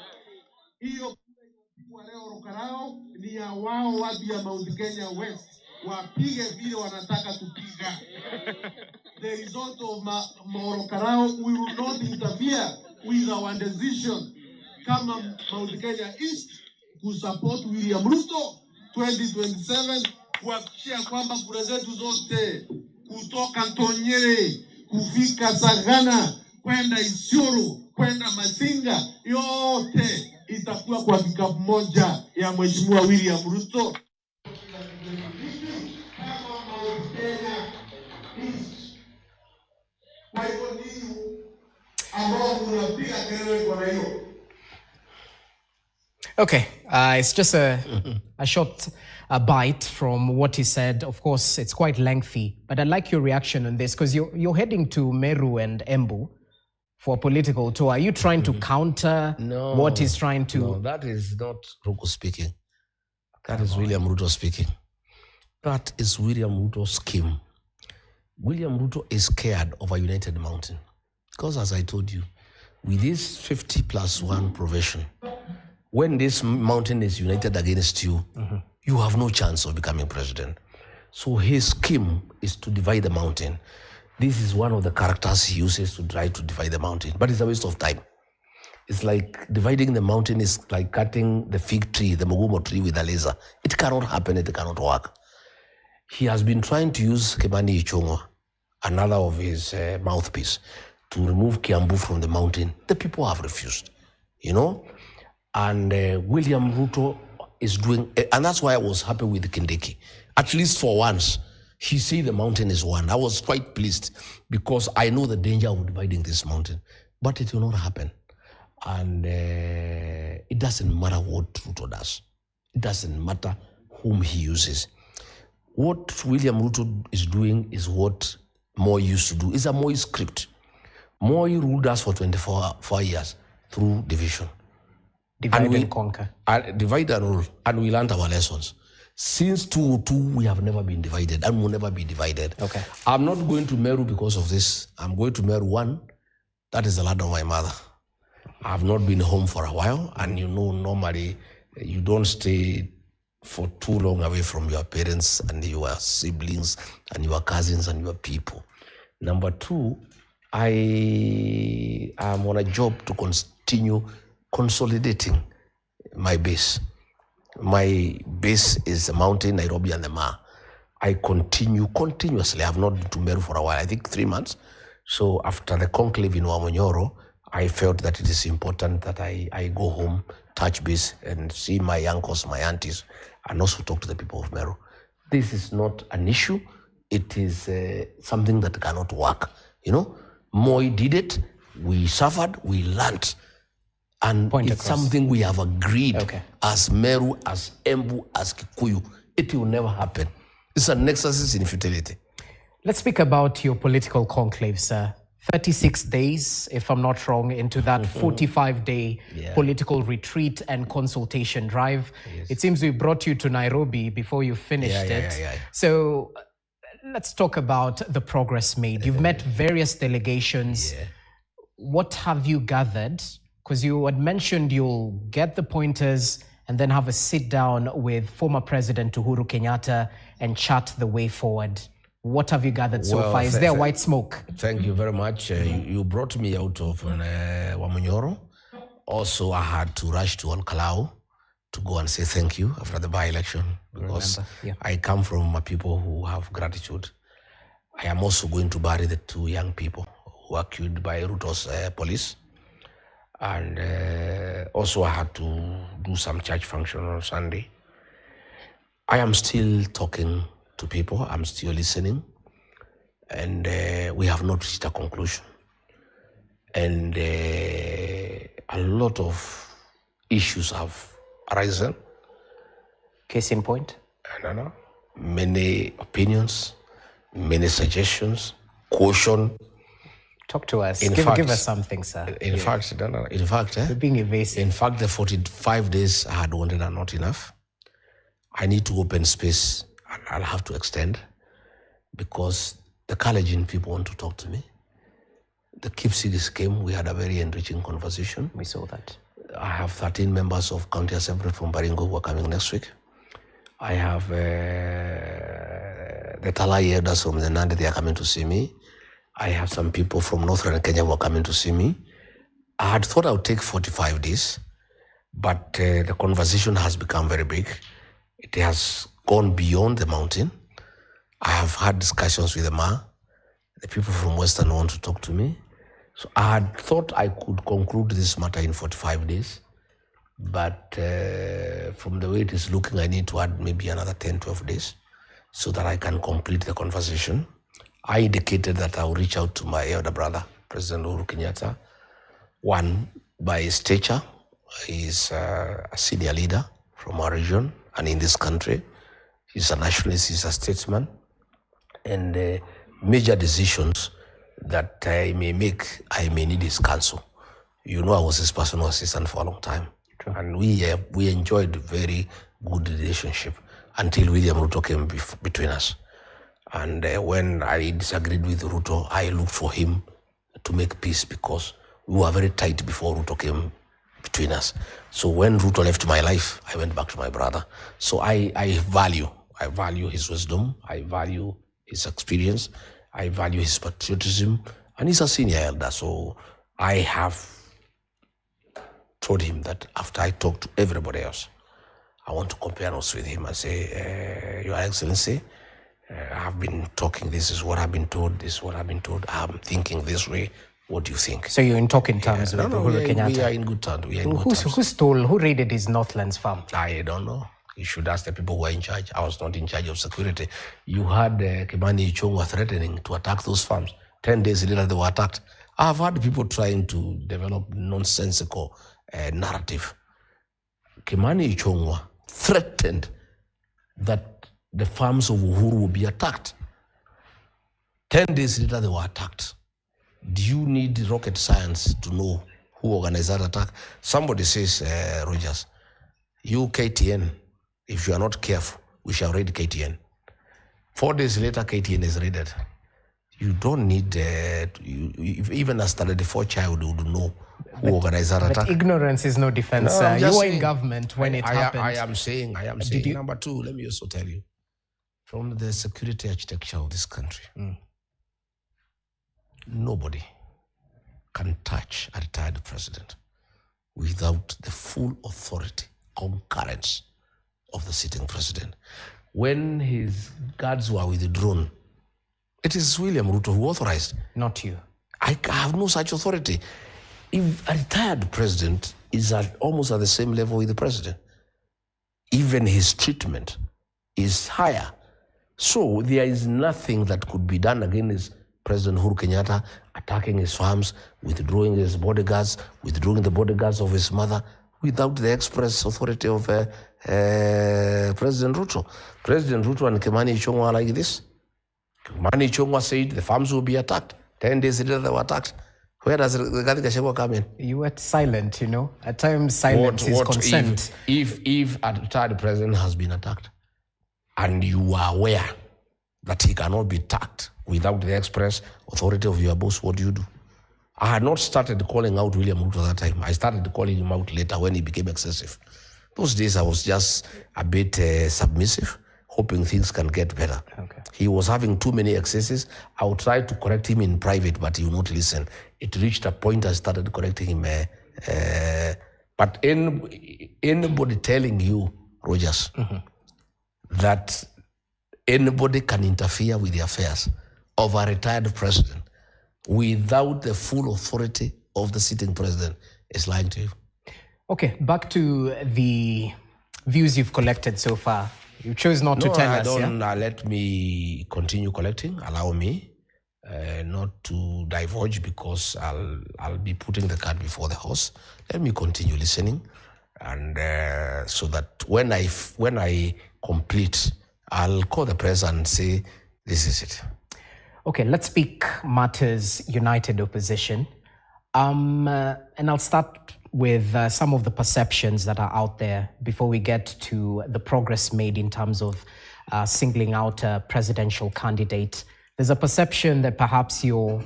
Hiyo kura inapigwa leo Orokarao ni ya wao watu ya Mount Kenya West. Wapige vile wanataka kupiga. The result of Orokarao, we will not interfere with our decision. Kama Mount Kenya East to support William Ruto 2027, kuhakikisha kwamba kura zetu zote kutoka Tonyere kufika Sagana kwenda Isiolo kwenda Masinga yote itakuwa kwa kikapu moja ya Mheshimiwa William Ruto. Okay, it's just a short bite from what he said. Of course, it's quite lengthy, but I'd like your reaction on this because you're heading to Meru and Embu for a political tour. Are you trying to counter what he's trying to... No, that is not Ruto speaking. That is William Ruto speaking. That is William Ruto's scheme. William Ruto is scared of a united mountain. Because as I told you, with this 50+1 provision, when this mountain is united against you, you have no chance of becoming president. So his scheme is to divide the mountain. This is one of the characters he uses to try to divide the mountain, but it's a waste of time. It's like dividing the mountain is like cutting the fig tree, the Mugumo tree with a laser. It cannot happen, it cannot work. He has been trying to use Kimani Ichung'wa, another of his mouthpiece, to remove Kiambu from the mountain. The people have refused, you know? And William Ruto is doing, and that's why I was happy with Kindiki. At least for once, he said the mountain is one. I was quite pleased because I know the danger of dividing this mountain, but it will not happen. And it doesn't matter what Ruto does. It doesn't matter whom he uses. What William Ruto is doing is what Moi used to do. It's a Moi script. Moi ruled us for 24 years through division. Divide and conquer. Divide and rule. And we learned our lessons. Since 2002, we have never been divided and will never be divided. Okay. I'm not going to Meru because of this. I'm going to Meru 1. That is the land of my mother. I've not been home for a while. And you know, normally you don't stay for too long away from your parents and your siblings and your cousins and your people. Number 2, I am on a job to continue consolidating my base. My base is the mountain, Nairobi and the Ma. I continue continuously. I have not been to Meru for a while, I think 3 months. So after the conclave in Wamonyoro, I felt that it is important that I go home, touch base and see my uncles, my aunties, and also talk to the people of Meru. This is not an issue. It is something that cannot work. You know, Moi did it. We suffered. We learned. And Point it's across. something we have agreed Okay. as Meru, as Embu, as Kikuyu. It will never happen. It's an exercise in futility. Let's speak about your political conclave, sir. 36 days, if I'm not wrong, into that 45-day political retreat and consultation drive. Yes. It seems we brought you to Nairobi before you finished it. So let's talk about the progress made. You've met various delegations. What have you gathered? Because you had mentioned you'll get the pointers and then have a sit down with former President Uhuru Kenyatta and chart the way forward. What have you gathered so far? Is there white smoke? Thank you very much. You brought me out of Wamunyoro. Also, I had to rush to Olkalau to go and say thank you after the by-election, because I come from a people who have gratitude. I am also going to bury the 2 young people who were killed by Ruto's police. And also I had to do some church function on Sunday. I am still talking to people. I'm still listening. And we have not reached a conclusion. And a lot of issues have arisen. Case in point? Many opinions, many suggestions, caution. Talk to us. Give us something, sir. In fact, You're being evasive. In fact, the 45 days I had wanted are not enough. I need to open space, and I'll have to extend, because the Kalenjin people want to talk to me. The Kipsigis came. We had a very enriching conversation. We saw that. I have 13 members of County Assembly from Baringo who are coming next week. I have the Talai elders from the Nandi, they are coming to see me. I have some people from Northern Kenya who are coming to see me. I had thought I would take 45 days, but the conversation has become very big. It has gone beyond the mountain. I have had discussions with the Ma. The people from Western want to talk to me. So I had thought I could conclude this matter in 45 days, but from the way it is looking, I need to add maybe another 10, 12 days so that I can complete the conversation. I indicated that I will reach out to my elder brother, President Uhuru Kenyatta. One, by his stature, he's a senior leader from our region and in this country. He's a nationalist, he's a statesman. And major decisions that I may make, I may need his counsel. You know, I was his personal assistant for a long time. True. And we enjoyed a very good relationship until William Ruto came between us. And when I disagreed with Ruto, I looked for him to make peace, because we were very tight before Ruto came between us. So when Ruto left my life, I went back to my brother. So I value his wisdom, I value his experience, I value his patriotism, and he's a senior elder. So I have told him that after I talk to everybody else, I want to compare notes with him and say, Your Excellency, I've been talking, this is what I've been told, this is what I've been told, I'm thinking this way, what do you think? So you're in talking terms with Uhuru Kenyatta? We are in good terms. Who raided his Northlands farm? I don't know. You should ask the people who are in charge. I was not in charge of security. You had Kimani Ichung'wah threatening to attack those farms. 10 days later, they were attacked. I've had people trying to develop nonsensical narrative. Kimani Ichung'wah threatened that the farms of Uhuru will be attacked. 10 days later, they were attacked. Do you need rocket science to know who organized that attack? Somebody says, Rogers, you KTN, if you are not careful, we shall raid KTN. 4 days later, KTN is raided. You don't need, even a standard 4 child would know who organized that attack. But ignorance is no defense. No, you were in government when it happened. I am saying. Number two, let me also tell you, from the security architecture of this country, nobody can touch a retired president without the full authority, concurrence of the sitting president. When his guards were withdrawn, it is William Ruto who authorized. Not you. I have no such authority. If a retired president is almost at the same level with the president, even his treatment is higher. So there is nothing that could be done against President Uhuru Kenyatta attacking his farms, withdrawing his bodyguards, withdrawing the bodyguards of his mother, without the express authority of President Ruto. President Ruto and Kimani Ichung'wa are like this. Kimani Ichung'wa said the farms will be attacked. 10 days later they were attacked. Where does Rigathi Gachagua come in? You were silent, you know. At times silence is consent. If a retired president has been attacked and you are aware that he cannot be attacked without the express authority of your boss, what do you do? I had not started calling out William Ruto at that time. I started calling him out later when he became excessive. Those days I was just a bit submissive, hoping things can get better. Okay. He was having too many excesses. I would try to correct him in private, but he would not listen. It reached a point I started correcting him. But anybody telling you, Rogers, that anybody can interfere with the affairs of a retired president without the full authority of the sitting president is lying to you. Okay, back to the views you've collected so far. You chose not to tell us. Let me continue collecting. Allow me not to divulge because I'll be putting the cart before the horse. Let me continue listening, and so that when I complete, I'll call the press and say, this is it. Okay, let's speak matters united opposition. And I'll start with some of the perceptions that are out there before we get to the progress made in terms of singling out a presidential candidate. There's a perception that perhaps you're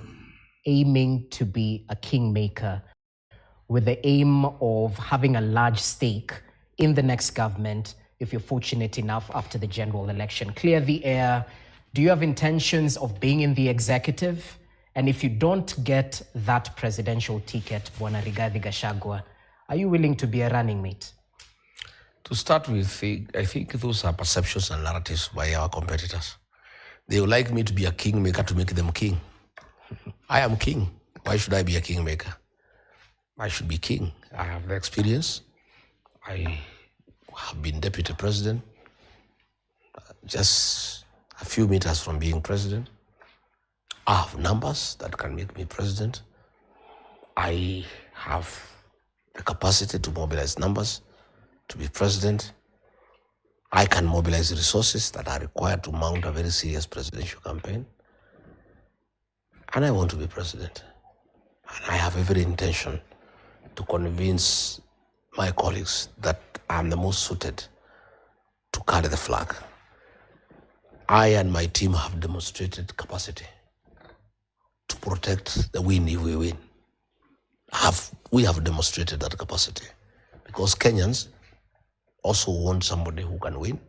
aiming to be a kingmaker with the aim of having a large stake in the next government if you're fortunate enough after the general election. Clear the air. Do you have intentions of being in the executive? And if you don't get that presidential ticket, Bwana Rigathi Gachagua, are you willing to be a running mate? To start with, I think those are perceptions and narratives by our competitors. They would like me to be a kingmaker to make them king. I am king. Why should I be a kingmaker? I should be king. I have the experience. I have been deputy president, just a few meters from being president. I have numbers that can make me president. I have the capacity to mobilize numbers to be president. I can mobilize resources that are required to mount a very serious presidential campaign. And I want to be president. And I have every intention to convince my colleagues that I'm the most suited to carry the flag. I and my team have demonstrated capacity to protect the win if we win. We have demonstrated that capacity because Kenyans also want somebody who can win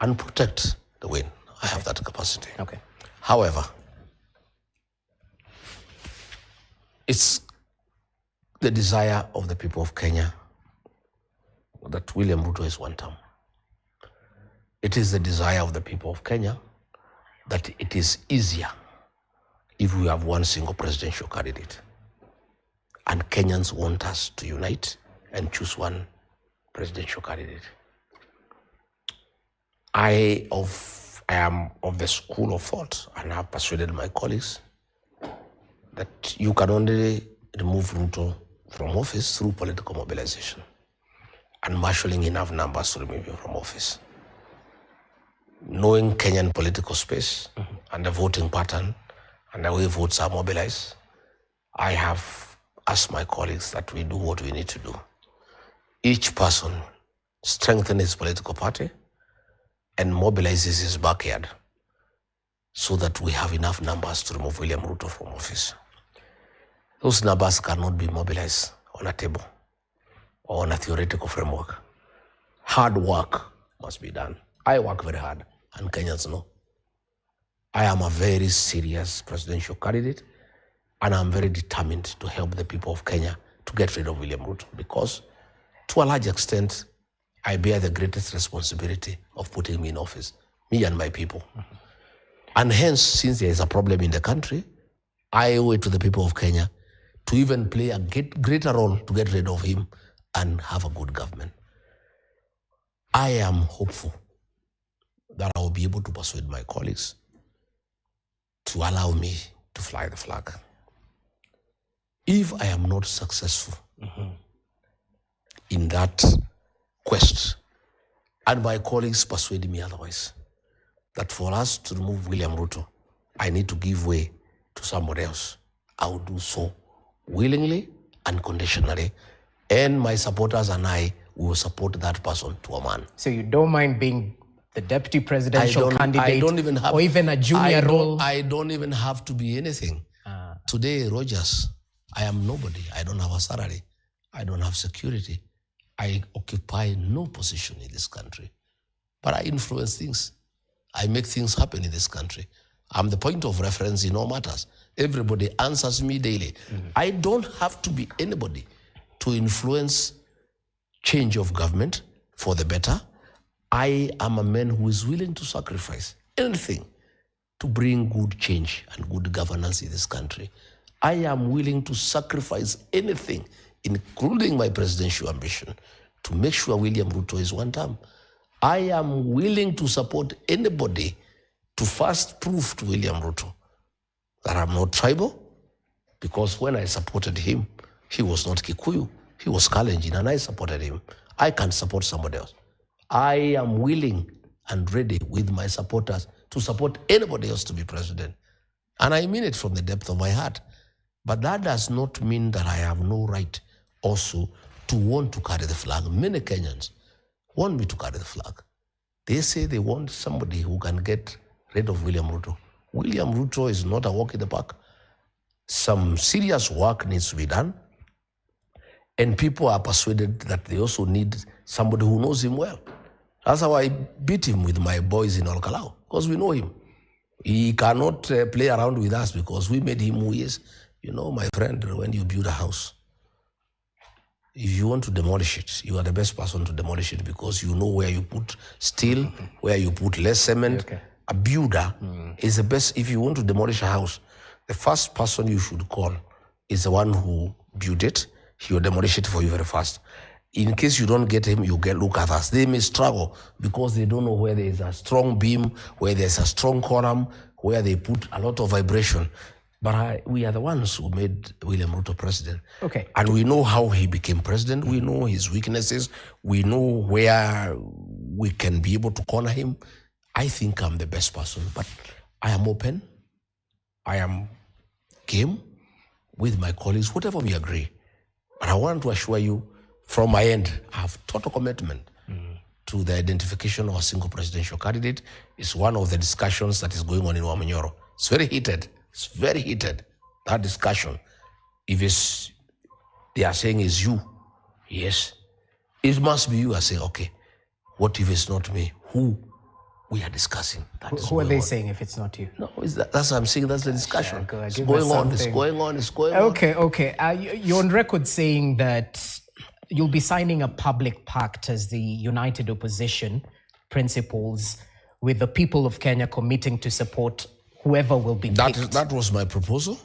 and protect the win. I have that capacity. Okay. However, it's the desire of the people of Kenya that William Ruto is one term. It is the desire of the people of Kenya that it is easier if we have one single presidential candidate. And Kenyans want us to unite and choose one presidential candidate. I am of the school of thought and have persuaded my colleagues that you can only remove Ruto from office through political mobilization and marshalling enough numbers to remove him from office. Knowing Kenyan political space and the voting pattern and the way votes are mobilized, I have asked my colleagues that we do what we need to do. Each person strengthens his political party and mobilizes his backyard so that we have enough numbers to remove William Ruto from office. Those numbers cannot be mobilized on a table or on a theoretical framework. Hard work must be done. I work very hard, and Kenyans know. I am a very serious presidential candidate, and I'm very determined to help the people of Kenya to get rid of William Ruto because, to a large extent, I bear the greatest responsibility of putting me in office, me and my people. And hence, since there is a problem in the country, I owe it to the people of Kenya to even play a greater role to get rid of him and have a good government. I am hopeful that I will be able to persuade my colleagues to allow me to fly the flag. If I am not successful in that quest, and my colleagues persuade me otherwise, that for us to remove William Ruto, I need to give way to somebody else, I will do so willingly and conditionally, and my supporters and I will support that person to a man. So you don't mind being the deputy presidential candidate I don't even have, or even a junior role? I don't even have to be anything. Today, Rogers, I am nobody. I don't have a salary. I don't have security. I occupy no position in this country. But I influence things. I make things happen in this country. I'm the point of reference in all matters. Everybody answers me daily. I don't have to be anybody to influence change of government for the better. I am a man who is willing to sacrifice anything to bring good change and good governance in this country. I am willing to sacrifice anything, including my presidential ambition, to make sure William Ruto is one term. I am willing to support anybody to first prove to William Ruto that I'm not tribal, because when I supported him, he was not Kikuyu, he was Kalenjin, and I supported him. I can't support somebody else. I am willing and ready with my supporters to support anybody else to be president. And I mean it from the depth of my heart. But that does not mean that I have no right also to want to carry the flag. Many Kenyans want me to carry the flag. They say they want somebody who can get rid of William Ruto. William Ruto is not a walk in the park. Some serious work needs to be done. And people are persuaded that they also need somebody who knows him well. That's how I beat him with my boys in Olkalau, because we know him. He cannot play around with us because we made him who he is. You know, my friend, when you build a house, if you want to demolish it, you are the best person to demolish it because you know where you put steel, where you put less cement. Okay. A builder is the best. If you want to demolish a house, the first person you should call is the one who built it. He will demolish it for you very fast. In case you don't get him, you get look at us. They may struggle because they don't know where there is a strong beam, where there's a strong column, where they put a lot of vibration. But we are the ones who made William Ruto president. Okay. And we know how he became president. We know his weaknesses. We know where we can be able to corner him. I think I'm the best person, but I am open. I am game with my colleagues, whatever we agree. But I want to assure you, from my end, I have total commitment to the identification of a single presidential candidate. It's one of the discussions that is going on in Wamanyoro. It's very heated. It's very heated, that discussion. If they are saying it's you, yes, it must be you. I say, okay, what if it's not me? Who we are discussing? Who are they saying if it's not you? No, that's what I'm saying. That's the discussion. It's going on. It's going on. It's going on. Okay. You're on record saying that you'll be signing a public pact as the United Opposition Principles with the people of Kenya committing to support whoever will be picked. That was my proposal.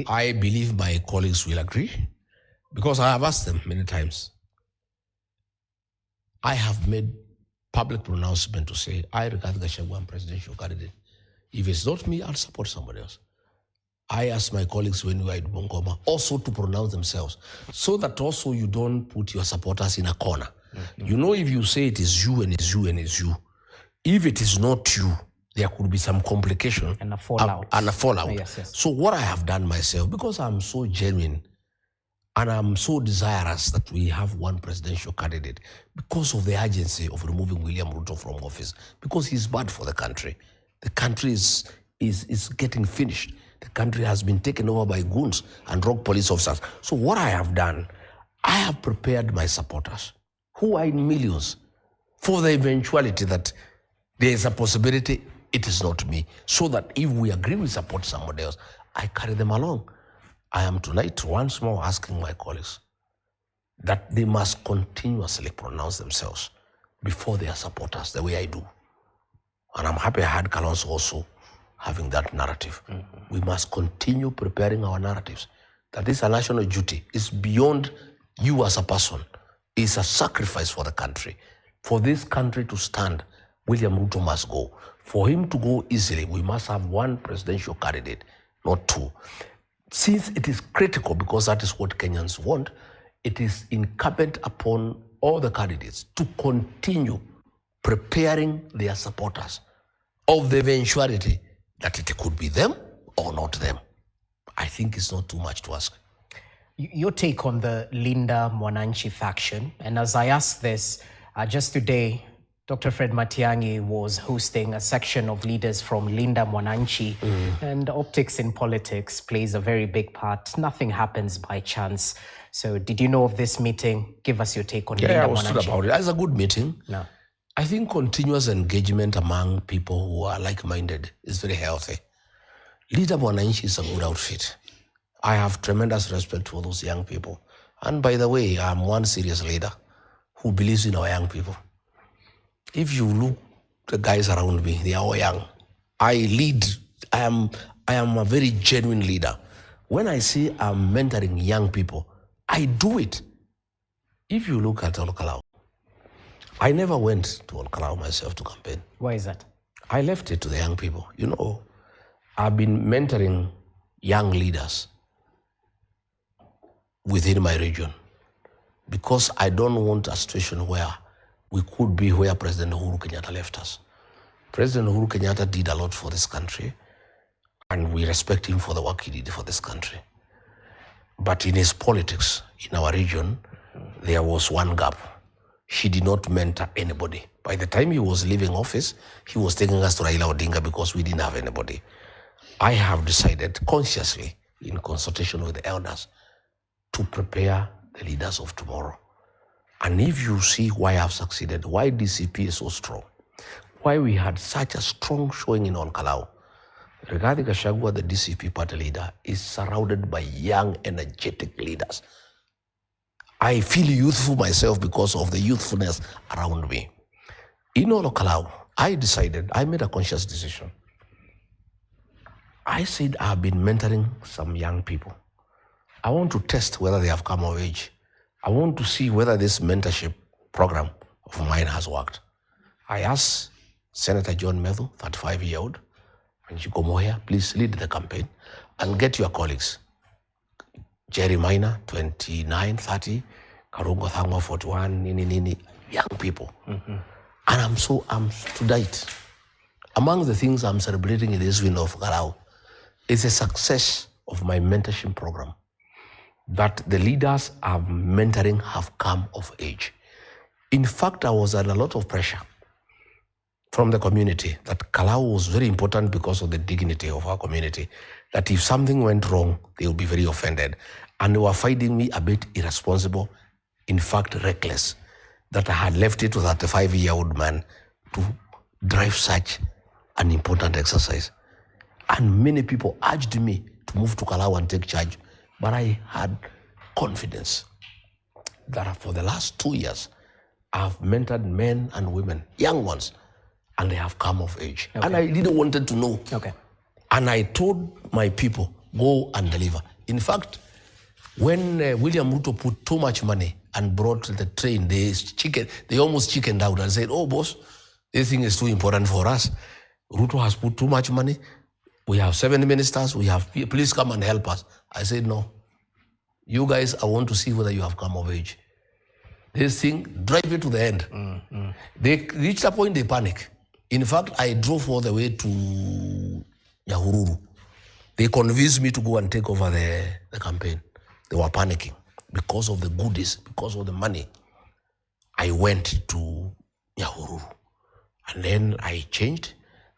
I believe my colleagues will agree because I have asked them many times. I have made public pronouncement to say, I regard Gachagua as presidential candidate. If it's not me, I'll support somebody else. I asked my colleagues when we were at Bungoma also to pronounce themselves so that also you don't put your supporters in a corner. You know, if you say it is you and it's you and it's you, if it is not you, there could be some complication and a fallout. Yes. So what I have done myself, because I'm so genuine and I'm so desirous that we have one presidential candidate because of the urgency of removing William Ruto from office, because he's bad for the country. The country is getting finished. The country has been taken over by goons and rogue police officers. So what I have done, I have prepared my supporters, who are in millions, for the eventuality that there is a possibility it is not me, so that if we agree we support somebody else, I carry them along. I am tonight once more asking my colleagues that they must continuously pronounce themselves before their supporters, the way I do. And I'm happy I had Kalonzo also having that narrative. We must continue preparing our narratives. That is a national duty. It's beyond you as a person. It's a sacrifice for the country. For this country to stand, William Ruto must go. For him to go easily, we must have one presidential candidate not to. Since it is critical, because that is what Kenyans want, it is incumbent upon all the candidates to continue preparing their supporters of the eventuality that it could be them or not them. I think it's not too much to ask. Your take on the Linda Mwananchi faction, and as I ask this, just today, Dr. Fred Matiang'i was hosting a section of leaders from Linda Mwananchi, and optics in politics plays a very big part. Nothing happens by chance. So did you know of this meeting? Give us your take on Linda Mwananchi. Yeah, I was told about it. It's a good meeting. No. I think continuous engagement among people who are like-minded is very healthy. Linda Mwananchi is a good outfit. I have tremendous respect for those young people. And by the way, I'm one serious leader who believes in our young people. If you look the guys around me, they are all young. I lead. I am a very genuine leader. When I say I'm mentoring young people, I do it. If you look at Olkalau, I never went to Olkalau myself to campaign. Why is that? I left it to the young people. You know, I've been mentoring young leaders within my region because I don't want a situation where we could be where President Uhuru Kenyatta left us. President Uhuru Kenyatta did a lot for this country, and we respect him for the work he did for this country. But in his politics, in our region, there was one gap. He did not mentor anybody. By the time he was leaving office, he was taking us to Raila Odinga because we didn't have anybody. I have decided consciously, in consultation with the elders, to prepare the leaders of tomorrow. And if you see why I've succeeded, why DCP is so strong, why we had such a strong showing in Olkalau, Rigathi Gachagua, the DCP party leader, is surrounded by young, energetic leaders. I feel youthful myself because of the youthfulness around me. In Olkalau, I made a conscious decision. I said I've been mentoring some young people. I want to test whether they have come of age. I want to see whether this mentorship program of mine has worked. I asked Senator John Methu, 35-year-old, and Chikomoya, please lead the campaign and get your colleagues. Jerry Minor, 29, 30, Karungo Thangwa, 41, young people. And I'm to date. Among the things I'm celebrating in this win of Garau is the success of my mentorship program, that the leaders I'm mentoring have come of age. In fact, I was under a lot of pressure from the community that Kalau was very important because of the dignity of our community, that if something went wrong, they would be very offended. And they were finding me a bit irresponsible, in fact, reckless, that I had left it to that 35-year-old man to drive such an important exercise. And many people urged me to move to Kalau and take charge. But I had confidence that for the last 2 years, I've mentored men and women, young ones, and they have come of age. Okay. And I didn't want to know. Okay. And I told my people, go and deliver. In fact, when William Ruto put too much money and brought the train, they almost chickened out and said, oh, boss, this thing is too important for us. Ruto has put too much money. We have 7 ministers. Please come and help us. I said, no. You guys, I want to see whether you have come of age. This thing, drive it to the end. They reached a point, they panic. In fact, I drove all the way to Nyahururu. They convinced me to go and take over the campaign. They were panicking because of the goodies, because of the money. I went to Nyahururu. And then I changed.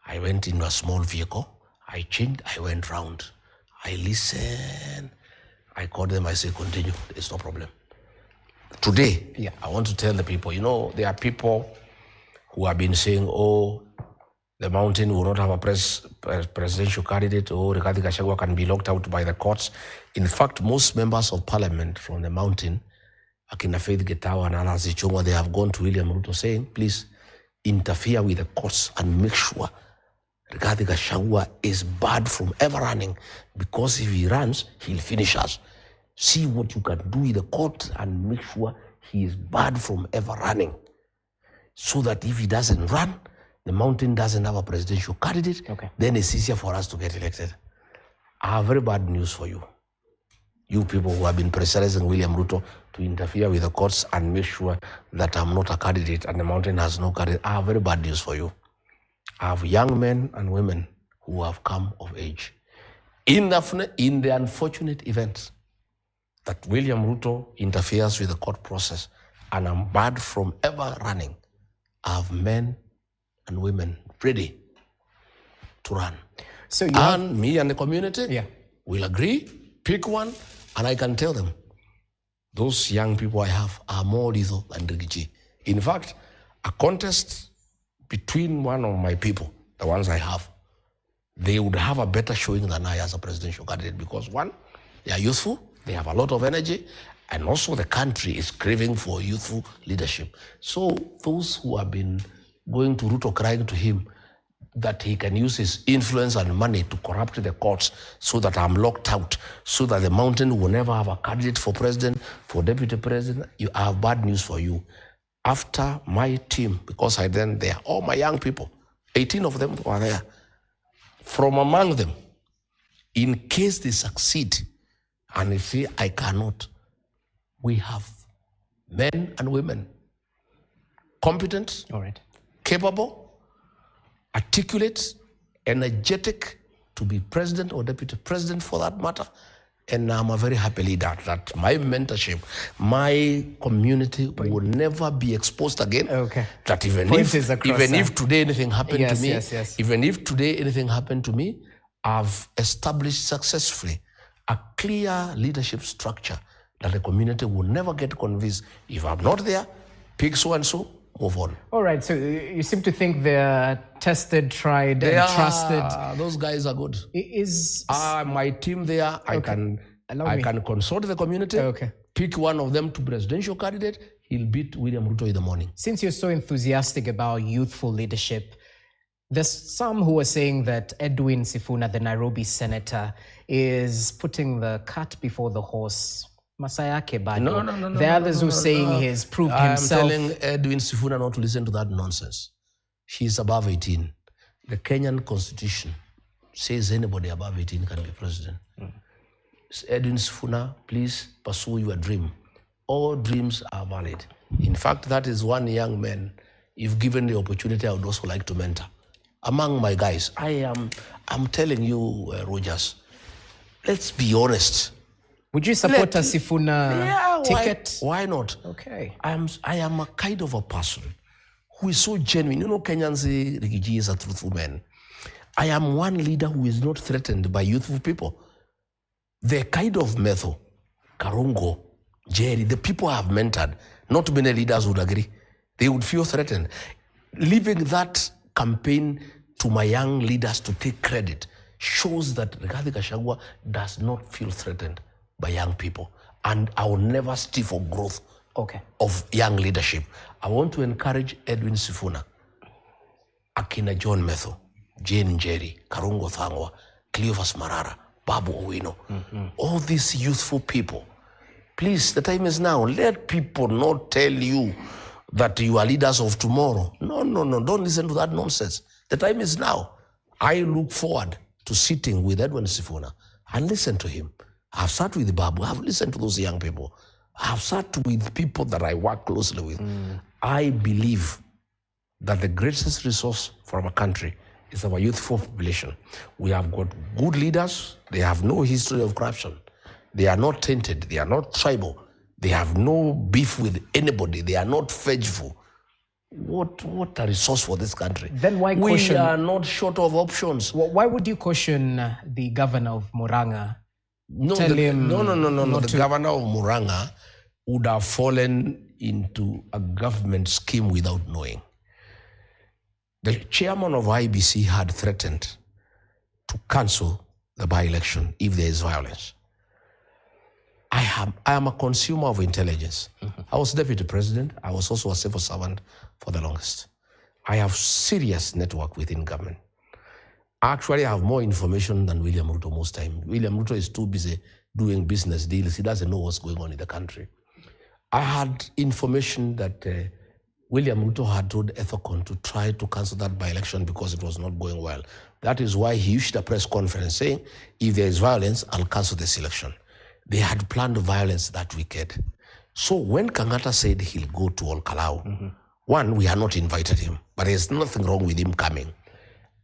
I went in a small vehicle. I changed. I went round. I listened. I called them. I said, continue. There's no problem. Today, I want to tell the people, there are people who have been saying, oh, the mountain will not have a presidential candidate, or Rigathi Gachagua can be locked out by the courts. In fact, most members of parliament from the mountain, Akina Faith Getawa and Alan Zichongwa, they have gone to William Ruto saying, please interfere with the courts and make sure Rigathi Gachagua is barred from ever running, because if he runs, he'll finish us. See what you can do with the court and make sure he is barred from ever running, so that if he doesn't run, the mountain doesn't have a presidential candidate, then it's easier for us to get elected. I have very bad news for you. You people who have been pressurizing William Ruto to interfere with the courts and make sure that I'm not a candidate and the mountain has no candidate. I have very bad news for you. I have young men and women who have come of age. In the unfortunate event that William Ruto interferes with the court process and I'm barred from ever running, I have men and women ready to run. So me and the community will agree, pick one, and I can tell them, those young people I have are more lethal than Rigathi. In fact, a contest between one of my people, the ones I have, they would have a better showing than I as a presidential candidate because one, they are youthful, they have a lot of energy, and also the country is craving for youthful leadership. So those who have been going to Ruto crying to him that he can use his influence and money to corrupt the courts so that I'm locked out, so that the mountain will never have a candidate for president, for deputy president, I have bad news for you. After my team, because I then there, all my young people, 18 of them were there. From among them, in case they succeed, and they say, I cannot, we have men and women, competent, capable, articulate, energetic to be president or deputy president for that matter. And I'm a very happy leader that my mentorship, my community will never be exposed again. That even if today anything happened to me, even if today anything happened to me, I've established successfully a clear leadership structure that the community will never get convinced. If I'm not there, pick so and so, move on. All right, so you seem to think they're tested, tried, and trusted. Those guys are good. My team there, I can consult the community, pick one of them to presidential candidate, he'll beat William Ruto in the morning. Since you're so enthusiastic about youthful leadership, there's some who are saying that Edwin Sifuna, the Nairobi senator, is putting the cart before the horse. Masayake bado. No. There are others who are saying he's proved himself. I'm telling Edwin Sifuna not to listen to that nonsense. He's above 18. The Kenyan constitution says anybody above 18 can be president. Edwin Sifuna, please pursue your dream. All dreams are valid. In fact, that is one young man, if given the opportunity, I would also like to mentor. Among my guys, I'm telling you, Rogers, let's be honest. Would you support a Sifuna ticket? Why not? Okay. I am a kind of a person who is so genuine. You know, Kenyans say Rigathi is a truthful man. I am one leader who is not threatened by youthful people. The kind of method, Karungo, Jerry, the people I have mentored, not many leaders would agree. They would feel threatened. Leaving that campaign to my young leaders to take credit shows that Rigathi Gachagua does not feel threatened by young people. And I will never steal for growth of young leadership. I want to encourage Edwin Sifuna, Akina John Metho, Jane Njeri, Karungo Thangwa, Cleophas Marara, Babu Owino, all these youthful people. Please, the time is now. Let people not tell you that you are leaders of tomorrow. No, don't listen to that nonsense. The time is now. I look forward to sitting with Edwin Sifuna and listen to him. I've sat with Babu, I've listened to those young people. I've sat with people that I work closely with. I believe that the greatest resource for our country is our youthful population. We have got good leaders. They have no history of corruption. They are not tainted. They are not tribal. They have no beef with anybody. They are not vengeful. What a resource for this country. Then why caution? We are not short of options. Why would you caution the governor of Murang'a? No, the governor of Murang'a would have fallen into a government scheme without knowing. The chairman of IBC had threatened to cancel the by-election if there is violence. I am a consumer of intelligence. I was deputy president. I was also a civil servant for the longest. I have serious network within government. Actually, I have more information than William Ruto most time. William Ruto is too busy doing business deals. He doesn't know what's going on in the country. I had information that William Ruto had told Ethicon to try to cancel that by-election because it was not going well. That is why he issued a press conference saying, if there is violence, I'll cancel this election. They had planned violence that weekend. So when Kangata said he'll go to Olkalau, one, we had not invited him, but there's nothing wrong with him coming.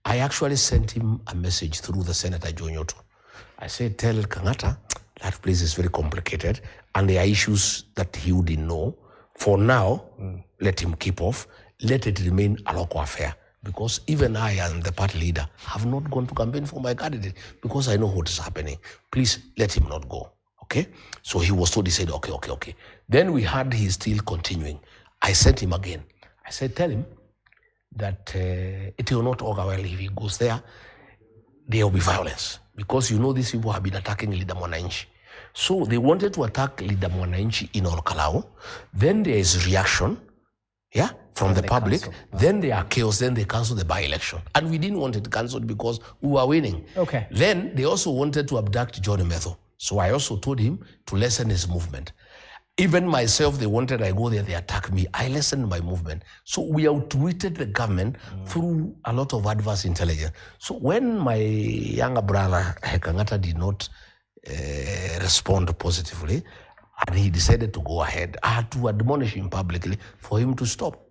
I actually sent him a message through the Senator Jonyoto. I said, tell Kangata that place is very complicated and there are issues that he wouldn't know. For now, let him keep off. Let it remain a local affair. Because even I and the party leader have not gone to campaign for my candidate because I know what is happening. Please let him not go. Okay? So he was told, he said, okay. Then we heard he's still continuing. I sent him again. I said, tell him that it will not augur well if he goes there. There will be violence. Because you know these people have been attacking Leader Mwananchi. So they wanted to attack Leader Mwananchi in Olkalau. Then there is reaction, from the public. Then there are chaos. Then they cancel the by-election. And we didn't want it cancelled because we were winning. Okay. Then they also wanted to abduct John Metho. So I also told him to lessen his movement. Even myself, they wanted I go there, they attack me. I lessened my movement. So we outwitted the government through a lot of adverse intelligence. So when my younger brother, Kangata, did not respond positively, and he decided to go ahead, I had to admonish him publicly for him to stop.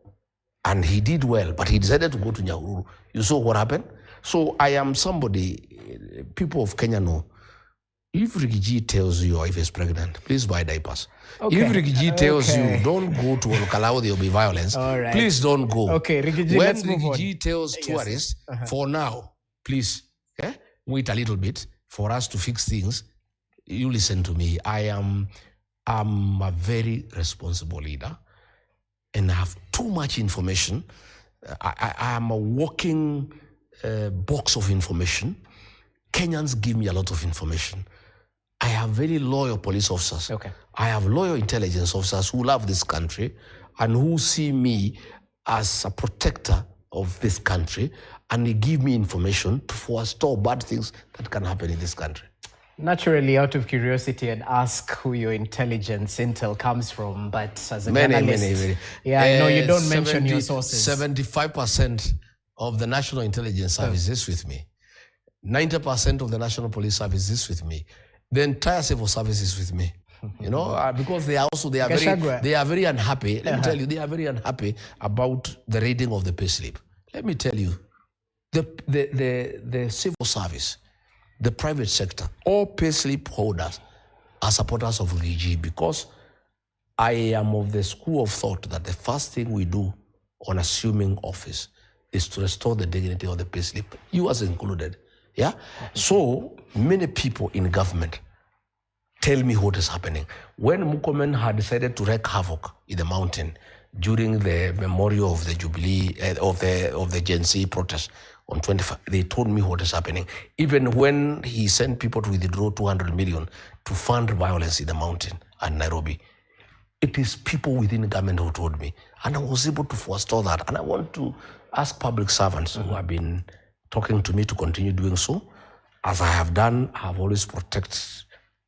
And he did well, but he decided to go to Nyahururu. You saw what happened? So I am somebody, people of Kenya know, if Rigathi tells you your wife is pregnant, please buy diapers. Okay. If Rigathi tells you don't go to Olkalau, there will be violence, please don't go. Okay, Rigathi, when let's move on. Rigathi tells tourists, for now, please wait a little bit for us to fix things. You listen to me. I'm a very responsible leader and I have too much information. I am a walking box of information. Kenyans give me a lot of information. I have very loyal police officers. Okay. I have loyal intelligence officers who love this country and who see me as a protector of this country, and they give me information to forestall bad things that can happen in this country. Naturally, out of curiosity, I'd ask who your intelligence intel comes from, but as a journalist, many. Yeah, I know you don't mention your sources. 75% of the National Intelligence Service is with me. 90% of the National Police Service is with me. The entire civil service is with me. You know, because they are very unhappy. Let me tell you, they are very unhappy about the raiding of the payslip. Let me tell you, the civil service, the private sector, all payslip holders are supporters of Rigathi, because I am of the school of thought that the first thing we do on assuming office is to restore the dignity of the payslip, you as included. Yeah. So many people in government tell me what is happening. When Mukomen had decided to wreak havoc in the mountain during the memorial of the Jubilee of the Gen Z protest on 25, they told me what is happening. Even when he sent people to withdraw 200 million to fund violence in the mountain and Nairobi, it is people within the government who told me, and I was able to forestall that. And I want to ask public servants who have been talking to me to continue doing so. As I have done, I have always protected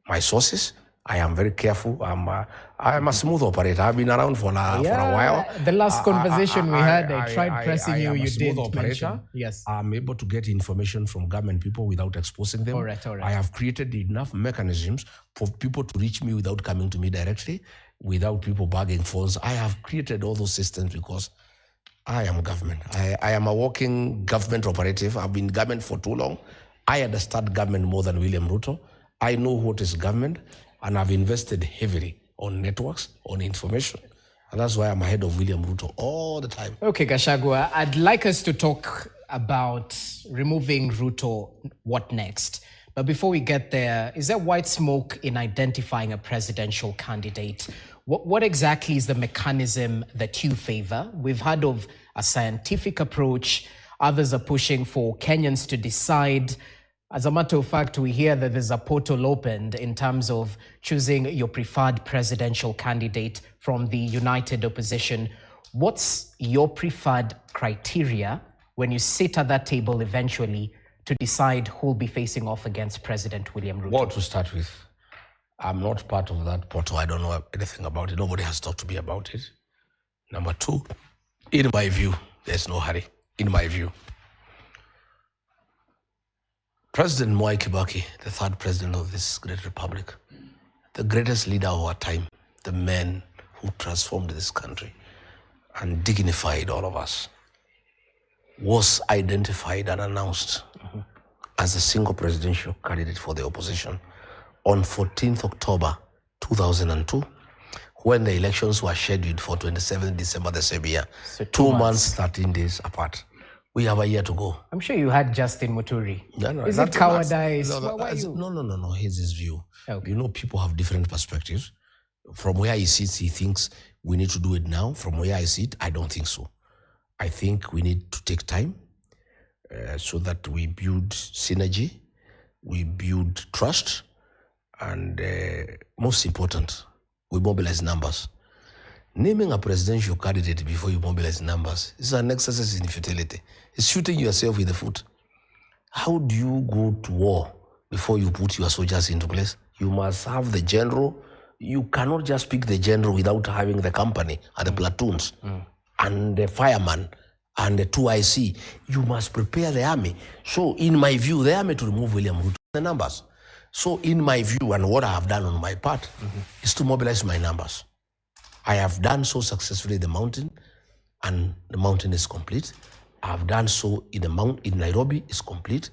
my sources. I am very careful. I am a smooth operator. I've been around for a while. The last conversation we had, I tried pressing you. You didn't operator. Yes. I'm able to get information from government people without exposing them. All right. I have created enough mechanisms for people to reach me without coming to me directly, without people bagging phones. I have created all those systems because I am government. I am a walking government operative. I've been government for too long. I understand government more than William Ruto. I know what is government, and I've invested heavily on networks, on information. And that's why I'm ahead of William Ruto all the time. Okay, Gachagua, I'd like us to talk about removing Ruto, what next? But before we get there, is there white smoke in identifying a presidential candidate? What exactly is the mechanism that you favor? We've heard of a scientific approach. Others are pushing for Kenyans to decide. As a matter of fact, we hear that there's a portal opened in terms of choosing your preferred presidential candidate from the united opposition. What's your preferred criteria when you sit at that table eventually to decide who'll be facing off against President William Ruto? Well, to start with, I'm not part of that portal. I don't know anything about it. Nobody has talked to me about it. Number two, In my view, there's no hurry. In my view, President Mwai Kibaki, the third president of this great republic, the greatest leader of our time, the man who transformed this country and dignified all of us, was identified and announced as the single presidential candidate for the opposition on 14th October 2002, when the elections were scheduled for 27th December the same year. So 2 months, 13 days apart. We have a year to go. I'm sure you had Justin Muturi. No, Is it cowardice? No. Here's his view. Okay. You know, people have different perspectives. From where he sits, he thinks we need to do it now. From where I sit, I don't think so. I think we need to take time so that we build synergy, we build trust, and most important, we mobilize numbers. Naming a presidential candidate before you mobilize numbers is an exercise in futility. It's shooting yourself in the foot. How do you go to war before you put your soldiers into place? You must have the general. You cannot just pick the general without having the company and the platoons and the fireman and the 2IC. You must prepare the army. So in my view, the army to remove William Ruto, the numbers. So in my view, and what I have done on my part is to mobilize my numbers. I have done so successfully in the mountain, and the mountain is complete. I have done so in Nairobi, is complete.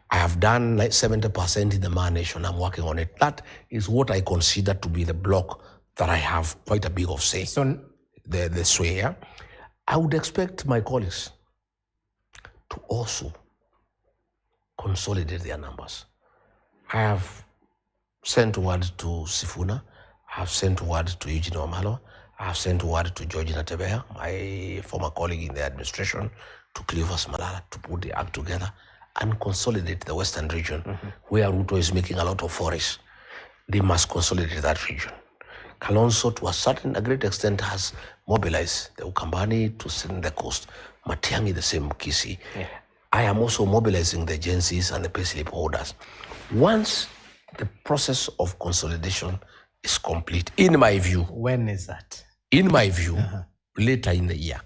I have done like 70% in the Man Nation. I'm working on it. That is what I consider to be the block that I have quite a big of say. So the sway here. I would expect my colleagues to also consolidate their numbers. I have sent word to Sifuna. I have sent word to Eugene Wamalo. I have sent word to George Natebea, my former colleague in the administration, to Cleophas Malala, to put the act together and consolidate the Western region, where Ruto is making a lot of forays. They must consolidate that region. Kalonzo, to a great extent, has mobilized the Ukambani to send the coast. Matiang'i, the same Kisii. Yeah. I am also mobilizing the agencies and the payslip holders. Once the process of consolidation is complete, in my view. When is that? In my view, later in the year.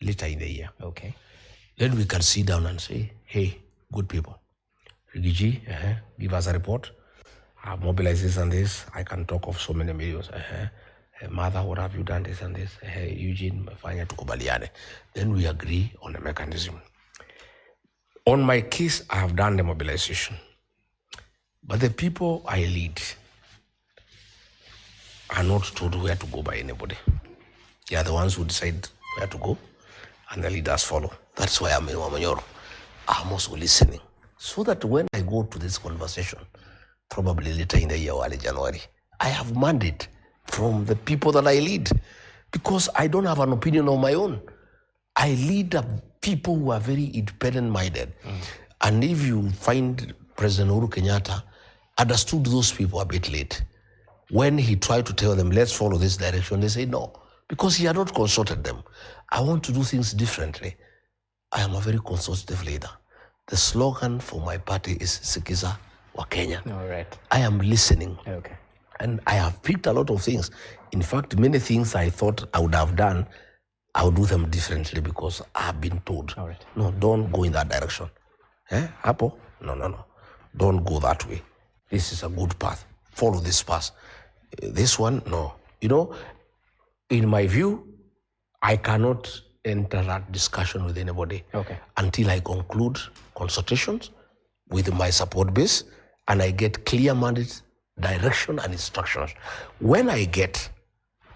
Later in the year. Okay. Then we can sit down and say, hey, good people, Rigathi, give us a report. I've mobilized this and this. I can talk of so many millions. Mother, what have you done this and this? Eugene, fanya tukubaliane. Then we agree on the mechanism. On my case, I have done the mobilization. But the people I lead are not told where to go by anybody. They are the ones who decide where to go, and the leaders follow. That's why I'm in Wamanyoro. I'm also listening, so that when I go to this conversation, probably later in the year or early January, I have mandate from the people that I lead, because I don't have an opinion of my own. I lead people who are very independent-minded. And if you find President Uhuru Kenyatta understood those people a bit late, when he tried to tell them, let's follow this direction, they say no, because he had not consulted them. I want to do things differently. I am a very consultative leader. The slogan for my party is Sikiza wa Kenya. All right. I am listening. Okay. And I have picked a lot of things. In fact, many things I thought I would have done, I will do them differently because I have been told. All right. No, don't go in that direction. Apo? No. Don't go that way. This is a good path. Follow this path. This one, no. You know, in my view, I cannot enter that discussion with anybody until I conclude consultations with my support base and I get clear mandate, direction and instructions. When I get,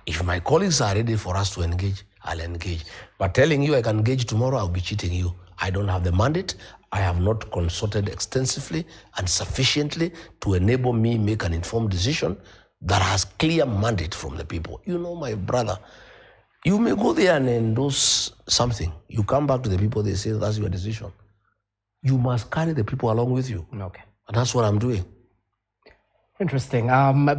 if my colleagues are ready for us to engage, I'll engage. But telling you I can engage tomorrow, I'll be cheating you. I don't have the mandate. I have not consulted extensively and sufficiently to enable me make an informed decision that has clear mandate from the people. You know, my brother, you may go there and endorse something. You come back to the people, they say that's your decision. You must carry the people along with you. Okay. And that's what I'm doing. Interesting.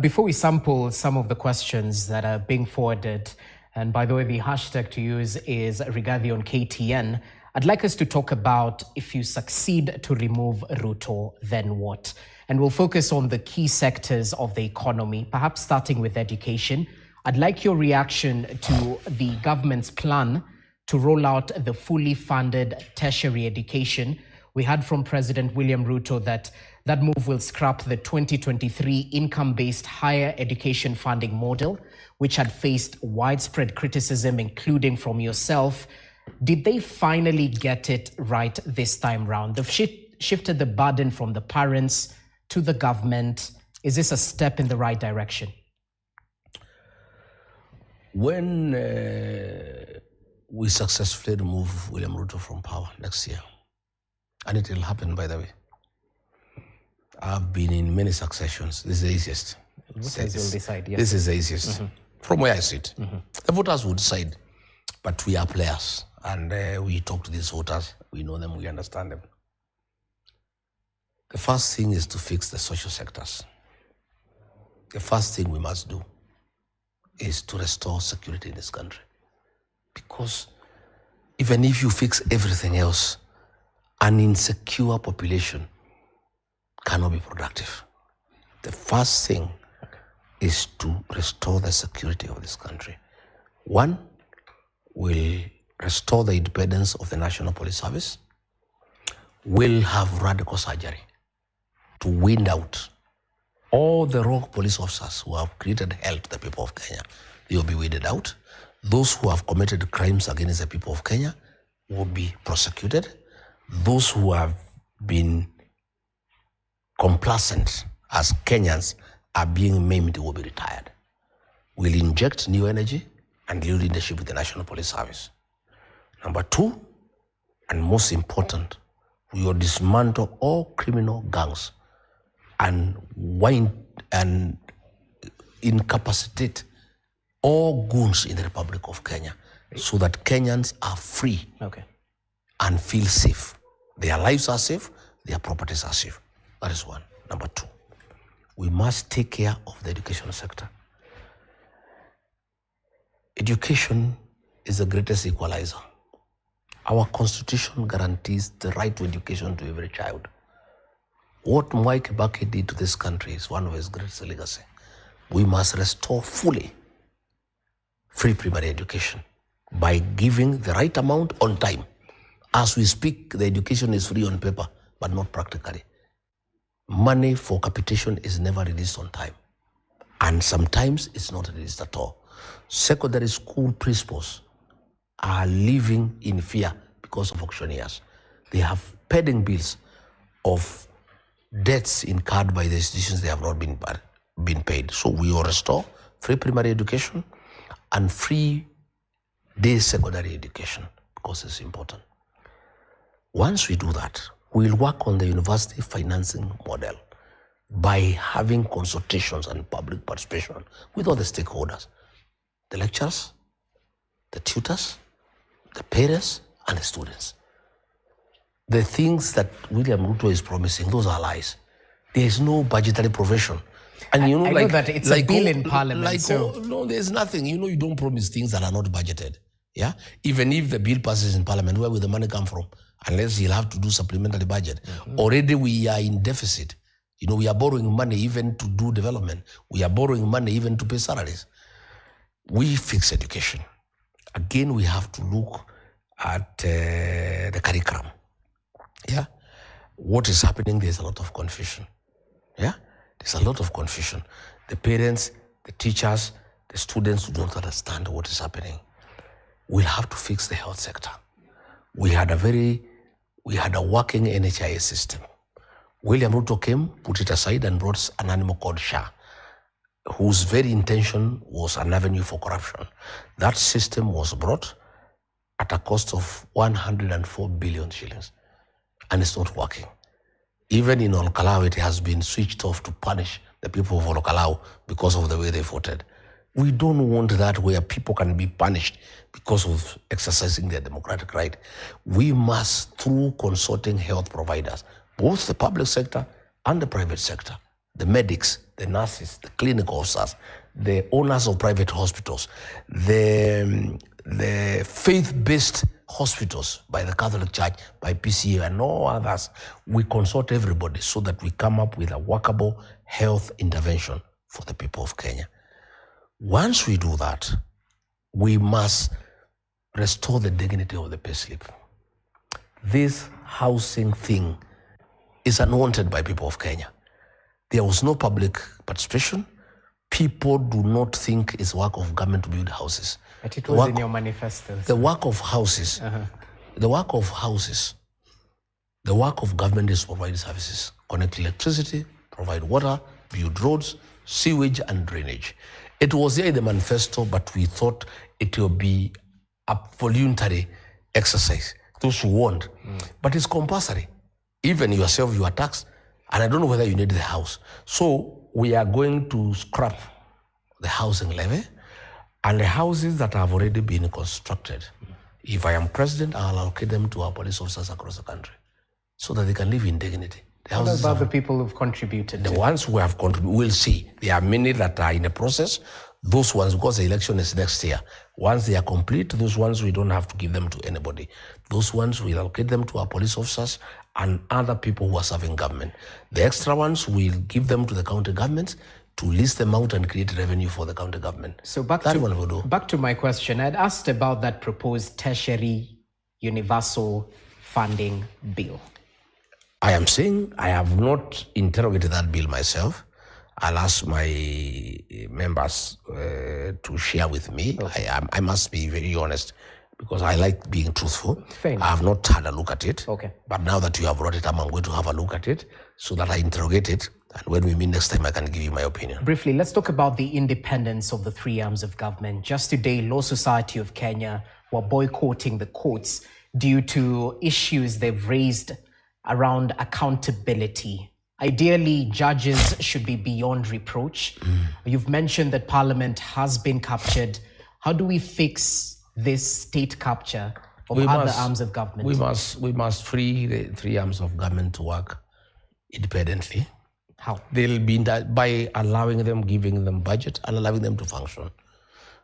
Before we sample some of the questions that are being forwarded, and by the way, the hashtag to use is Rigathi on KTN, I'd like us to talk about if you succeed to remove Ruto, then what? And we'll focus on the key sectors of the economy, perhaps starting with education. I'd like your reaction to the government's plan to roll out the fully funded tertiary education. We heard from President William Ruto that that move will scrap the 2023 income-based higher education funding model, which had faced widespread criticism, including from yourself. Did they finally get it right this time round? They've shifted the burden from the parents to the government. Is this a step in the right direction? When we successfully remove William Ruto from power next year, and it will happen, by the way. I've been in many successions. This is the easiest. Voters will decide, yes. This is the easiest. From where I sit. The voters will decide, but we are players, and we talk to these voters. We know them, we understand them. The first thing is to fix the social sectors. The first thing we must do is to restore security in this country. Because even if you fix everything else, an insecure population cannot be productive. The first thing is to restore the security of this country. One, will restore the independence of the National Police Service. We'll have radical surgery to weed out all the rogue police officers who have created hell to the people of Kenya. They will be weeded out. Those who have committed crimes against the people of Kenya will be prosecuted. Those who have been complacent as Kenyans are being maimed will be retired. We'll inject new energy and new leadership with the National Police Service. Number two, and most important, we will dismantle all criminal gangs and wind and incapacitate all goons in the Republic of Kenya so that Kenyans are free and feel safe. Their lives are safe, their properties are safe. That is one. Number two, we must take care of the education sector. Education is the greatest equalizer. Our constitution guarantees the right to education to every child. What Mwai Kibaki did to this country is one of his greatest legacy. We must restore fully free primary education by giving the right amount on time. As we speak, the education is free on paper, but not practically. Money for capitation is never released on time. And sometimes it's not released at all. Secondary school principals are living in fear because of auctioneers. They have pending bills of debts incurred by the institutions they have not been paid. So we will restore free primary education and free day secondary education because it's important. Once we do that, we'll work on the university financing model by having consultations and public participation with all the stakeholders, the lecturers, the tutors, the parents, and the students. The things that William Ruto is promising, those are lies. There is no budgetary provision. And you know, I know that it's a bill in parliament. No, there's nothing. You know, you don't promise things that are not budgeted. Yeah? Even if the bill passes in parliament, where will the money come from? Unless he'll have to do supplementary budget. Already we are in deficit. You know, we are borrowing money even to do development. We are borrowing money even to pay salaries. We fix education. Again, we have to look at the curriculum. Yeah? What is happening, there's a lot of confusion. Yeah? There's a lot of confusion. The parents, the teachers, the students do not understand what is happening. We'll have to fix the health sector. We had a working NHIS system. William Ruto came, put it aside, and brought an animal called SHA, whose very intention was an avenue for corruption. That system was brought at a cost of 104 billion shillings, and it's not working. Even in Olkalau, it has been switched off to punish the people of Olkalau because of the way they voted. We don't want that where people can be punished because of exercising their democratic right. We must, through consulting health providers, both the public sector and the private sector, the medics, the nurses, the clinical officers, the owners of private hospitals, the faith-based hospitals by the Catholic Church, by PCA and all others, we consult everybody so that we come up with a workable health intervention for the people of Kenya. Once we do that, we must restore the dignity of the payslip. This housing thing is unwanted by people of Kenya. There was no public participation. People do not think it's work of government to build houses. But it was in your manifesto. The work of houses, the work of government is to provide services, connect electricity, provide water, build roads, sewage and drainage. It was there in the manifesto, but we thought it will be a voluntary exercise. Those who want, but it's compulsory. Even yourself, you are taxed, and I don't know whether you need the house. So we are going to scrap the housing levy, and the houses that have already been constructed, if I am president, I'll allocate them to our police officers across the country so that they can live in dignity. What about the people who've contributed? The ones who have contributed, we'll see. There are many that are in the process. Those ones, because the election is next year, once they are complete, those ones we don't have to give them to anybody. Those ones we'll allocate them to our police officers and other people who are serving government. The extra ones we'll give them to the county governments to list them out and create revenue for the county government. So back to my question. I'd asked about that proposed tertiary universal funding bill. I am saying I have not interrogated that bill myself. I'll ask my members to share with me. Okay. I must be very honest because I like being truthful. I have not had a look at it. Okay. But now that you have brought it up, I'm going to have a look at it so that I interrogate it. And when we meet next time, I can give you my opinion. Briefly, let's talk about the independence of the three arms of government. Just today, Law Society of Kenya were boycotting the courts due to issues they've raised around accountability. Ideally, judges should be beyond reproach. You've mentioned that Parliament has been captured. How do we fix this state capture of other arms of government? We must free the three arms of government to work independently. How? They'll be by allowing them, giving them budget and allowing them to function.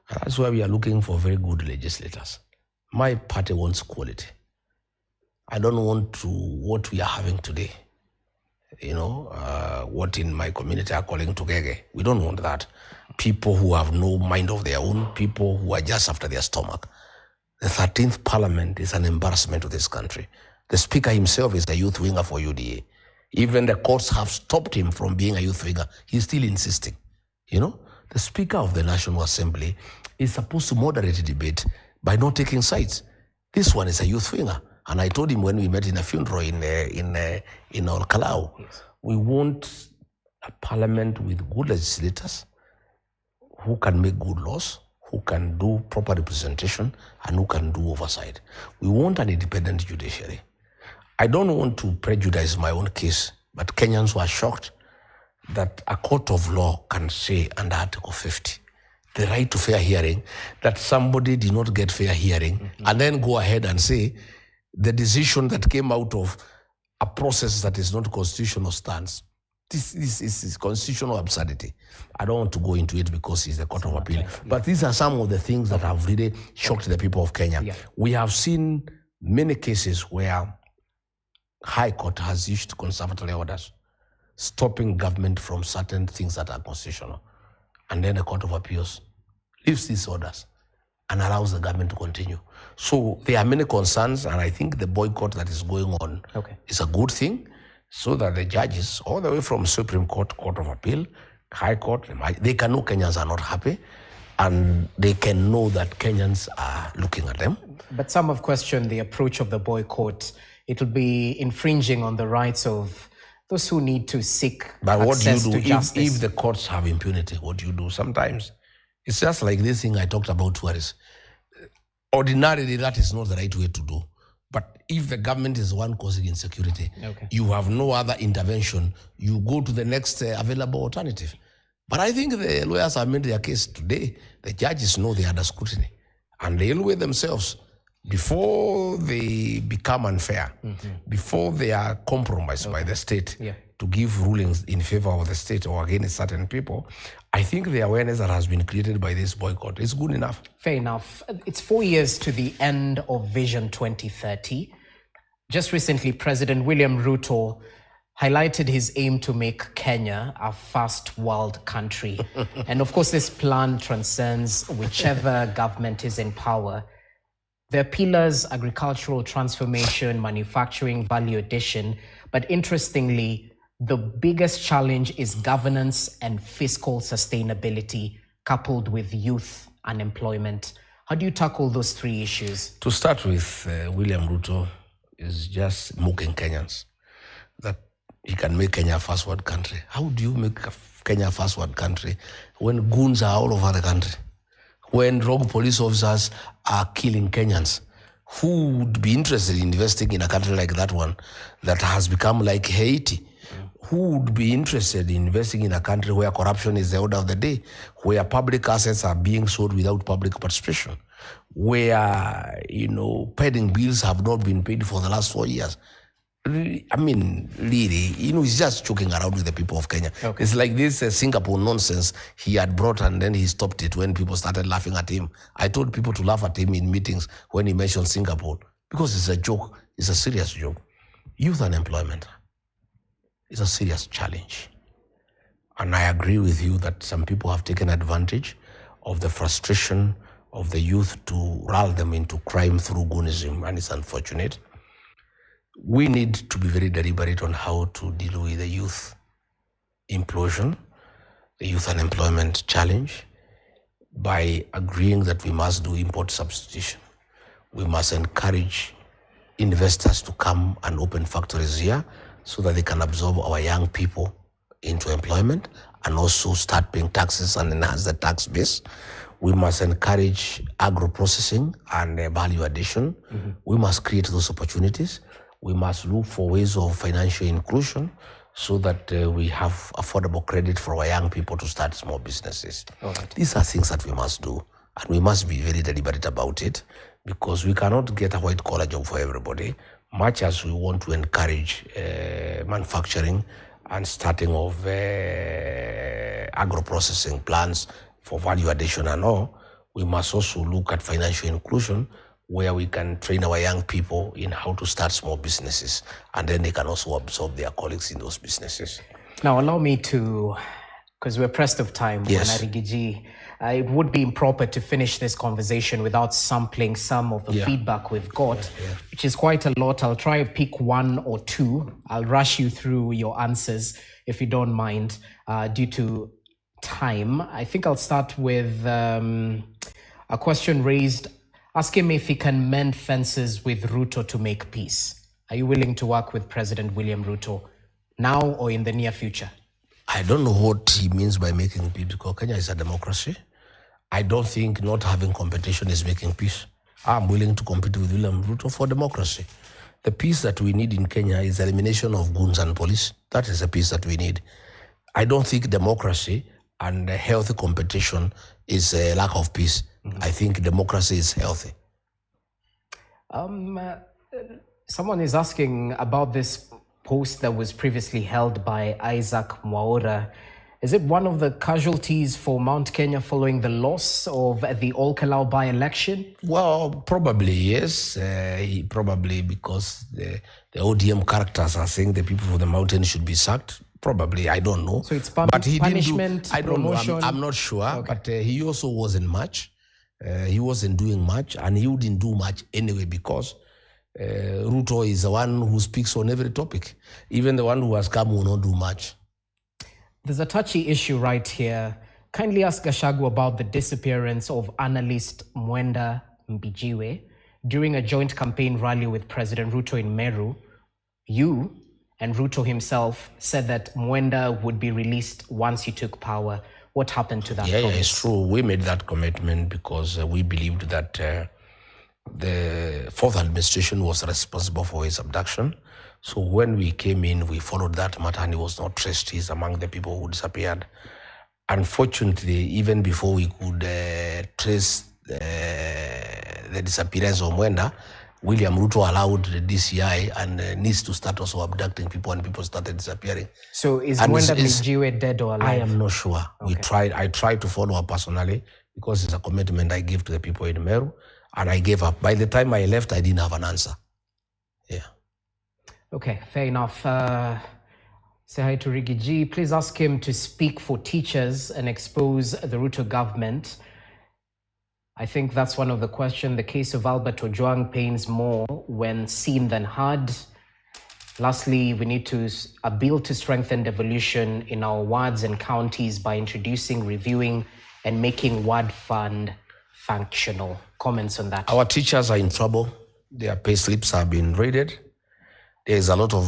That's why we are looking for very good legislators. My party wants quality. I don't want what we are having today. What in my community are calling tugege. We don't want that. People who have no mind of their own, people who are just after their stomach. The 13th Parliament is an embarrassment to this country. The Speaker himself is a youth winger for UDA. Even the courts have stopped him from being a youth winger. He's still insisting. The Speaker of the National Assembly is supposed to moderate debate by not taking sides. This one is a youth winger. And I told him when we met in a funeral in Olkalau, yes, we want a parliament with good legislators who can make good laws, who can do proper representation, and who can do oversight. We want an independent judiciary. I don't want to prejudice my own case, but Kenyans were shocked that a court of law can say under Article 50, the right to fair hearing, that somebody did not get fair hearing, and then go ahead and say, the decision that came out of a process that is not constitutional stands. This is constitutional absurdity. I don't want to go into it because it's the Court of Appeal. But these are some of the things that have really shocked the people of Kenya. Yeah. We have seen many cases where High Court has issued conservatory orders stopping government from certain things that are constitutional. And then the Court of Appeals lifts these orders and allows the government to continue. So there are many concerns, and I think the boycott that is going on is a good thing, so that the judges, all the way from Supreme Court, Court of Appeal, High Court, they can know Kenyans are not happy, and they can know that Kenyans are looking at them. But some have questioned the approach of the boycott. It will be infringing on the rights of those who need to seek access to justice. If the courts have impunity? What do you do? Sometimes it's just like this thing I talked about tourists. Ordinarily, that is not the right way to do. But if the government is the one causing insecurity, you have no other intervention, you go to the next available alternative. But I think the lawyers have made their case today. The judges know they are under scrutiny. And they'll weigh themselves before they become unfair, before they are compromised by the state to give rulings in favor of the state or against certain people. I think the awareness that has been created by this boycott is good enough. Fair enough. It's 4 years to the end of Vision 2030. Just recently, President William Ruto highlighted his aim to make Kenya a first world country. And of course, this plan transcends whichever government is in power. Their pillars: agricultural transformation, manufacturing, value addition. But interestingly, the biggest challenge is governance and fiscal sustainability, coupled with youth unemployment. How do you tackle those three issues? To start with, William Ruto is just mocking Kenyans that he can make Kenya a first world country. How do you make Kenya a first world country when goons are all over the country? When rogue police officers are killing Kenyans? Who would be interested in investing in a country like that one that has become like Haiti? Who would be interested in investing in a country where corruption is the order of the day, where public assets are being sold without public participation, where, pending bills have not been paid for the last 4 years? I mean, really, he's just joking around with the people of Kenya. Okay. It's like this Singapore nonsense he had brought, and then he stopped it when people started laughing at him. I told people to laugh at him in meetings when he mentioned Singapore, because it's a joke. It's a serious joke. Youth unemployment is a serious challenge. And I agree with you that some people have taken advantage of the frustration of the youth to lull them into crime through goonism, and it's unfortunate. We need to be very deliberate on how to deal with the youth implosion, the youth unemployment challenge, by agreeing that we must do import substitution. We must encourage investors to come and open factories here so that they can absorb our young people into employment and also start paying taxes and enhance the tax base. We must encourage agro-processing and value addition. We must create those opportunities. We must look for ways of financial inclusion so that we have affordable credit for our young people to start small businesses. Right. These are things that we must do, and we must be very deliberate about it, because we cannot get a white-collar job for everybody, much as we want to encourage manufacturing and starting of agro-processing plants for value addition and all. We must also look at financial inclusion, where we can train our young people in how to start small businesses, and then they can also absorb their colleagues in those businesses. Now, allow me to, because we're pressed of time, yes. Rigathi, it would be improper to finish this conversation without sampling some of the feedback we've got, which is quite a lot. I'll try to pick one or two. I'll rush you through your answers, if you don't mind, due to time. I think I'll start with a question raised. Ask him if he can mend fences with Ruto to make peace. Are you willing to work with President William Ruto now or in the near future? I don't know what he means by making peace, because Kenya is a democracy. I don't think not having competition is making peace. I'm willing to compete with William Ruto for democracy. The peace that we need in Kenya is elimination of goons and police. That is the peace that we need. I don't think democracy and healthy competition is a lack of peace. I think democracy is healthy. Someone is asking about this post that was previously held by Isaac Mwaura. Is it one of the casualties for Mount Kenya following the loss of the Olkalau by-election? Well, probably yes. Probably because the ODM characters are saying the people for the mountain should be sacked. Probably, I don't know. So it's but he punishment, didn't do, I don't promotion? know, I'm not sure. Okay. But he also wasn't much. He wasn't doing much, and he wouldn't do much anyway, because Ruto is the one who speaks on every topic. Even the one who has come will not do much. There's a touchy issue right here. Kindly ask Gachagua about the disappearance of analyst Mwenda Mbijiwe during a joint campaign rally with President Ruto in Meru. You and Ruto himself said that Mwenda would be released once he took power. What happened to that promise? Yeah, it's true. We made that commitment because we believed that the fourth administration was responsible for his abduction. So when we came in, we followed that matter, and he was not traced. He's among the people who disappeared. Unfortunately, even before we could trace the disappearance of Mwenda, William Ruto allowed the DCI and NIS to start also abducting people, and people started disappearing. So is Mwenda Mbijiwe dead or alive? I am not sure. Okay. I tried to follow her personally, because it's a commitment I gave to the people in Meru, and I gave up. By the time I left, I didn't have an answer. Yeah. Okay, fair enough. Say hi to Rigathi. Please ask him to speak for teachers and expose the Ruto government. I think that's one of the questions. The case of Albert Ojwang pains more when seen than heard. Lastly, we need a bill to strengthen devolution in our wards and counties by introducing, reviewing, and making ward fund functional. Comments on that? Our teachers are in trouble. Their pay slips have been raided. There's a lot of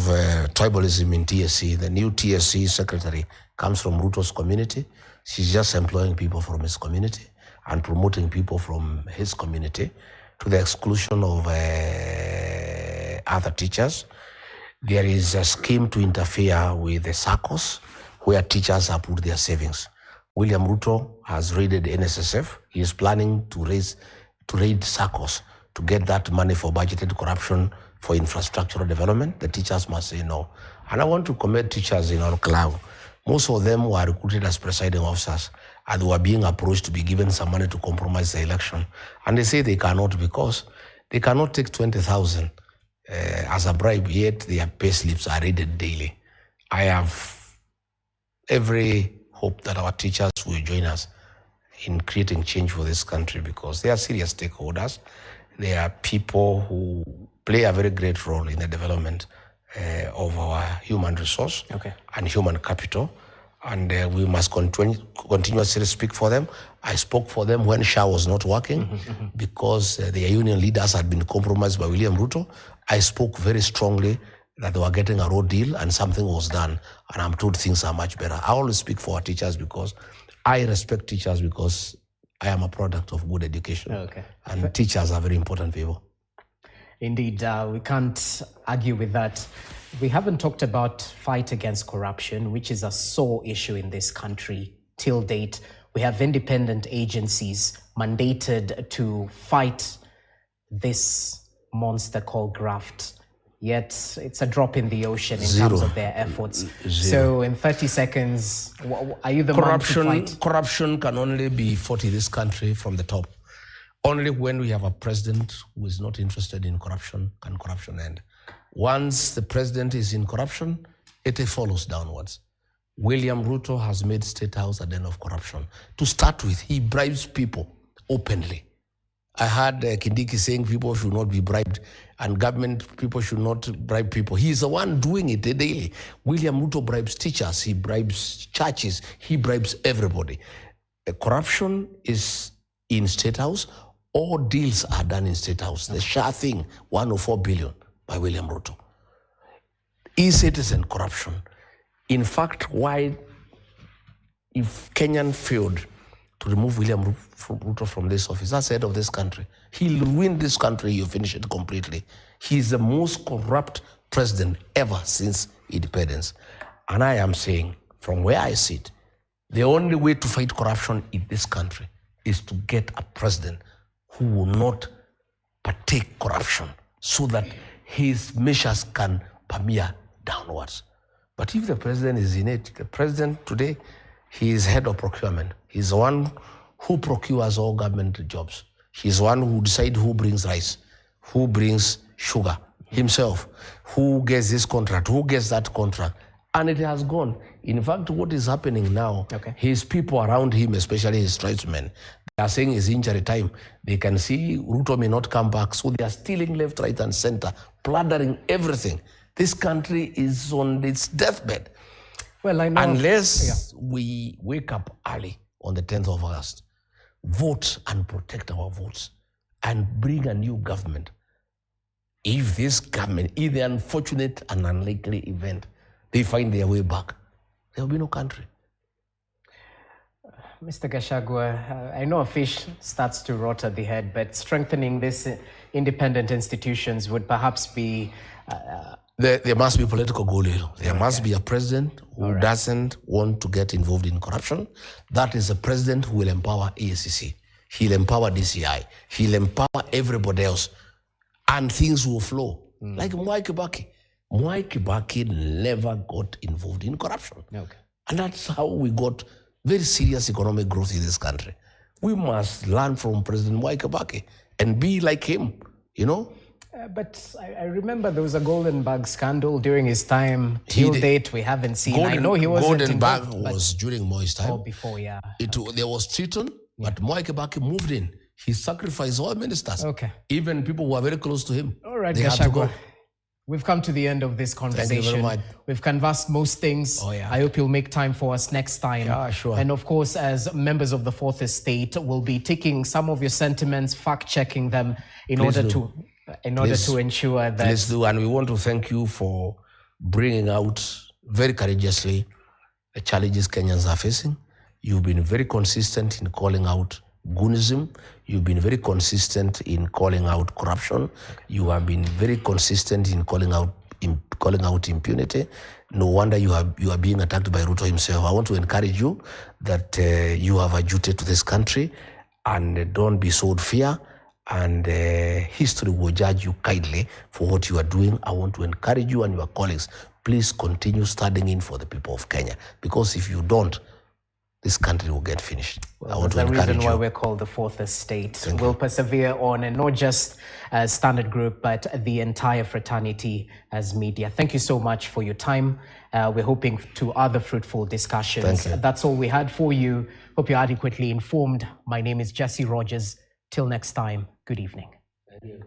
tribalism in TSC. The new TSC secretary comes from Ruto's community. She's just employing people from his community and promoting people from his community to the exclusion of other teachers. There is a scheme to interfere with the SACCOs where teachers have put their savings. William Ruto has raided NSSF. He is planning to raid SACCOs to get that money for budgeted corruption for infrastructural development. The teachers must say no. And I want to commend teachers in our cloud. Most of them were recruited as presiding officers and they were being approached to be given some money to compromise the election. And they say they cannot because they cannot take 20,000 as a bribe, yet their pay slips are raided daily. I have every hope that our teachers will join us in creating change for this country because they are serious stakeholders. They are people who play a very great role in the development of our human resource and human capital. And we must continuously speak for them. I spoke for them when SHA was not working because their union leaders had been compromised by William Ruto. I spoke very strongly that they were getting a road deal and something was done. And I'm told things are much better. I always speak for our teachers because I respect teachers because I am a product of good education. And teachers are very important people. Indeed, we can't argue with that. We haven't talked about fight against corruption, which is a sore issue in this country. Till date, we have independent agencies mandated to fight this monster called graft. Yet it's a drop in the ocean in terms of their efforts. So in 30 seconds, are you the man to fight? Corruption can only be fought in this country from the top. Only when we have a president who is not interested in corruption can corruption end. Once the president is in corruption, it follows downwards. William Ruto has made State House a den of corruption. To start with, he bribes people openly. I heard Kindiki saying people should not be bribed and government people should not bribe people. He is the one doing it daily. William Ruto bribes teachers, he bribes churches, he bribes everybody. Corruption is in State House. All deals are done in State House. The SHA thing, 104 billion by William Ruto. E-citizen corruption. In fact, why, if Kenyan failed to remove William Ruto from this office, that's the head of this country. He'll ruin this country, he'll finish it completely. He's the most corrupt president ever since independence. And I am saying, from where I sit, the only way to fight corruption in this country is to get a president who will not partake corruption so that his measures can permeate downwards. But if the president is in it, the president today, he is head of procurement. He's the one who procures all government jobs. He's the one who decides who brings rice, who brings sugar, himself, who gets this contract, who gets that contract. And it has gone. In fact, what is happening now, his people around him, especially his tribesmen, they are saying it's injury time. They can see Ruto may not come back, so they are stealing left, right, and center, plundering everything. This country is on its deathbed. Well, I know. Unless we wake up early on the 10th of August, vote and protect our votes, and bring a new government. If this government, in the unfortunate and unlikely event, they find their way back, there will be no country. Mr. Gachagua, I know a fish starts to rot at the head, but strengthening these independent institutions would perhaps be... There must be political goodwill. There must be a president who doesn't want to get involved in corruption. That is a president who will empower EACC. He'll empower DCI. He'll empower everybody else. And things will flow. Like Mwai Kibaki. Mwai Kibaki never got involved in corruption. And that's how we got very serious economic growth in this country. We must learn from President Mwai Kibaki and be like him, you know? But I remember there was a golden bag scandal during his time. Till date, we haven't seen. I know he wasn't golden involved, bag was during Moi's time. Oh, before, There was Triton, but Mwai Kibaki moved in. he sacrificed all ministers. Okay. Even people who are very close to him. All right, they had to go. Gachagua. We've come to the end of this conversation. Thank you very much. We've canvassed most things. Oh, yeah. I hope you'll make time for us next time. Yeah, sure. And of course, as members of the Fourth Estate, we'll be taking some of your sentiments, fact-checking them in order to ensure that... Please do. And we want to thank you for bringing out very courageously the challenges Kenyans are facing. You've been very consistent in calling out goonism. You've been very consistent in calling out corruption. You have been very consistent in calling out impunity. No wonder you are being attacked by Ruto himself. I want to encourage you that you have adjuted to this country, and don't be sold fear, and history will judge you kindly for what you are doing. I want to encourage you and your colleagues, please continue standing in for the people of Kenya, because if you don't, this country will get finished. Well, that's the reason why we're called the Fourth Estate. We'll persevere on, and not just as Standard Group, but the entire fraternity as media. Thank you so much for your time. We're hoping to other fruitful discussions. That's all we had for you. Hope you're adequately informed. My name is Jesse Rogers. Till next time, good evening. Thank you.